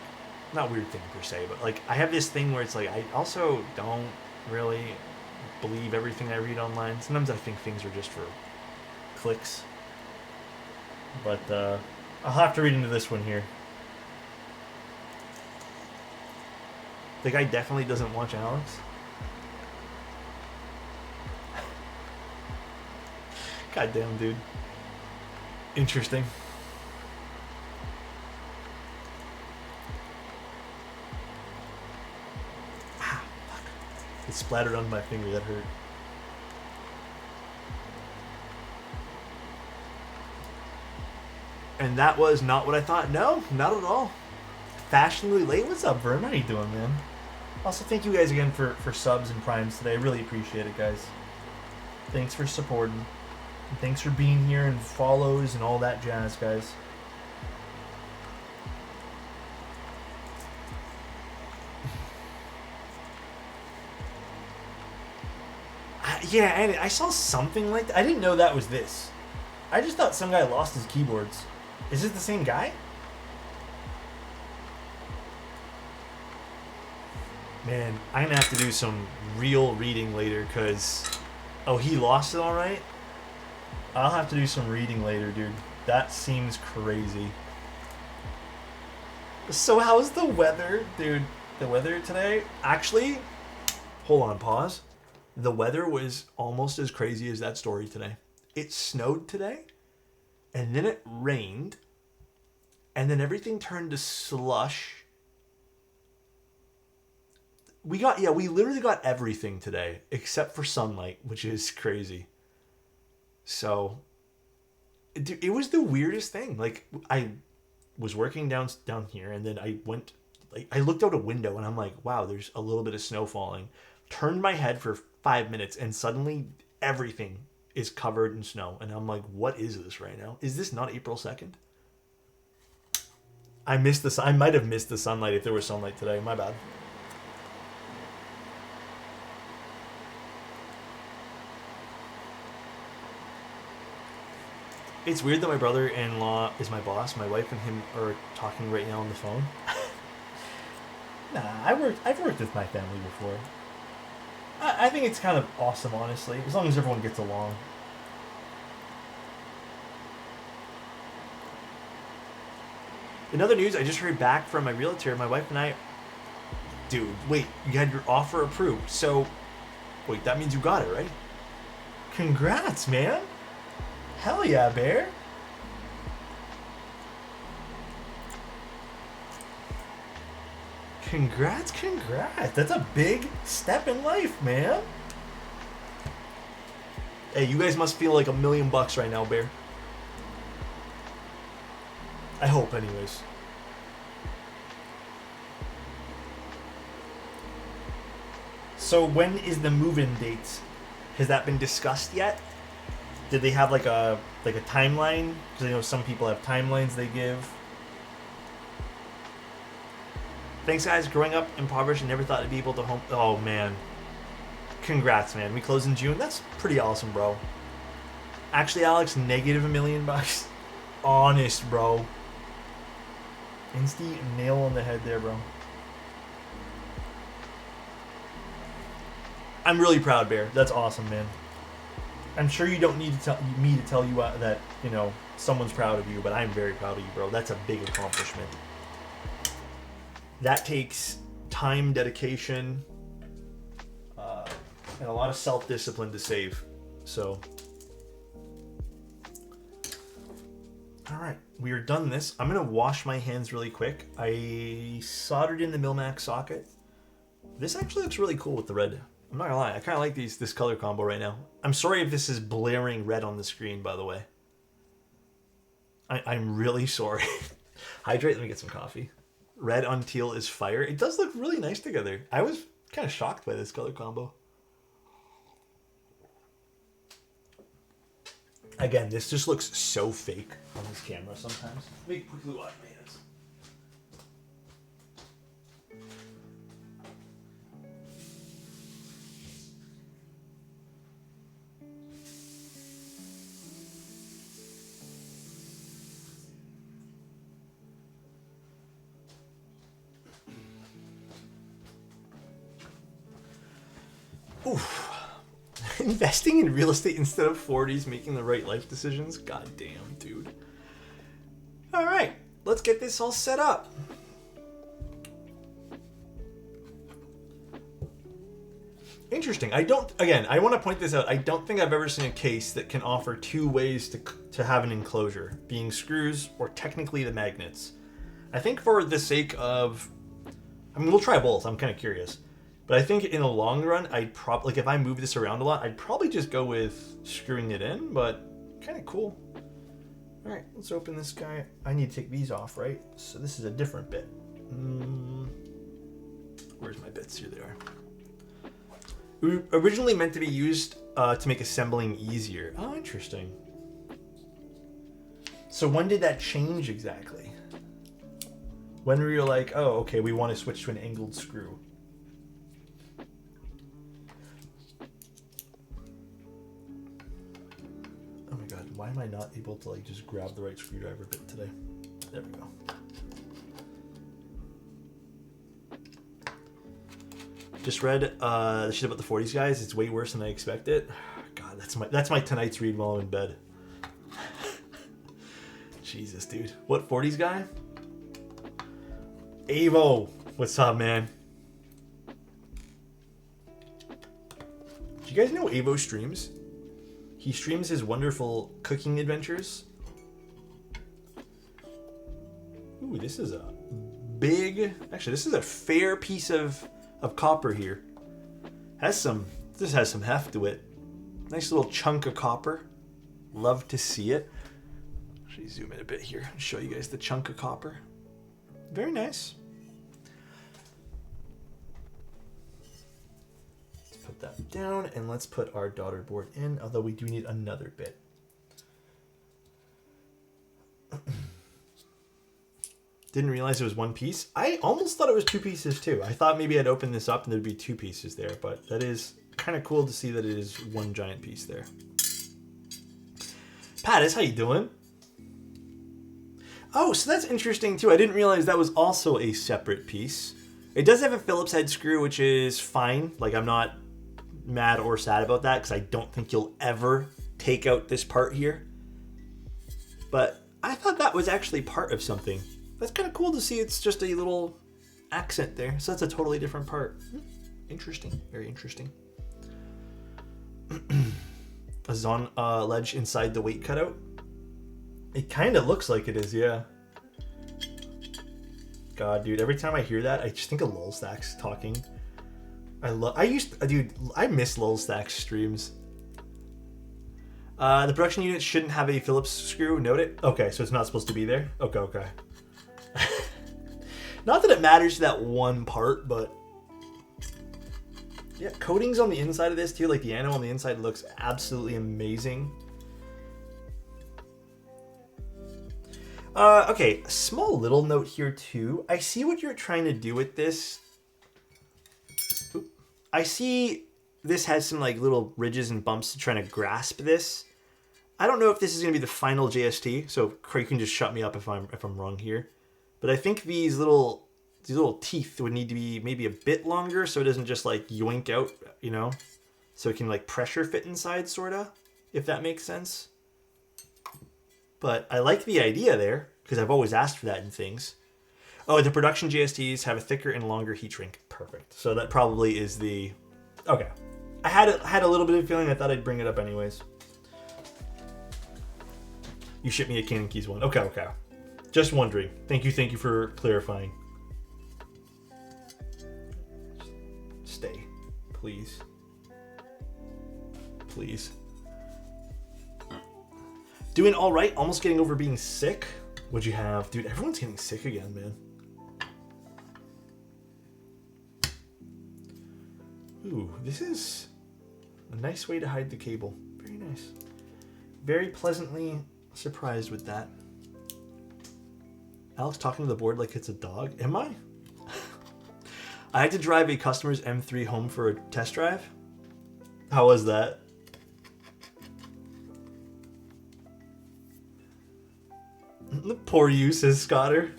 not weird thing per se, but like I have this thing where it's like I also don't really believe everything I read online. Sometimes I think things are just for clicks. But I'll have to read into this one here. The guy definitely doesn't watch Alex. Goddamn, dude. Interesting. Ah, fuck. It splattered on my finger. That hurt. And that was not what I thought. No, not at all. Fashionably late. What's up, Vern? How you doing, man? Also, thank you guys again for subs and primes today. I really appreciate it, guys. Thanks for supporting. And thanks for being here and follows and all that jazz, guys. Yeah, and I saw something like that. I didn't know that was this. I just thought some guy lost his keyboards. Is it the same guy? Man, I'm gonna have to do some real reading later, because... Oh, he lost it alright? I'll have to do some reading later, dude. That seems crazy. So how's the weather? Dude, The weather today, actually, hold on, pause. The weather was almost as crazy as that story today. It snowed today, and then it rained, and then everything turned to slush. We literally got everything today except for sunlight, which is crazy. So, it was the weirdest thing. Like, I was working down here, and then I went, like, I looked out a window, and I'm like, wow, there's a little bit of snow falling. Turned my head for 5 minutes, and suddenly everything is covered in snow, and I'm like, what is this right now? Is this not April 2nd? I might have missed the sunlight if there was sunlight today. My bad. It's weird that my brother-in-law is my boss. My wife and him are talking right now on the phone. Nah, I've worked with my family before. I think it's kind of awesome, honestly, as long as everyone gets along. In other news, I just heard back from my realtor. My wife and I... Dude, wait, you had your offer approved. So, wait, that means you got it, right? Congrats, man. Hell yeah, Bear. Congrats. That's a big step in life, man. Hey, you guys must feel like $1 million right now, Bear. I hope, anyways. So when is the move-in date? Has that been discussed yet? Did they have like a timeline? Because I know some people have timelines they give. Thanks, guys. Growing up impoverished and never thought I'd be able to home... Oh, man. Congrats, man. We close in June. That's pretty awesome, bro. Actually, Alex, negative $1 million. Honest, bro. Insty nail on the head there, bro. I'm really proud, Bear. That's awesome, man. I'm sure you don't need me to tell you that, you know, someone's proud of you, but I'm very proud of you, bro. That's a big accomplishment. That takes time, dedication, and a lot of self-discipline to save. So, all right, we are done this. I'm gonna wash my hands really quick. I soldered in the Milmax socket. This actually looks really cool with the red. I'm not gonna lie, I kind of like this color combo right now. I'm sorry if this is blaring red on the screen, by the way. I'm really sorry. Hydrate, let me get some coffee. Red on teal is fire. It does look really nice together. I was kind of shocked by this color combo. Again, this just looks so fake on this camera sometimes. Let me quickly wash my hands. Oof. Investing in real estate instead of 40s, making the right life decisions? God damn, dude. Alright, let's get this all set up. Interesting. I want to point this out. I don't think I've ever seen a case that can offer two ways to have an enclosure, being screws or technically the magnets. I think for the sake of... I mean, we'll try both. I'm kind of curious. But I think in the long run, I'd probably, like, if I move this around a lot, I'd probably just go with screwing it in, but kind of cool. All right, let's open this guy. I need to take these off, right? So this is a different bit. Where's my bits? Here they are. It were originally meant to be used to make assembling easier. Oh, interesting. So when did that change exactly? When were you like, oh, okay, we want to switch to an angled screw? Why am I not able to like just grab the right screwdriver bit today? There we go. Just read the shit about the 40s guys. It's way worse than I expected. God, that's my tonight's read while I'm in bed. Jesus, dude. What 40s guy? Avo, what's up, man? Do you guys know Avo streams? He streams his wonderful cooking adventures. Ooh, this is a big... Actually, this is a fair piece of copper here. This has some heft to it. Nice little chunk of copper. Love to see it. Actually, zoom in a bit here and show you guys the chunk of copper. Very nice. Let's put that down and let's put our daughter board in, although we do need another bit. Didn't realize it was one piece. I almost thought it was two pieces too. I thought maybe I'd open this up and there'd be two pieces there, but that is kind of cool to see that it is one giant piece there. Pattis, how you doing? Oh, so that's interesting too. I didn't realize that was also a separate piece. It does have a Phillips head screw, which is fine. Like, I'm not mad or sad about that because I don't think you'll ever take out this part here. But I thought that was actually part of something. That's kind of cool to see. It's just a little accent there. So that's a totally different part. Interesting. Very interesting. A Zon ledge inside the weight cutout. It kind of looks like it is, yeah. God, dude, every time I hear that, I just think of Lulstacks talking. I miss Lulstacks streams. The production unit shouldn't have a Phillips screw, note it. Okay, so it's not supposed to be there? Okay. Not that it matters to that one part, but... Yeah, coatings on the inside of this too, like the anno on the inside looks absolutely amazing. Okay, a small little note here too. I see what you're trying to do with this. Oop. I see this has some like little ridges and bumps to trying to grasp this. I don't know if this is going to be the final JST, so Craig can just shut me up if I'm wrong here. But I think these little teeth would need to be maybe a bit longer so it doesn't just like yoink out, you know? So it can like pressure fit inside, sorta, if that makes sense. But I like the idea there, because I've always asked for that in things. Oh, the production JSTs have a thicker and longer heat shrink. Perfect. So that probably is the... Okay. I had a little bit of feeling. I thought I'd bring it up anyways. You shipped me a Canon Keys one. Okay. Just wondering. Thank you for clarifying. Stay. Please. Doing all right. Almost getting over being sick. What'd you have? Dude, everyone's getting sick again, man. Ooh, this is a nice way to hide the cable. Very nice. Very pleasantly surprised with that. Alex talking to the board like it's a dog. Am I? I had to drive a customer's M3 home for a test drive. How was that? Poor you, says Scotter.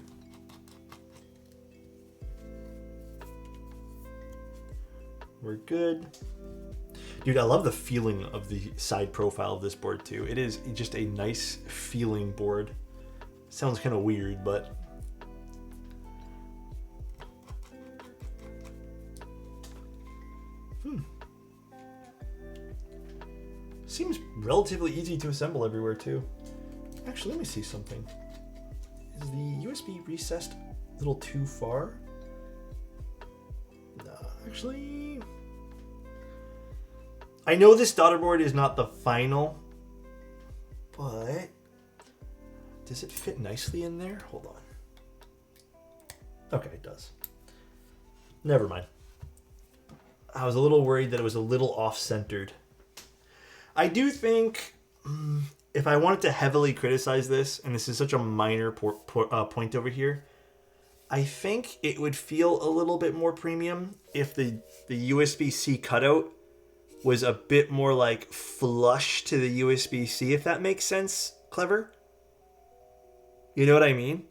We're good. Dude, I love the feeling of the side profile of this board too. It is just a nice feeling board. Sounds kind of weird, but... Seems relatively easy to assemble everywhere too. Actually, let me see something. Is the USB recessed a little too far? No, actually... I know this daughter board is not the final, but... Does it fit nicely in there? Hold on. Okay, it does. Never mind. I was a little worried that it was a little off-centered. I do think... if I wanted to heavily criticize this, and this is such a minor point over here, I think it would feel a little bit more premium if the USB-C cutout was a bit more like flush to the USB-C, if that makes sense, Clever. You know what I mean?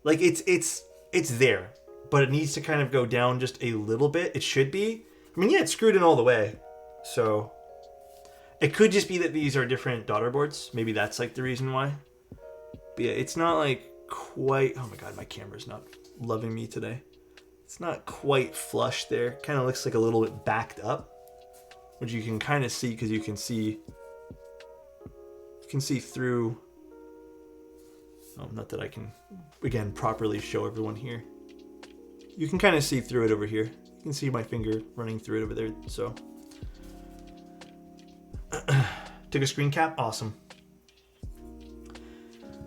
Like it's there, but it needs to kind of go down just a little bit. It should be. I mean, yeah, it's screwed in all the way, so... It could just be that these are different daughter boards. Maybe that's like the reason why. But yeah, it's not like quite... Oh my god, my camera's not loving me today. It's not quite flush there. Kind of looks like a little bit backed up. which you can kind of see because you can see through. Oh, not that I can, again, properly show everyone here. You can kind of see through it over here. You can see my finger running through it over there. So, took a screen cap. Awesome.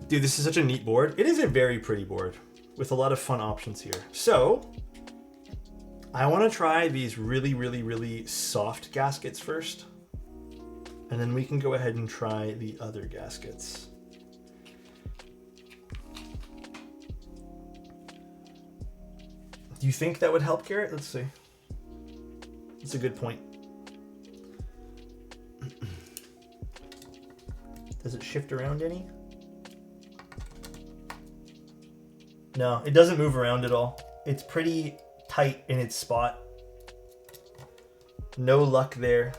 Dude, this is such a neat board. It is a very pretty board with a lot of fun options here. So, I want to try these really, really, really soft gaskets first. And then we can go ahead and try the other gaskets. Do you think that would help, Garrett? Let's see. That's a good point. Does it shift around any? No, it doesn't move around at all. It's pretty tight in its spot. No luck there.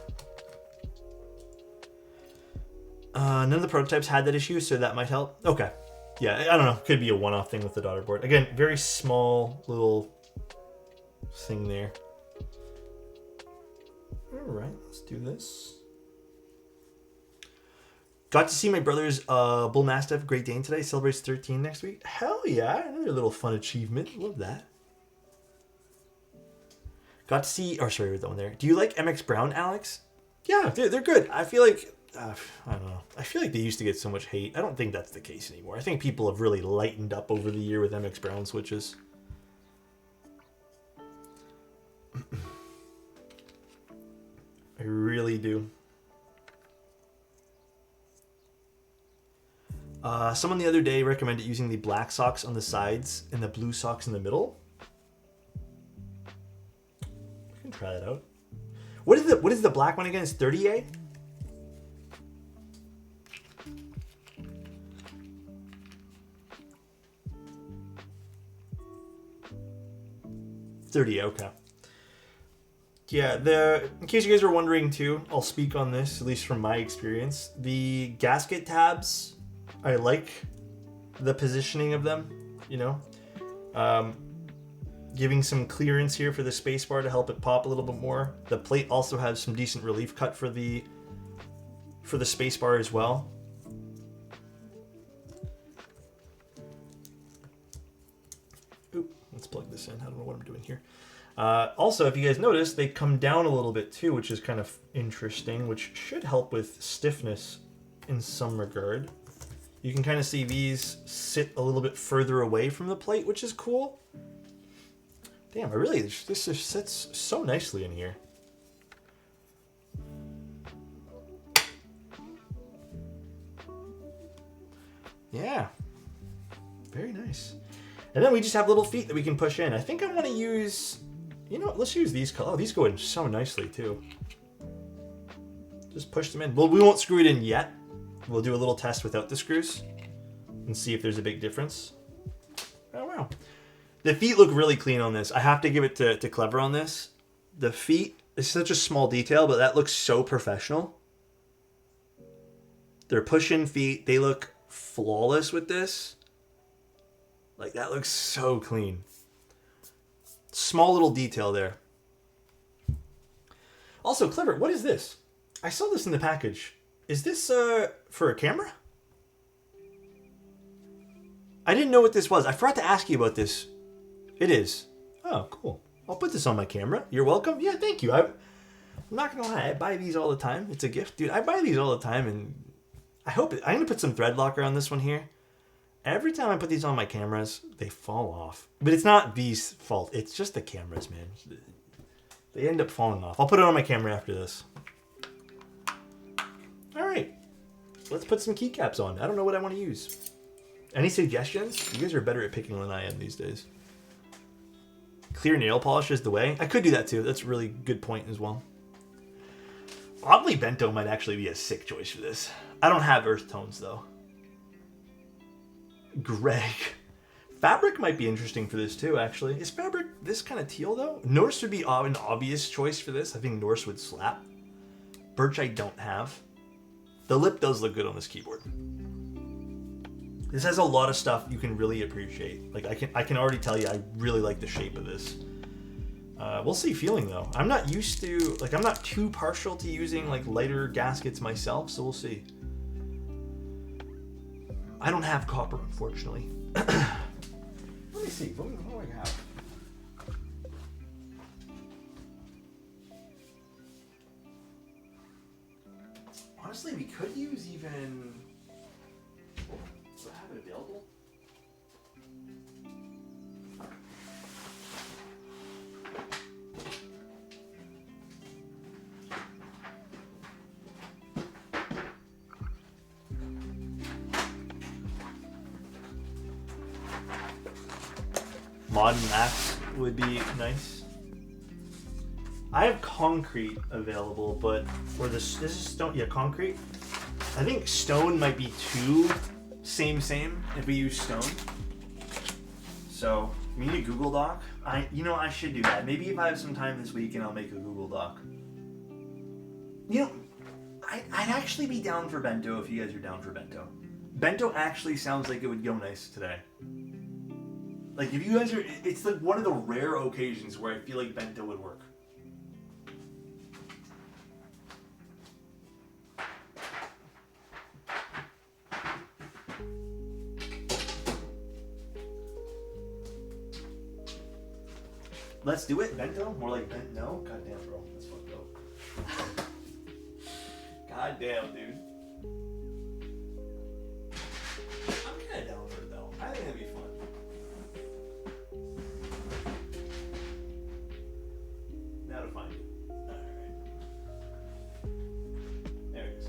None of the prototypes had that issue, so that might help. Okay. Yeah, I don't know. Could be a one-off thing with the daughter board. Again, very small little thing there. All right, let's do this. Got to see my brother's Bull Mastiff Great Dane today. Celebrates 13 next week. Hell yeah, another little fun achievement. Love that. Got to see, or sorry, that one there. Do you like MX Brown, Alex? Yeah, they're good. I feel like, I don't know. I feel like they used to get so much hate. I don't think that's the case anymore. I think people have really lightened up over the year with MX Brown switches. I really do. Someone the other day recommended using the black socks on the sides and the blue socks in the middle. We can try that out. What is the black one again? It's 30A? Okay. Yeah, in case you guys are wondering too, I'll speak on this, at least from my experience. The gasket tabs, I like the positioning of them, you know. Giving some clearance here for the spacebar to help it pop a little bit more. The plate also has some decent relief cut for the spacebar as well. Oop, let's plug this in. I don't know what I'm doing here. Also, if you guys notice, they come down a little bit too, which is kind of interesting, which should help with stiffness in some regard. You can kind of see these sit a little bit further away from the plate, which is cool. Damn, this just sits so nicely in here. Yeah, very nice. And then we just have little feet that we can push in. I think I want to use, you know, let's use these. Oh, these go in so nicely too. Just push them in. Well, we won't screw it in yet. We'll do a little test without the screws and see if there's a big difference. Oh, wow. The feet look really clean on this. I have to give it to Clever on this. The feet is such a small detail, but that looks so professional. They're push-in feet. They look flawless with this. Like, that looks so clean. Small little detail there. Also, Clever, what is this? I saw this in the package. Is this for a camera? I didn't know what this was. I forgot to ask you about this. It is. Oh, cool. I'll put this on my camera. You're welcome. Yeah, thank you. I'm not gonna lie. I buy these all the time. It's a gift, dude. I buy these all the time, and I'm gonna put some thread locker on this one here. Every time I put these on my cameras, they fall off. But it's not these fault. It's just the cameras, man. They end up falling off. I'll put it on my camera after this. All right, let's put some keycaps on. I don't know what I want to use. Any suggestions? You guys are better at picking than I am these days. Clear nail polish is the way. I could do that too. That's a really good point as well. Oddly, bento might actually be a sick choice for this. I don't have earth tones though. Greg. Fabric might be interesting for this too, actually. Is fabric this kind of teal though? Norse would be an obvious choice for this. I think Norse would slap. Birch I don't have. The lip does look good on this keyboard. This has a lot of stuff you can really appreciate. Like I can already tell you I really like the shape of this. We'll see feeling though. I'm not used to, like, I'm not too partial to using like lighter gaskets myself, so we'll see. I don't have copper, unfortunately. Let me see. What do I have? Honestly, we could use even. Do I have it available? Modern axe would be nice. I have concrete available, but for this is stone. Yeah, concrete. I think stone might be too same if we use stone. So we need a Google Doc. I should do that. Maybe if I have some time this weekend, I'll make a Google Doc. I'd actually be down for bento if you guys are down for bento. Bento actually sounds like it would go nice today. Like, if you guys are, it's like one of the rare occasions where I feel like bento would work. Let's do it, bento? More like no? Goddamn, bro. That's fucked up. Goddamn, dude. I'm kind of down for it, though. I think it'd be fun. Now to find it. Alright. There it is.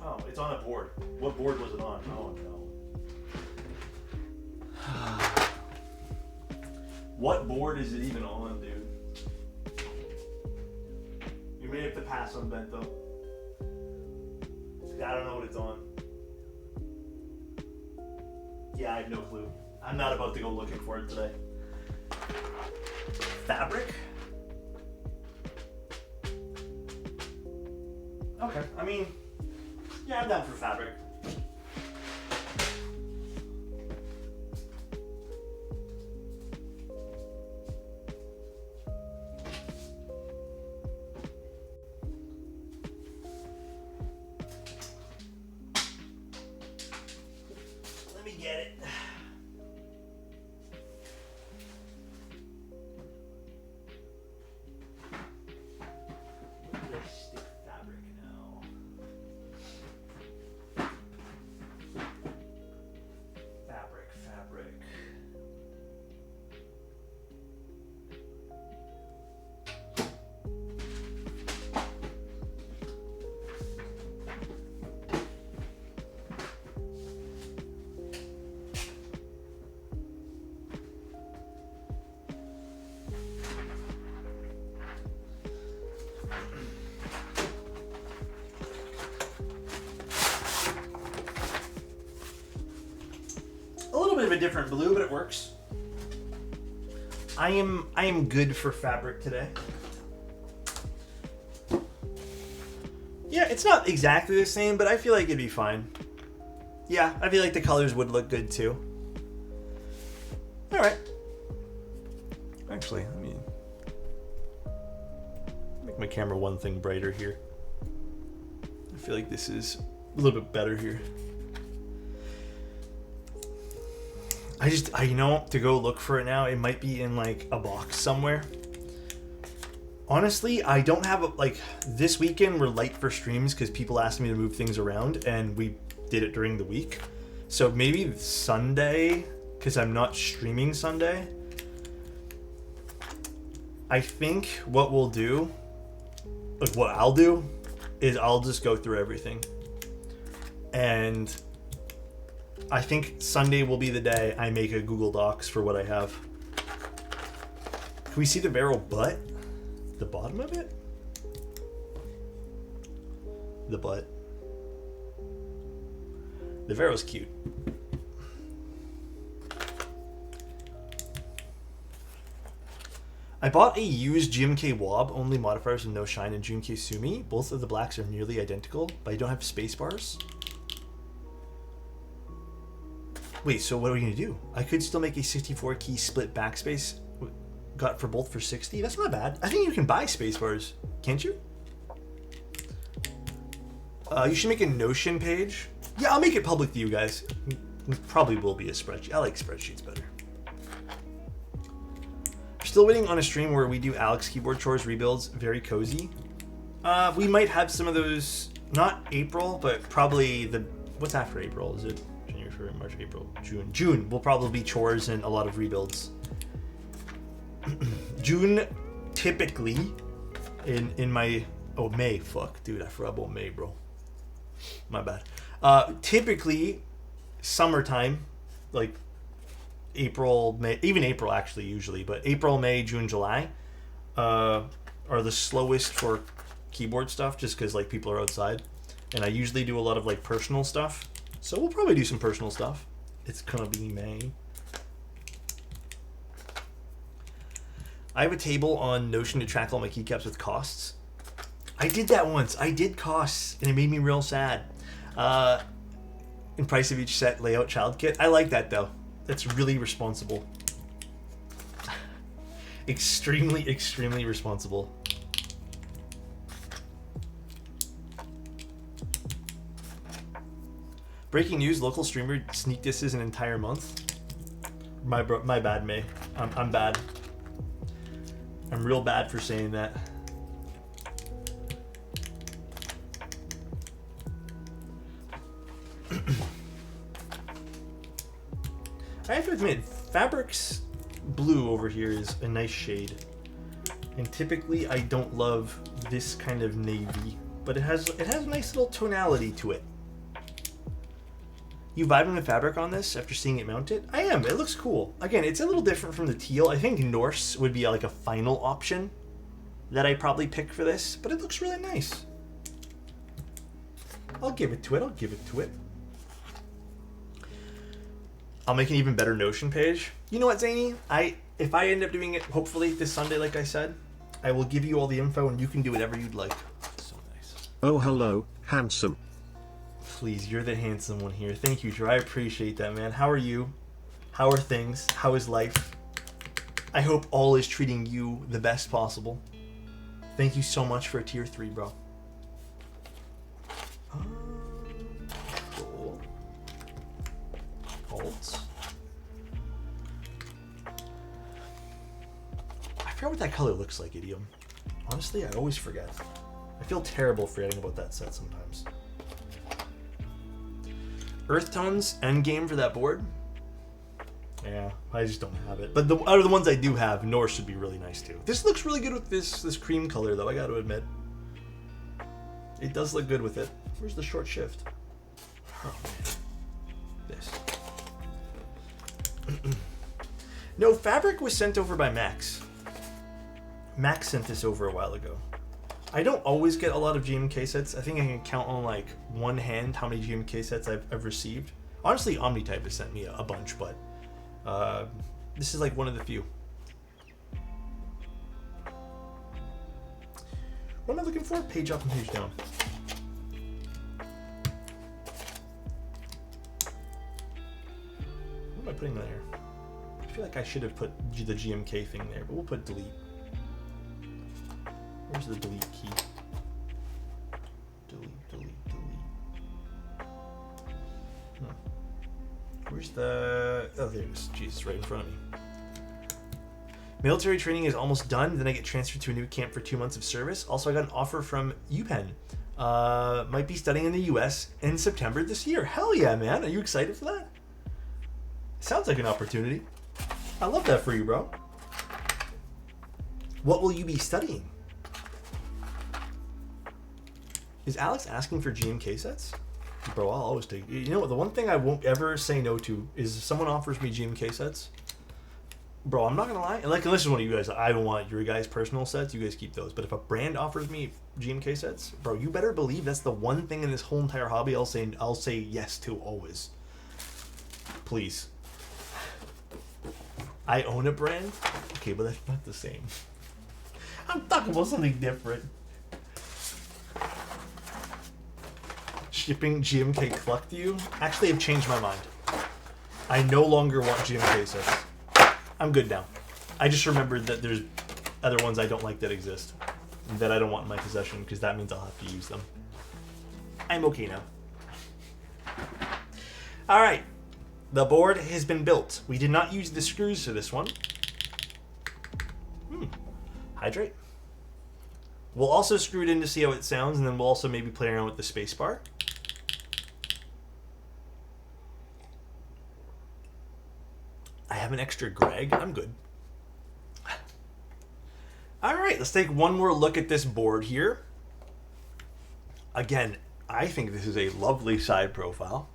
Oh, it's on a board. What board was it on? Oh, no. What board is it even on, dude? You may have to pass on bento. I don't know what it's on. Yeah, I have no clue. I'm not about to go looking for it today. Fabric? Okay, I mean, yeah, I'm down for fabric. Let me get it. Of a different blue, but it works. I am good for fabric today. Yeah, it's not exactly the same, but I feel like it'd be fine. Yeah, I feel like the colors would look good too. All right. Actually, let me make my camera one thing brighter here. I feel like this is a little bit better here. I know to go look for it now, it might be in like a box somewhere. Honestly, I don't have like this weekend we're light for streams because people asked me to move things around and we did it during the week. So maybe Sunday, because I'm not streaming Sunday. I think what we'll do, like what I'll do, is I'll just go through everything. And I think Sunday will be the day I make a Google Docs for what I have. Can we see the barrel butt? The bottom of it? The butt. The Vero's cute. I bought a used GMK Wob, only modifiers with no shine, and GMK Sumi. Both of the blacks are nearly identical, but I don't have space bars. Wait, so what are we gonna do? I could still make a 64 key split backspace. Got for both for 60. That's not bad. I think you can buy space-bars, can't you? You should make a Notion page. Yeah, I'll make it public to you guys. Probably will be a spreadsheet. I like spreadsheets better. Still waiting on a stream where we do Alex keyboard chores rebuilds. Very cozy. We might have some of those. Not April, but probably the. What's after April? Is it January, February, March, April, June? June will probably be chores and a lot of rebuilds. June, typically, in my May. Fuck, dude, I forgot about May, bro. My bad. Typically, summertime, like April, May, even April actually usually, but April, May, June, July, are the slowest for keyboard stuff, just because like people are outside, and I usually do a lot of like personal stuff. So we'll probably do some personal stuff. It's gonna be May. I have a table on Notion to track all my keycaps with costs. I did that once. I did costs, and it made me real sad. In price of each set, layout, child kit. I like that though. That's really responsible. Extremely, extremely responsible. Breaking news: local streamer sneak disses an entire month. My bad, May. I'm bad. I'm real bad for saying that. I have to admit, Fabric's blue over here is a nice shade. And typically I don't love this kind of navy, but it has a nice little tonality to it. You vibing with Fabric on this after seeing it mounted? I am. It looks cool. Again, it's a little different from the teal. I think Norse would be like a final option that I'd probably pick for this, but it looks really nice. I'll give it to it. I'll give it to it. I'll make an even better Notion page. You know what, Zany? If I end up doing it, hopefully this Sunday, like I said, I will give you all the info and you can do whatever you'd like. So nice. Oh, hello, handsome. Please, you're the handsome one here. Thank you, Drew. I appreciate that, man. How are you? How are things? How is life? I hope all is treating you the best possible. Thank you so much for a tier 3, bro. Cool. Alt. I forgot what that color looks like, Idiom. Honestly, I always forget. I feel terrible forgetting about that set sometimes. Earth Tones endgame for that board. Yeah, I just don't have it. But out of the ones I do have, Norse would be really nice too. This looks really good with this cream color though, I gotta admit. It does look good with it. Where's the short shift? Oh man. This. No, Fabric was sent over by Max. Max sent this over a while ago. I don't always get a lot of GMK sets. I think I can count on like one hand how many GMK sets I've received. Honestly, Omnitype has sent me a bunch, but this is like one of the few. What am I looking for? Page up and page down. What am I putting there? I feel like I should have put the GMK thing there, but we'll put delete. Where's the delete key? Delete. Where's the... Oh, there it is. Jesus, right in front of me. Military training is almost done. Then I get transferred to a new camp for 2 months of service. Also, I got an offer from UPenn. Might be studying in the US in September this year. Hell yeah, man. Are you excited for that? Sounds like an opportunity. I love that for you, bro. What will you be studying? Is Alex asking for GMK sets? Bro, I'll always take... You know what? The one thing I won't ever say no to is if someone offers me GMK sets. Bro, I'm not going to lie. Like, unless it's one of you guys. I don't want your guys' personal sets. You guys keep those. But if a brand offers me GMK sets, bro, you better believe that's the one thing in this whole entire hobby I'll say yes to always. Please. I own a brand? Okay, but that's not the same. I'm talking about something different. Shipping GMK Cluck to you? Actually, I've changed my mind. I no longer want GMK sets. I'm good now. I just remembered that there's other ones I don't like that exist. That I don't want in my possession, because that means I'll have to use them. I'm okay now. Alright. The board has been built. We did not use the screws for this one. Hydrate. We'll also screw it in to see how it sounds, and then we'll also maybe play around with the space bar. I have an extra Greg. I'm good. Alright, let's take one more look at this board here. Again, I think this is a lovely side profile.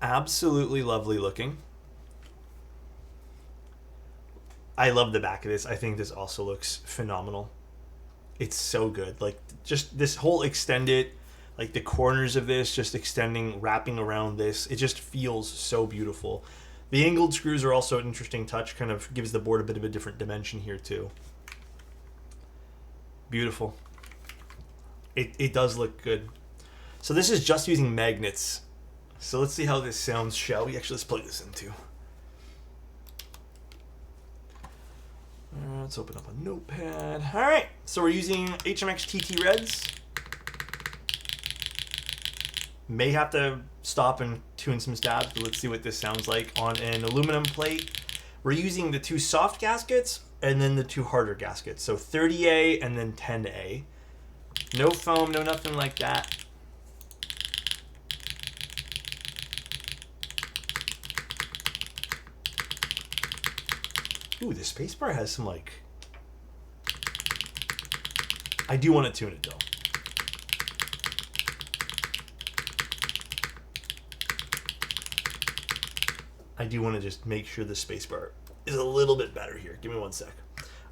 Absolutely lovely looking. I love the back of this. I think this also looks phenomenal. It's so good. Like, just this whole extended, like the corners of this just extending, wrapping around this. It just feels so beautiful. The angled screws are also an interesting touch. Kind of gives the board a bit of a different dimension here too. Beautiful. It does look good. So this is just using magnets. So let's see how this sounds, shall we? Actually, let's plug this in too. Let's open up a notepad. All right, so we're using HMX TT Reds. May have to stop and tune some stabs, but let's see what this sounds like on an aluminum plate. We're using the 2 soft gaskets and then the 2 harder gaskets. So 30A and then 10A. No foam, no nothing like that. Ooh, the spacebar has some, like... I do want to tune it, though. I do want to just make sure the spacebar is a little bit better here. Give me one sec.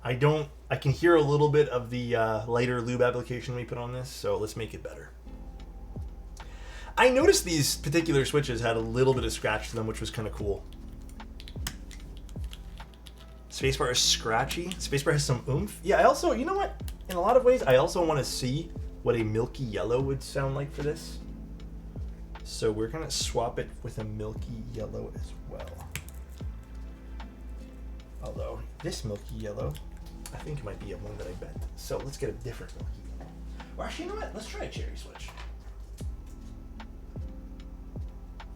I can hear a little bit of the lighter lube application we put on this, so let's make it better. I noticed these particular switches had a little bit of scratch to them, which was kind of cool. Spacebar is scratchy. Spacebar has some oomph. Yeah, I also, you know what? In a lot of ways, I also want to see what a milky yellow would sound like for this. So we're going to swap it with a milky yellow as well. Although, this milky yellow, I think it might be one that I bet. So let's get a different milky yellow. Or actually, you know what? Let's try a cherry switch.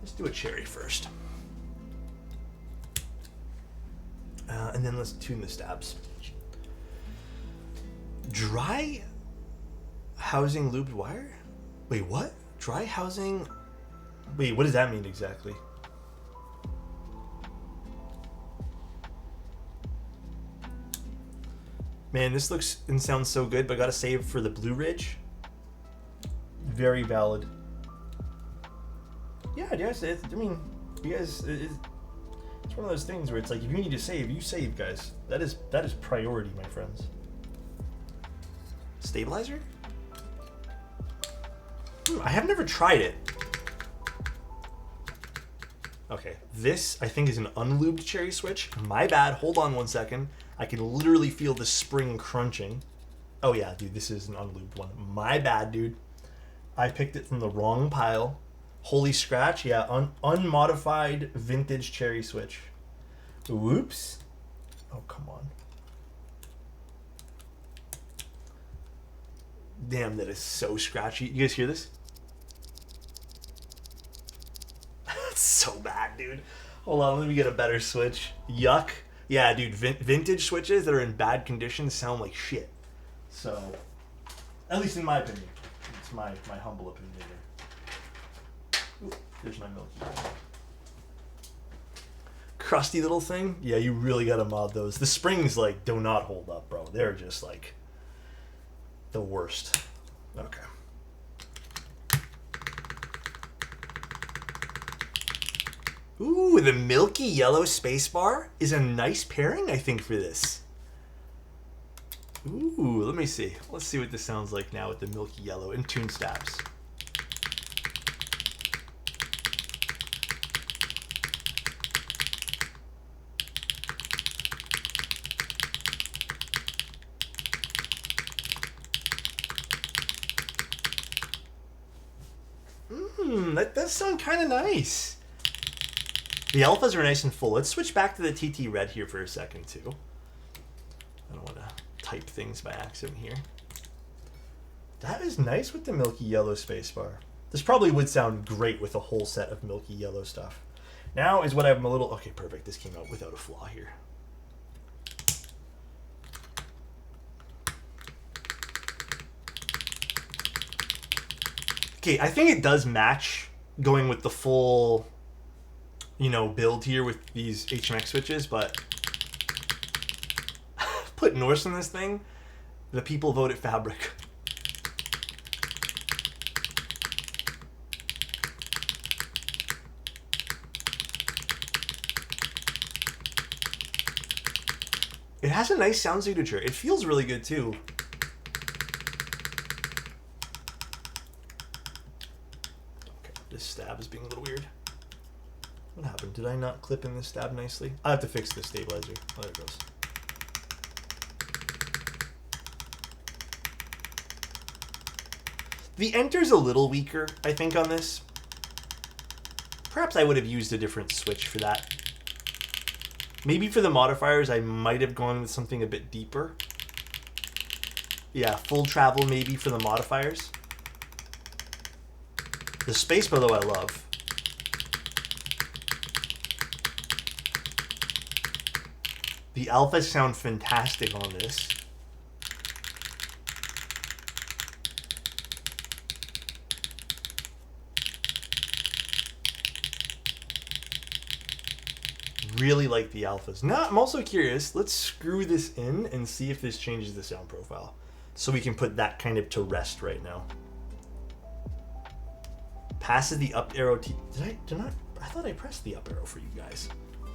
Let's do a cherry first. And then let's tune the stabs. Dry housing lubed wire? Wait, what? Dry housing? Wait, what does that mean exactly? Man, this looks and sounds so good, but I gotta save for the Blue Ridge. Very valid. Yeah, yes, I mean, you guys, it's one of those things where it's like, if you need to save, you save, guys. That is priority, my friends. Stabilizer? I have never tried it. Okay, this, I think, is an unlubed cherry switch. My bad, hold on one second. I can literally feel the spring crunching. Oh yeah, dude, this is an unlubed one. My bad, dude. I picked it from the wrong pile. Holy scratch, yeah, unmodified vintage cherry switch. Whoops. Oh, come on. Damn, that is so scratchy. You guys hear this? That's so bad, dude. Hold on, let me get a better switch. Yuck. Yeah, dude, vintage switches that are in bad condition sound like shit. So, at least in my opinion. It's my humble opinion here. Ooh, there's my milky. Crusty little thing. Yeah, you really gotta mod those. The springs, like, do not hold up, bro. They're just, like, the worst. Okay. Ooh, the milky yellow spacebar is a nice pairing, I think, for this. Ooh, let me see. Let's see what this sounds like now with the milky yellow and tune stabs. That does sound kind of nice. The alphas are nice and full. Let's switch back to the TT red here for a second too. I don't want to type things by accident here. That is nice with the milky yellow spacebar. This probably would sound great with a whole set of milky yellow stuff. Now is what I'm a little... Okay, perfect. This came out without a flaw here. Okay, I think it does match going with the full, you know, build here with these HMX switches, but put Norse in this thing, the people voted fabric. It has a nice sound signature. It feels really good too. Okay, this stab is being a little weird. What happened? Did I not clip in this stab nicely? I have to fix this stabilizer. Oh, there it goes. The enter's a little weaker, I think, on this. Perhaps I would have used a different switch for that. Maybe for the modifiers, I might have gone with something a bit deeper. Yeah, full travel maybe for the modifiers. The spacebar, though, I love. The alphas sound fantastic on this. Really like the alphas. Now, I'm also curious. Let's screw this in and see if this changes the sound profile. So we can put that kind of to rest right now. Passes the up arrow. I thought I pressed the up arrow for you guys.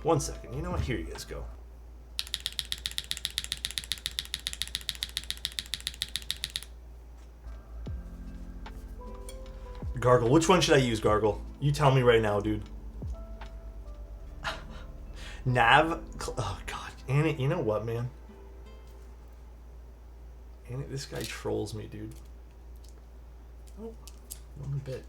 1 second. You know what? Here you guys go. Gargle. Which one should I use, Gargle? You tell me right now, dude. Nav. Oh, God. Annie, you know what, man? Annie, this guy trolls me, dude. Oh, one bit.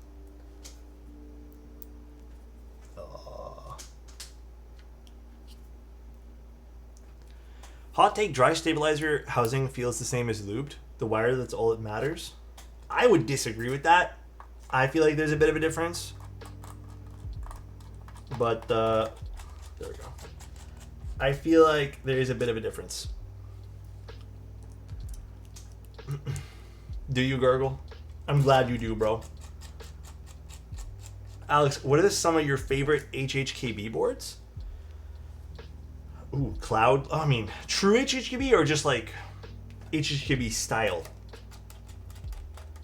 Hot take, dry stabilizer housing feels the same as lubed. The wire, that's all that matters. I would disagree with that. I feel like there's a bit of a difference. But, there we go. I feel like there is a bit of a difference. Do you, Gargle? I'm glad you do, bro. Alex, what are some of your favorite HHKB boards? Ooh, cloud. Oh, I mean, true HHKB or just like HHKB style?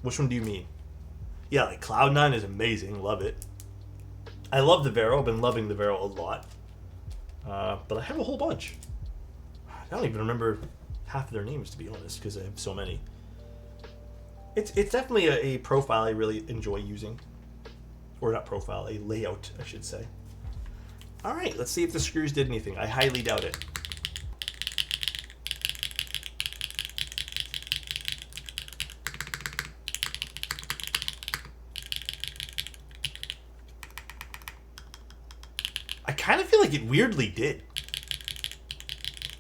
Which one do you mean? Yeah, like Cloud9 is amazing. Love it. I love the Vero. I've been loving the Vero a lot. But I have a whole bunch. I don't even remember half of their names, to be honest, because I have so many. It's definitely a profile I really enjoy using. Or not profile, a layout, I should say. Alright, let's see if the screws did anything. I highly doubt it. I kind of feel like it weirdly did.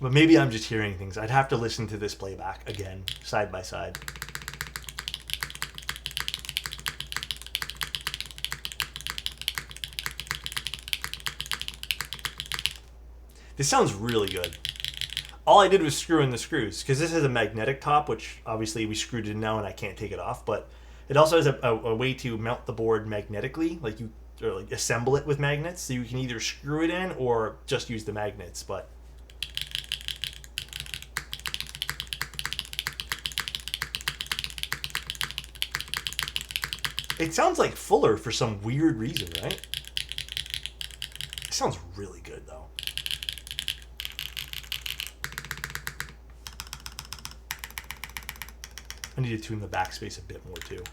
But maybe I'm just hearing things. I'd have to listen to this playback again, side by side. This sounds really good. All I did was screw in the screws, because this has a magnetic top, which obviously we screwed in now and I can't take it off, but it also has a way to mount the board magnetically, like assemble it with magnets, so you can either screw it in or just use the magnets, but it sounds like fuller for some weird reason, right? It sounds really good, though. I need to tune the backspace a bit more, too.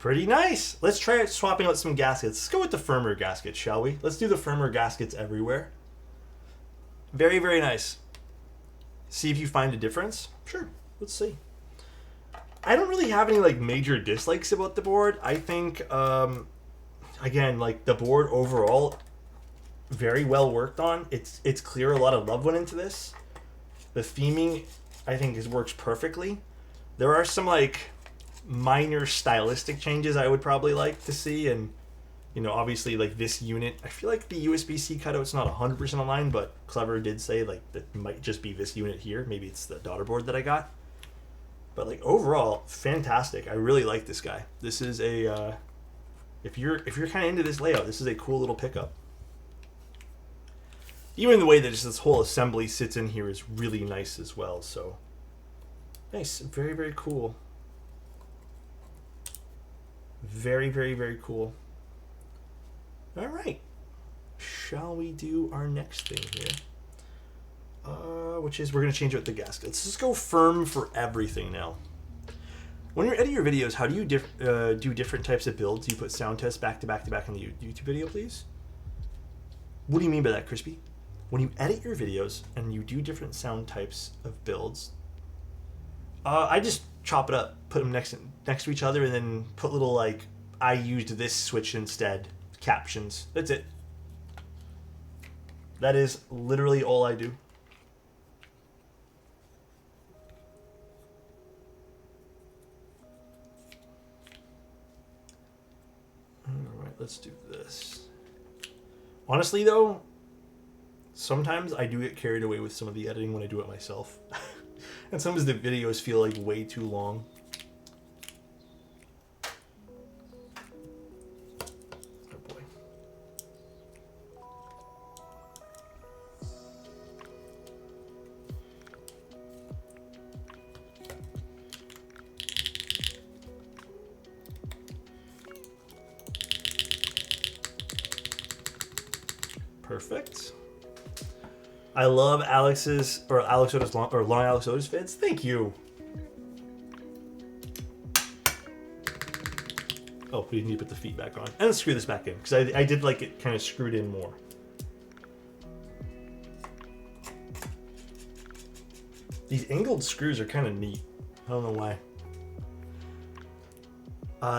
Pretty nice. Let's try swapping out some gaskets. Let's go with the firmer gaskets, shall we? Let's do the firmer gaskets everywhere. Very, very nice. See if you find a difference. Sure, let's see. I don't really have any like major dislikes about the board. I think, again, like the board overall, very well worked on. It's clear a lot of love went into this. The theming, I think, works perfectly. There are some like minor stylistic changes I would probably like to see, and you know, obviously like this unit, I feel like the USB-C cutout's not 100% aligned, but Clever did say like that might just be this unit here. Maybe it's the daughter board that I got. But like overall, fantastic. I really like this guy. This is a if you're kind of into this layout, this is a cool little pickup. Even the way that just this whole assembly sits in here is really nice as well. So nice, very, very cool. Very, very, very cool. All right, shall we do our next thing here? Which is we're gonna change out the gaskets. Let's just go firm for everything now. When you're editing your videos, how do you do different types of builds? Do you put sound tests back to back to back in the YouTube video, please? What do you mean by that, Crispy? When you edit your videos and you do different sound types of builds, I just chop it up, put them next to each other, and then put little like I used this switch instead captions. That's it. That is literally all I do. All right, let's do this. Honestly, though, sometimes I do get carried away with some of the editing when I do it myself. And sometimes the videos feel like way too long. Oh boy. Perfect. I love Alexotos long Alexotos vids. Thank you. Oh, we need to put the feet back on. And let's screw this back in, because I did like it kind of screwed in more. These angled screws are kind of neat. I don't know why.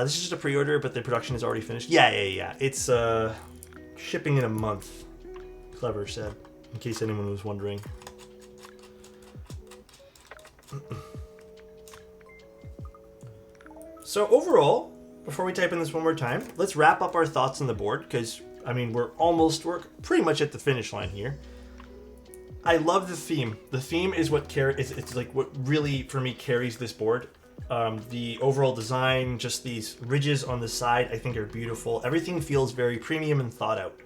This is just a pre-order, but the production is already finished. Yeah. It's shipping in a month, Clever said, in case anyone was wondering. So overall, before we type in this one more time, let's wrap up our thoughts on the board, because, I mean, we're pretty much at the finish line here. I love the theme. The theme is what it's like what really, for me, carries this board. The overall design, just these ridges on the side, I think are beautiful. Everything feels very premium and thought out.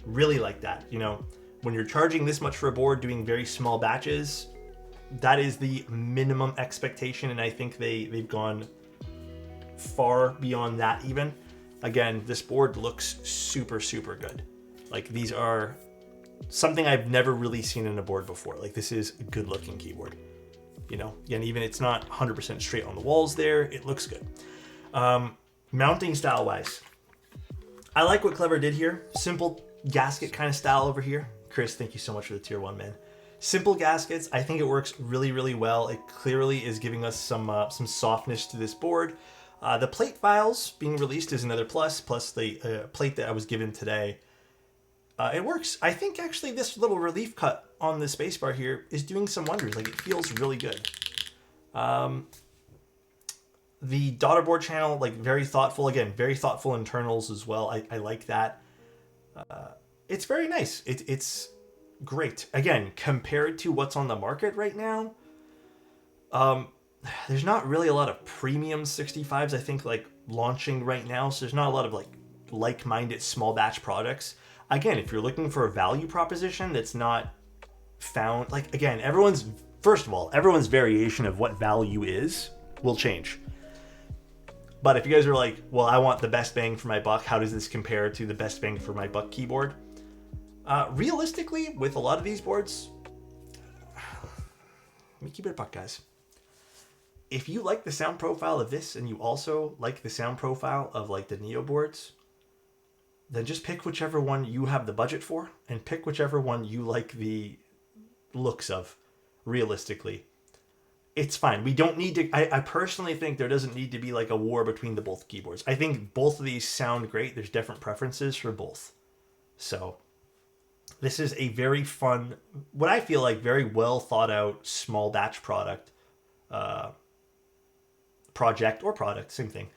Really like that, you know. When you're charging this much for a board, doing very small batches, that is the minimum expectation, and I think they've gone far beyond that even. Again, this board looks super, super good. Like, these are something I've never really seen in a board before. Like, this is a good looking keyboard, you know. Again, even it's not 100% straight on the walls there, it looks good. Mounting style wise, I like what Clever did here. Simple gasket kind of style over here. Chris, thank you so much for the tier 1, man. Simple gaskets, I think it works really, really well. It clearly is giving us some softness to this board. The plate files being released is another plus the plate that I was given today. It works. I think actually this little relief cut on the spacebar here is doing some wonders. Like, it feels really good. The daughter board channel, like, very thoughtful. Again, very thoughtful internals as well. I like that. It's very nice. It's great. Again, compared to what's on the market right now, there's not really a lot of premium 65s, I think, like, launching right now. So there's not a lot of like-minded small batch products. Again, if you're looking for a value proposition that's not found, like, again, everyone's variation of what value is will change. But if you guys are like, well, I want the best bang for my buck, how does this compare to the best bang for my buck keyboard? Realistically, with a lot of these boards, let me keep it a buck, guys. if you like the sound profile of this and you also like the sound profile of like the Neo boards, then just pick whichever one you have the budget for and pick whichever one you like the looks of, realistically. It's fine. We don't need to... I personally think there doesn't need to be like a war between the both keyboards. I think both of these sound great. There's different preferences for both. So this is a very fun, what I feel like very well thought out small batch product. Product, same thing,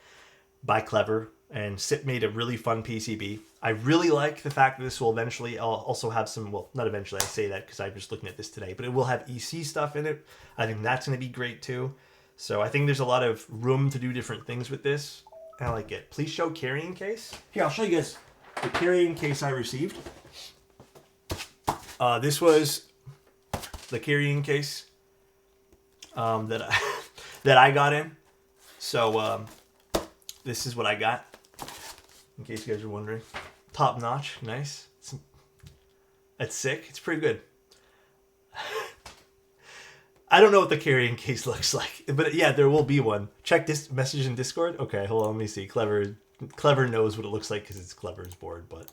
by Clever, and SIP made a really fun PCB. I really like the fact that this will eventually also have some, well, not eventually, I say that because I'm just looking at this today, but it will have EC stuff in it. I think that's going to be great too. So I think there's a lot of room to do different things with this. I like it. Please show carrying case. Here, I'll show you guys the carrying case I received. This was the carrying case that I got in. So this is what I got, in case you guys are wondering. Top notch, nice. That's sick. It's pretty good. I don't know what the carrying case looks like, but yeah, there will be one. Check this message in Discord. Okay, hold on, let me see. Clever knows what it looks like because it's Clever's board, but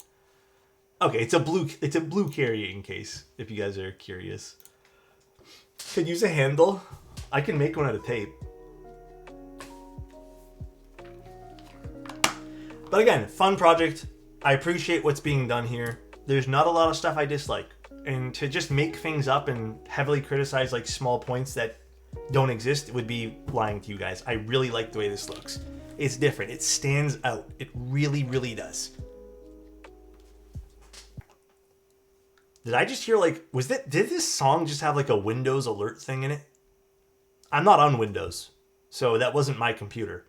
okay, it's a blue carrying case. If you guys are curious, could use a handle. I can make one out of tape. But again, fun project. I appreciate what's being done here. There's not a lot of stuff I dislike. And to just make things up and heavily criticize like small points that don't exist would be lying to you guys. I really like the way this looks. It's different. It stands out. It really, really does. Did I just hear like, did this song just have like a Windows alert thing in it? I'm not on Windows, so that wasn't my computer.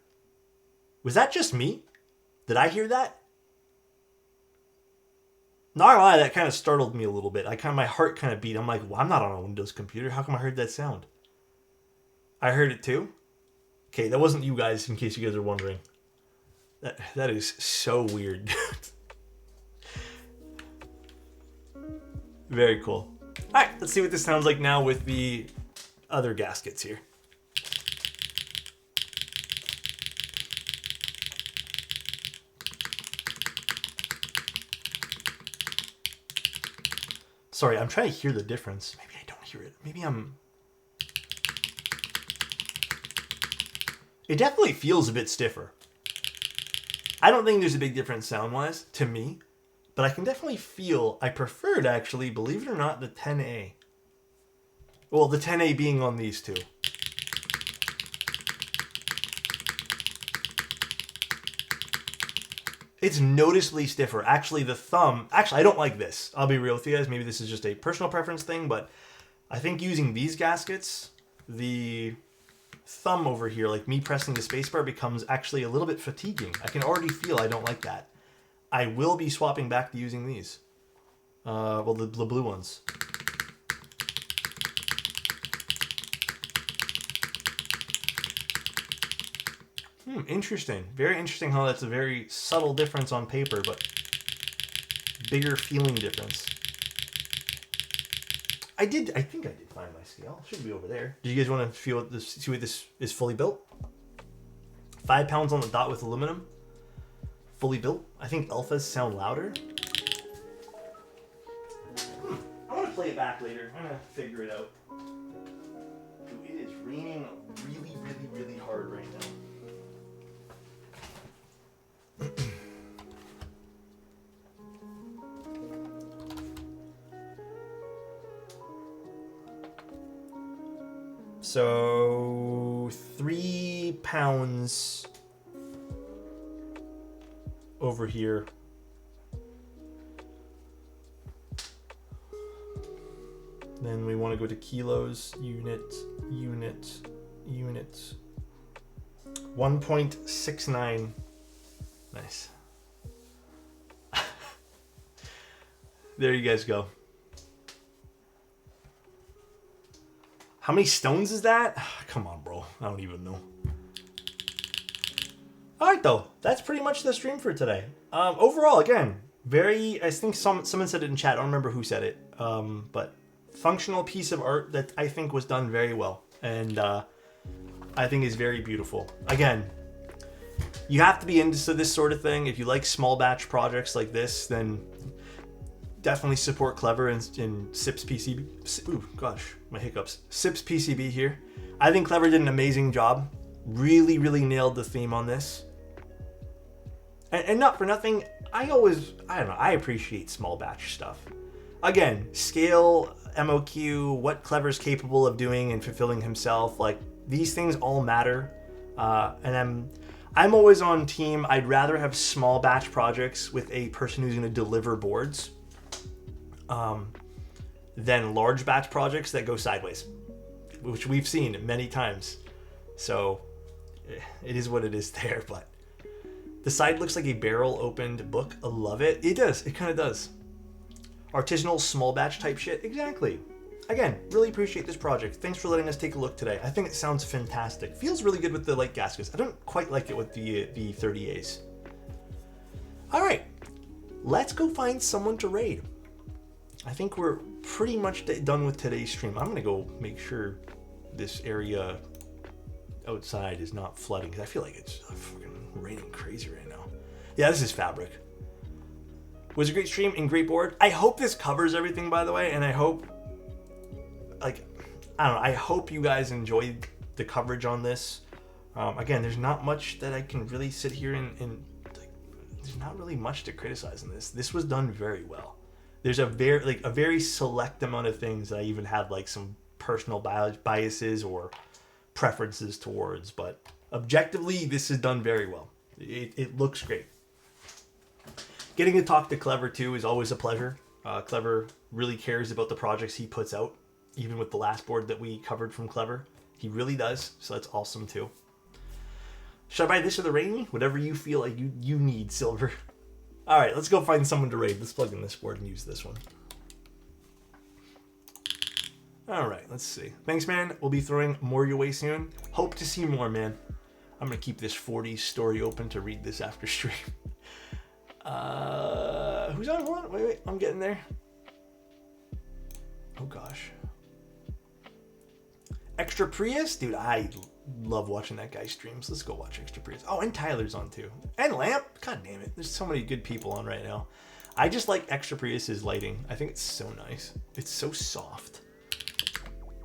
Was that just me? Did I hear that? Not gonna lie, that kind of startled me a little bit. My heart kind of beat. I'm like, well, I'm not on a Windows computer. How come I heard that sound? I heard it too? Okay, that wasn't you guys, in case you guys are wondering. That is so weird. Very cool. Alright, let's see what this sounds like now with the other gaskets here. Sorry, I'm trying to hear the difference. Maybe I don't hear it. Maybe I'm... It definitely feels a bit stiffer. I don't think there's a big difference sound-wise, to me. But I can definitely feel... I preferred, actually, believe it or not, the 10A. Well, the 10A being on these two. It's noticeably stiffer. Actually, the thumb... Actually, I don't like this. I'll be real with you guys. Maybe this is just a personal preference thing, but I think using these gaskets, the thumb over here, like me pressing the spacebar, becomes actually a little bit fatiguing. I can already feel I don't like that. I will be swapping back to using these. Well, the blue ones. Interesting. Very interesting how that's a very subtle difference on paper, but bigger feeling difference. I think I did find my scale. It should be over there. Do you guys want to see what this is fully built? 5 pounds on the dot with aluminum. Fully built. I think alphas sound louder. I want to play it back later. I'm going to figure it out. Dude, it is raining really, really, really hard right now. So 3 pounds over here. Then we want to go to kilos, unit. 1.69. Nice. There you guys go. How many stones is that? Come on, bro. I don't even know. Alright, though. That's pretty much the stream for today. Overall, again, I think someone said it in chat. I don't remember who said it. But functional piece of art that I think was done very well. And I think is very beautiful. Again, you have to be into this sort of thing. If you like small batch projects like this, then definitely support Clever and Sips PCB. Ooh, gosh, my hiccups. Sips PCB here. I think Clever did an amazing job. Really, really nailed the theme on this. And not for nothing, I don't know, I appreciate small batch stuff. Again, scale, MOQ, what Clever's capable of doing and fulfilling himself, like, these things all matter. And I'm always on team, I'd rather have small batch projects with a person who's going to deliver boards than large batch projects that go sideways, which we've seen many times. So it is what it is there, but the side looks like a barrel opened book. I love it. It does. It kind of does. Artisanal small batch type shit. Exactly. Again, really appreciate this project. Thanks for letting us take a look today. I think it sounds fantastic. Feels really good with the light gaskets. I don't quite like it with the 30As. All right, let's go find someone to raid. I think we're pretty much done with today's stream. I'm gonna go make sure this area outside is not flooding, because I feel like it's fucking raining crazy right now. Yeah, this is Fabric. Was a great stream and great board. I hope this covers everything, by the way, and I hope, like, I don't know, I hope you guys enjoyed the coverage on this. Again, there's not much that I can really sit here and like, there's not really much to criticize in this. This was done very well. There's a very select amount of things that I even have like some personal biases or preferences towards, but objectively, this is done very well. It looks great. Getting to talk to Clever too is always a pleasure. Clever really cares about the projects he puts out, even with the last board that we covered from Clever. He really does, so that's awesome too. Should I buy this or the Rainy? Whatever you feel like you need, Silver. All right, let's go find someone to raid. Let's plug in this board and use this one. All right, let's see. Thanks, man. We'll be throwing more your way soon. Hope to see more, man. I'm going to keep this 40s story open to read this after stream. Who's on one? Wait, I'm getting there. Oh, gosh. Extra Prius? Dude, I love watching that guy's streams. Let's go watch Extra Prius. Oh, and Tyler's on, too. And Lamp. God damn it. There's so many good people on right now. I just like Extra Prius's lighting. I think it's so nice. It's so soft.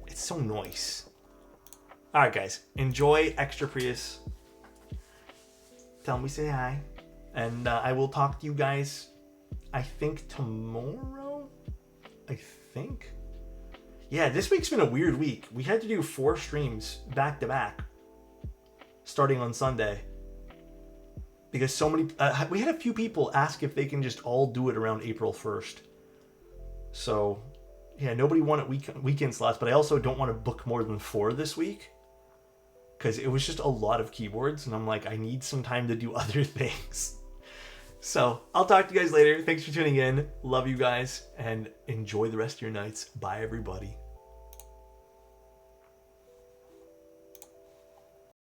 It's so nice. All right, guys. Enjoy Extra Prius. Tell me say hi. And I will talk to you guys, I think, tomorrow? I think? Yeah, this week's been a weird week. We had to do 4 streams back to back, starting on Sunday. Because so many... we had a few people ask if they can just all do it around April 1st. So, yeah, nobody wanted weekend slots, but I also don't want to book more than 4 this week. Because it was just a lot of keyboards, and I'm like, I need some time to do other things. So, I'll talk to you guys later. Thanks for tuning in. Love you guys, and enjoy the rest of your nights. Bye, everybody.